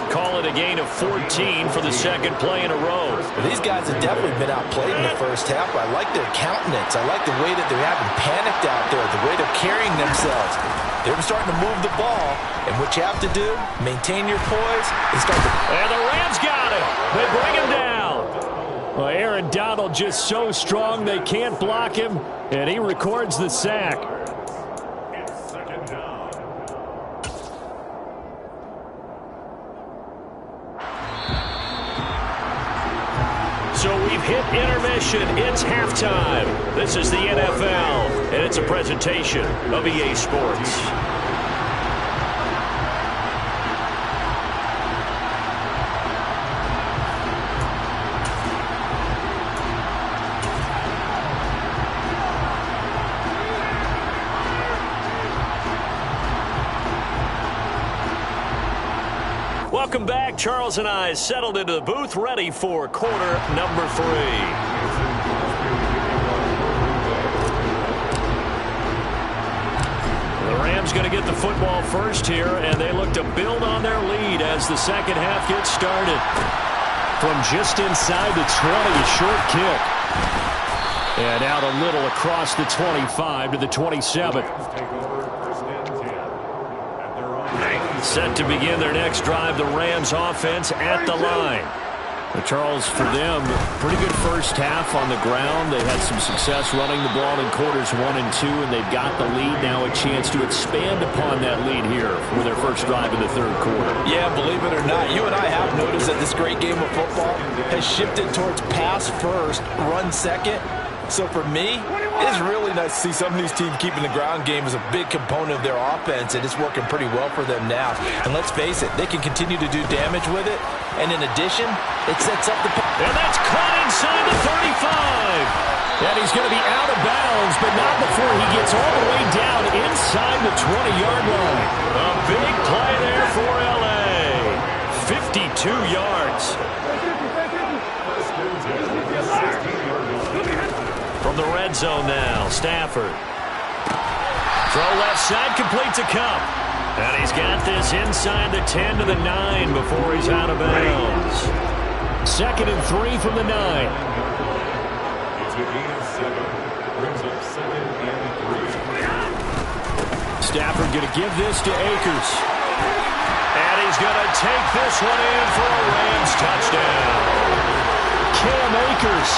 Call it a gain of 14 for the 2nd play in a row. Well, these guys have definitely been outplayed in the first half. I like their countenance. I like the way that they're having panicked out there, the way they're carrying themselves. They're starting to move the ball, and what you have to do, maintain your poise, and start to... And the Rams got it. They bring him down. Well, Aaron Donald just so strong they can't block him, and he records the sack. So we've hit intermission. It's halftime. This is the NFL, and it's a presentation of EA Sports. Welcome back. Charles and I settled into the booth, ready for quarter number 3. The Rams going to get the football first here, and they look to build on their lead as the second half gets started. From just inside the 20, a short kick. And out a little across the 25 to the 27. Set to begin their next drive, the Rams offense at the line. But Charles, for them, pretty good first half on the ground. They had some success running the ball in quarters 1 and 2, and they've got the lead now, a chance to expand upon that lead here for their first drive in the third quarter. Yeah, believe it or not, you and I have noticed that this great game of football has shifted towards pass first, run second. So for me, it's really nice to see some of these teams keeping the ground game as a big component of their offense, and it's working pretty well for them now. And let's face it, they can continue to do damage with it. And in addition, it sets up the... And that's caught inside the 35. And he's going to be out of bounds, but not before he gets all the way down inside the 20-yard line. A big play there for L.A. 52 yards. From the red zone now, Stafford. Throw left side, complete to Cup. And he's got this inside the 10 to the 9 before he's out of bounds. 2nd and 3 from the 9. It's a gain of 7. Brings up 2nd and 3. Stafford going to give this to Akers. And he's going to take this one in for a Rams touchdown. Cam Akers,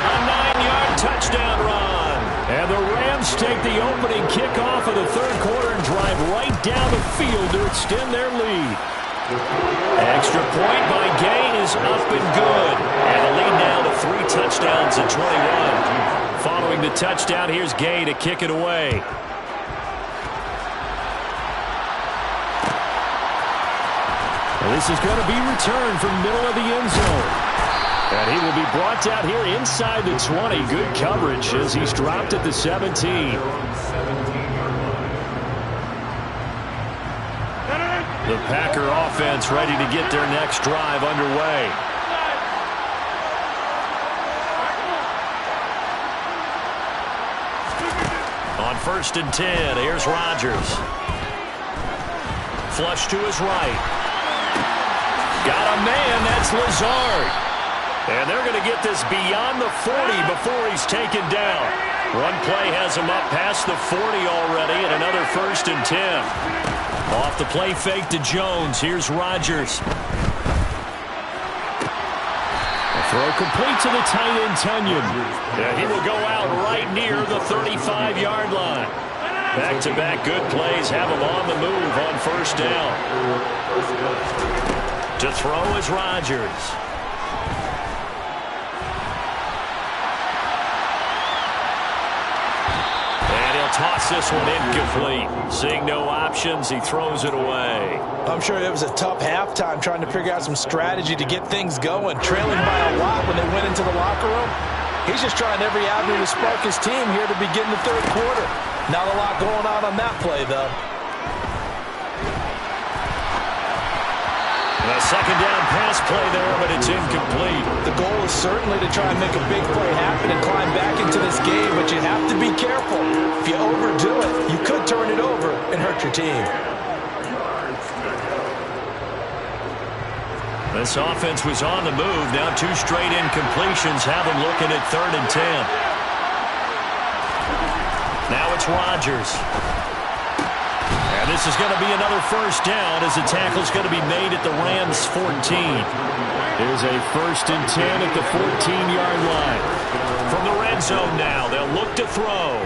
a 9-yard touchdown run. And the Rams take the opening kickoff of the third quarter and drive right down the field to extend their lead. Extra point by Gay is up and good. And the lead now to 3 touchdowns at 21. Following the touchdown, here's Gay to kick it away. Well, this is going to be returned from middle of the end zone. And he will be brought out here inside the 20. Good coverage as he's dropped at the 17. The Packer offense ready to get their next drive underway. On 1st and 10, here's Rodgers. Flush to his right. Got a man, that's Lazard. And they're going to get this beyond the 40 before he's taken down. One play has him up past the 40 already, and another 1st and 10. Off the play fake to Jones. Here's Rodgers. A throw complete to the tight end, Tunyon. And he will go out right near the 35-yard line. Back-to-back good plays have him on the move on 1st down. To throw is Rodgers. Toss this one incomplete. Seeing no options, he throws it away. I'm sure it was a tough halftime trying to figure out some strategy to get things going. Trailing by a lot when they went into the locker room. He's just trying every avenue to spark his team here to begin the third quarter. Not a lot going on that play, though. A 2nd down pass play there, but it's incomplete. The goal is certainly to try and make a big play happen and climb back into this game, but you have to be careful. If you overdo it, you could turn it over and hurt your team. This offense was on the move. Now 2 straight incompletions have them looking at 3rd and 10. Now it's Rodgers. And this is going to be another 1st down as the tackle's going to be made at the Rams' 14. Here's a 1st and 10 at the 14-yard line. From the red zone now, they'll look to throw.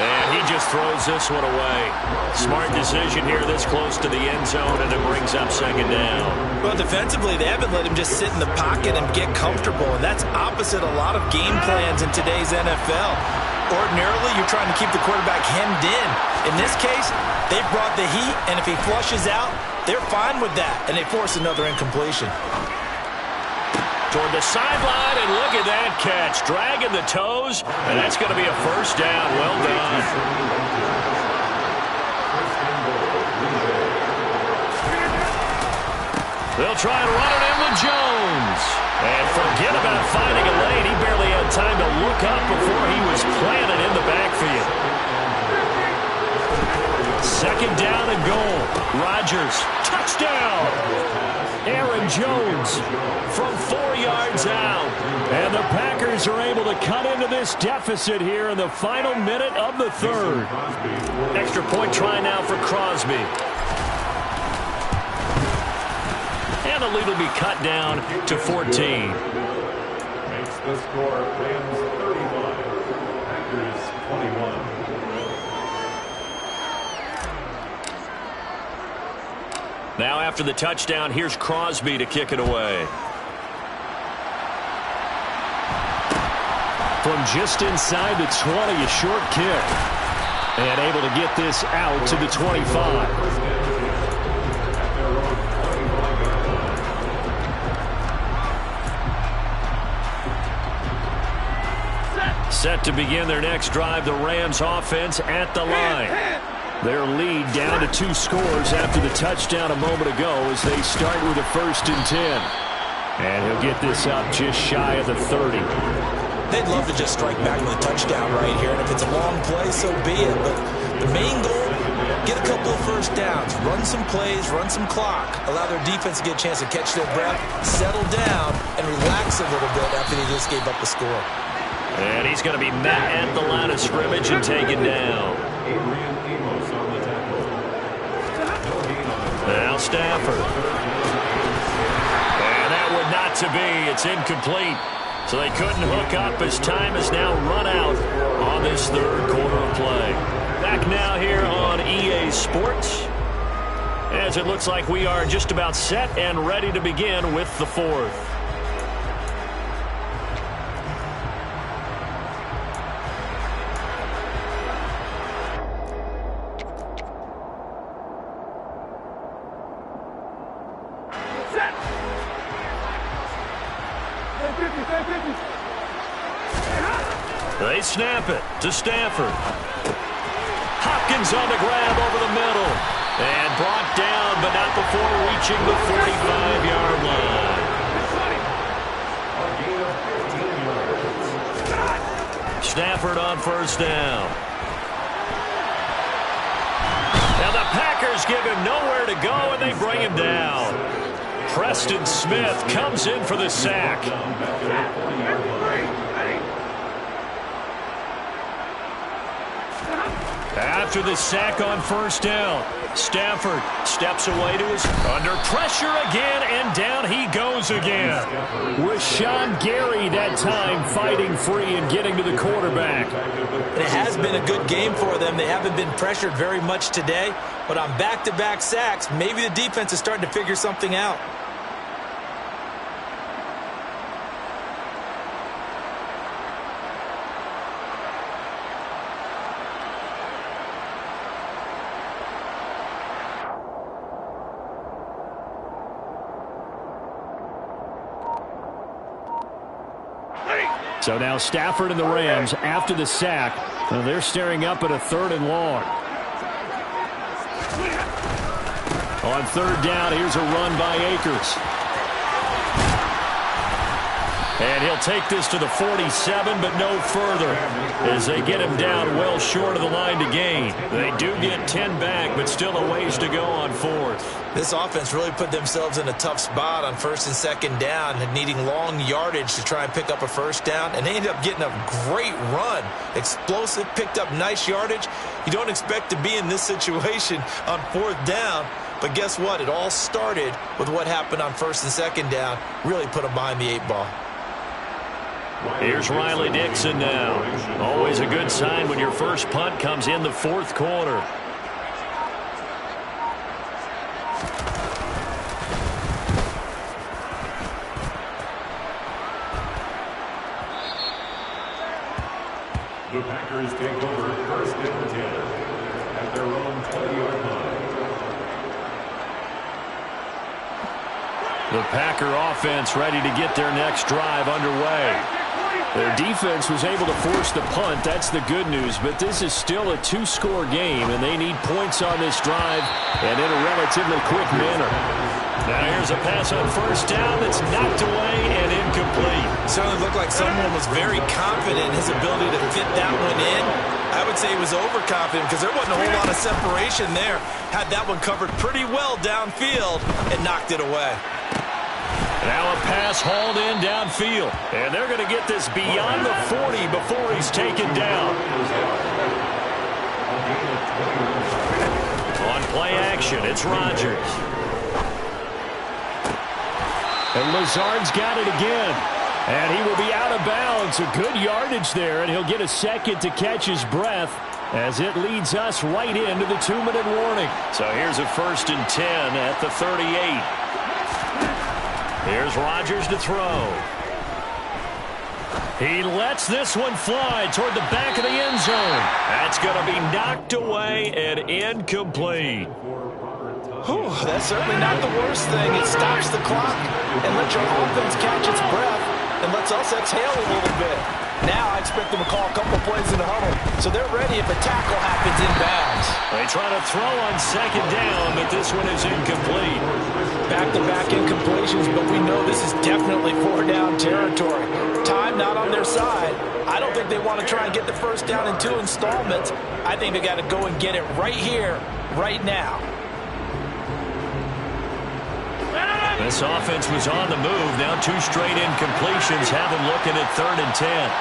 And he just throws this one away. Smart decision here this close to the end zone, and it brings up second down. Well, defensively, they haven't let him just sit in the pocket and get comfortable, and that's opposite a lot of game plans in today's NFL. Ordinarily, you're trying to keep the quarterback hemmed in. In this case, they brought the heat, and if he flushes out, they're fine with that, and they force another incompletion. Toward the sideline, and look at that catch. Dragging the toes, and that's going to be a first down. Well done. They'll try and run it in with Jones. And forget about finding a lane. He barely had time to look up before he was planted in the backfield. Second down and goal. Rodgers, touchdown. Aaron Jones from 4 yards out. And the Packers are able to cut into this deficit here in the final minute of the third. Extra point try now for Crosby. And the lead will be cut down to 14. Makes the score Rams 31, Packers 21. Now after the touchdown, here's Crosby to kick it away. From just inside the 20, a short kick. And able to get this out to the 25. Set to begin their next drive, the Rams offense at the line. Their lead down to 2 scores after the touchdown a moment ago as they start with a 1st and 10. And he'll get this up just shy of the 30. They'd love to just strike back with a touchdown right here, and if it's a long play, so be it. But the main goal, get a couple of first downs, run some plays, run some clock, allow their defense to get a chance to catch their breath, settle down, and relax a little bit after they just gave up the score. And he's going to be met at the line of scrimmage and taken down. Now Stafford. And that would not to be. It's incomplete. So they couldn't hook up as time has now run out on this third quarter of play. Back now here on EA Sports, as it looks like we are just about set and ready to begin with the fourth. They snap it to Stafford. Hopkins on the grab over the middle. And brought down, but not before reaching the 45-yard line. Stafford on first down. Now the Packers give him nowhere to go, and they bring him down. Preston Smith comes in for the sack. After the sack on first down, Stafford steps away to his under pressure again, and down he goes again. Rashawn Gary that time fighting free and getting to the quarterback. It has been a good game for them. They haven't been pressured very much today, but on back-to-back sacks, maybe the defense is starting to figure something out. So now Stafford and the Rams, after the sack, they're staring up at a 3rd and long. On 3rd down, here's a run by Akers. And he'll take this to the 47, but no further, as they get him down well short of the line to gain. They do get 10 back, but still a ways to go on 4th. This offense really put themselves in a tough spot on 1st and 2nd down, and needing long yardage to try and pick up a first down, and they ended up getting a great run. Explosive, picked up nice yardage. You don't expect to be in this situation on 4th down, but guess what? It all started with what happened on 1st and 2nd down. Really put them behind the 8 ball. Here's Riley Dixon now. Always a good sign when your first punt comes in the fourth quarter. The Packers take over first and 10 at their own 20-yard line. The Packer offense ready to get their next drive underway. Their defense was able to force the punt. That's the good news. But this is still a two-score game, and they need points on this drive and in a relatively quick manner. Now here's a pass on first down that's knocked away and incomplete. Certainly looked like someone was very confident in his ability to fit that one in. I would say he was overconfident because there wasn't a whole lot of separation there. Had that one covered pretty well downfield and knocked it away. Now a pass hauled in downfield. And they're going to get this beyond the 40 before he's taken down. On play action, it's Rodgers. And Lazard's got it again. And he will be out of bounds. A good yardage there, and he'll get a second to catch his breath as it leads us right into the 2-minute warning. So here's a 1st and 10 at the 38. Here's Rodgers to throw. He lets this one fly toward the back of the end zone. That's going to be knocked away and incomplete. Whew, that's certainly not the worst thing. It stops the clock and lets your offense catch its breath and lets us exhale a little bit. Now I expect them to call a couple plays in the huddle, so they're ready if a tackle happens inbounds. They try to throw on second down, but this one is incomplete. Back-to-back incompletions, but we know this is definitely 4-down territory. Time not on their side. I don't think they want to try and get the first down in 2 installments. I think they got to go and get it right here, right now. This offense was on the move. Now 2 straight incompletions have them looking at 3rd and 10.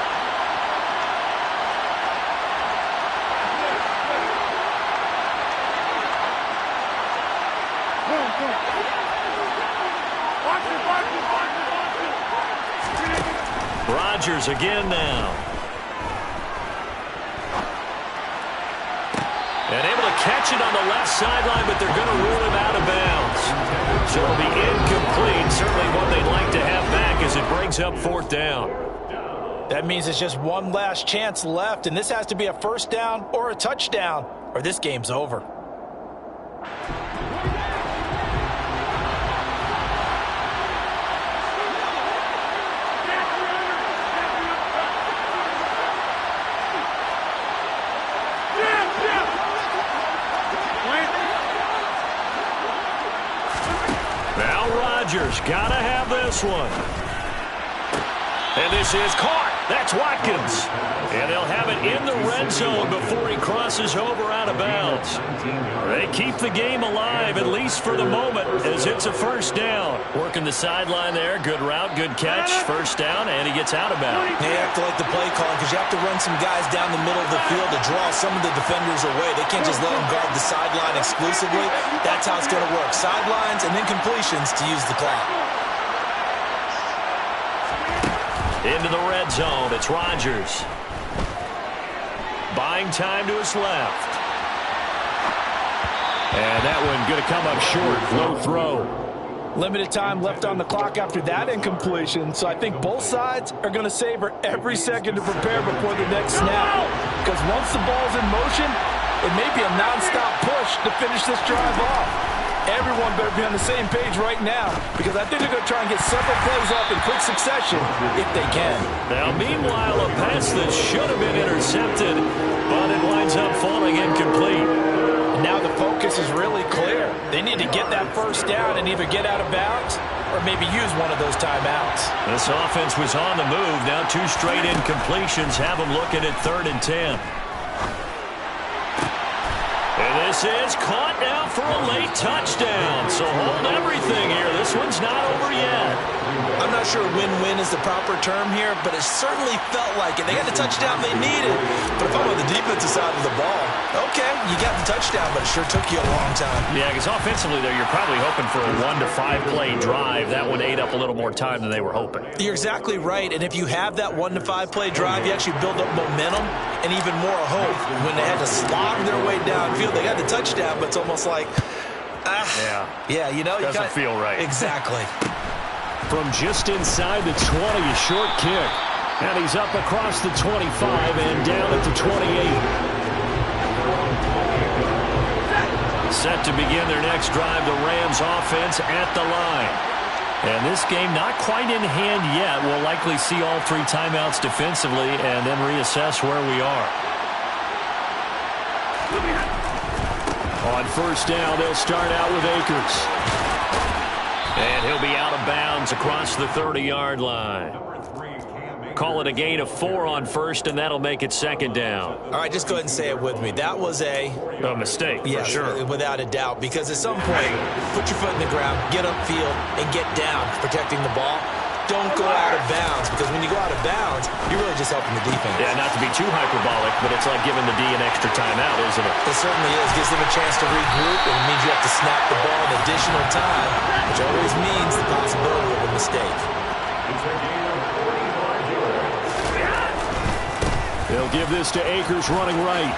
Rodgers again now. And able to catch it on the left sideline, but they're going to rule him out of bounds. So it'll be incomplete. Certainly one they'd like to have back as it brings up 4th down. That means it's just one last chance left, and this has to be a first down or a touchdown, or this game's over. Rodgers got to have this one. And this is caught. That's Watkins. And they'll have it in the red zone before he crosses over out of bounds. They keep the game alive, at least for the moment, as it's a first down. Working the sideline there. Good route, good catch. First down, and he gets out of bounds. They have to like the play calling because you have to run some guys down the middle of the field to draw some of the defenders away. They can't just let them guard the sideline exclusively. That's how it's going to work. Sidelines and then completions to use the clock. Into the red zone, it's Rodgers. Buying time to his left. And that one going to come up short. Low throw. Limited time left on the clock after that incompletion, so I think both sides are going to savor every second to prepare before the next snap. Because once the ball's in motion, it may be a nonstop push to finish this drive off. Everyone better be on the same page right now because I think they're going to try and get several plays up in quick succession if they can. Now, meanwhile, a pass that should have been intercepted, but it winds up falling incomplete. And now the focus is really clear. They need to get that first down and either get out of bounds or maybe use one of those timeouts. This offense was on the move. Now 2 straight incompletions have them looking at 3rd and 10. And this is caught now for a late touchdown. So hold everything here. This one's not over yet. I'm not sure win-win is the proper term here, but it certainly felt like it. They got the touchdown they needed. But if I'm on the defensive side of the ball, okay, you got the touchdown, but it sure took you a long time. Yeah, because offensively there, you're probably hoping for a 1 to 5 play drive. That one ate up a little more time than they were hoping. You're exactly right. And if you have that 1 to 5 play drive, you actually build up momentum and even more hope. When they had to slog their way downfield, they got the touchdown, but it's almost like, yeah, you know, doesn't feel right. Exactly. From just inside the 20, a short kick. And he's up across the 25 and down at the 28. Set to begin their next drive, the Rams offense at the line. And this game not quite in hand yet. We'll likely see all 3 timeouts defensively and then reassess where we are. On first down, they'll start out with Akers. And he'll be out of bounds across the 30-yard line. Call it a gain of 4 on first, and that'll make it second down. All right, just go ahead and say it with me. That was a mistake, for sure. Without a doubt, because at some point, put your foot in the ground, get upfield, and get down protecting the ball. Don't go out of bounds, because when you go out of bounds, you're really just helping the defense. Yeah, not to be too hyperbolic, but it's like giving the D an extra timeout, isn't it? It certainly is. Gives them a chance to regroup, and it means you have to snap the ball an additional time, which always means the possibility of a mistake. They'll give this to Akers running right.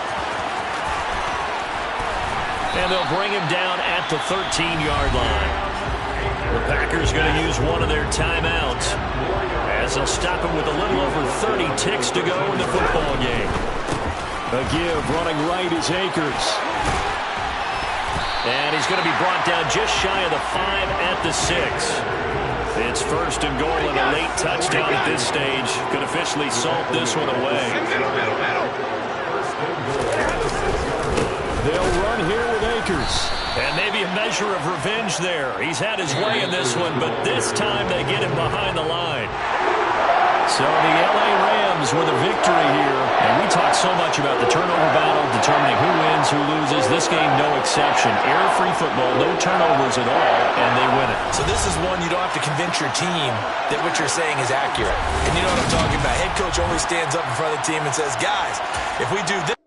And they'll bring him down at the 13-yard line. The Packers going to use one of their timeouts as they'll stop him with a little over 30 ticks to go in the football game. A give running right is Akers. And he's going to be brought down just shy of the 5 at the 6. It's first and goal and a late touchdown at this stage. Could officially salt this one away. They'll run here with Akers. And maybe a measure of revenge there. He's had his way in this one, but this time they get him behind the line. So the L.A. Rams with a victory here. And we talk so much about the turnover battle, determining who wins, who loses. This game, no exception. Error-free football, no turnovers at all, and they win it. So this is one you don't have to convince your team that what you're saying is accurate. And you know what I'm talking about. Head coach always stands up in front of the team and says, guys, if we do this,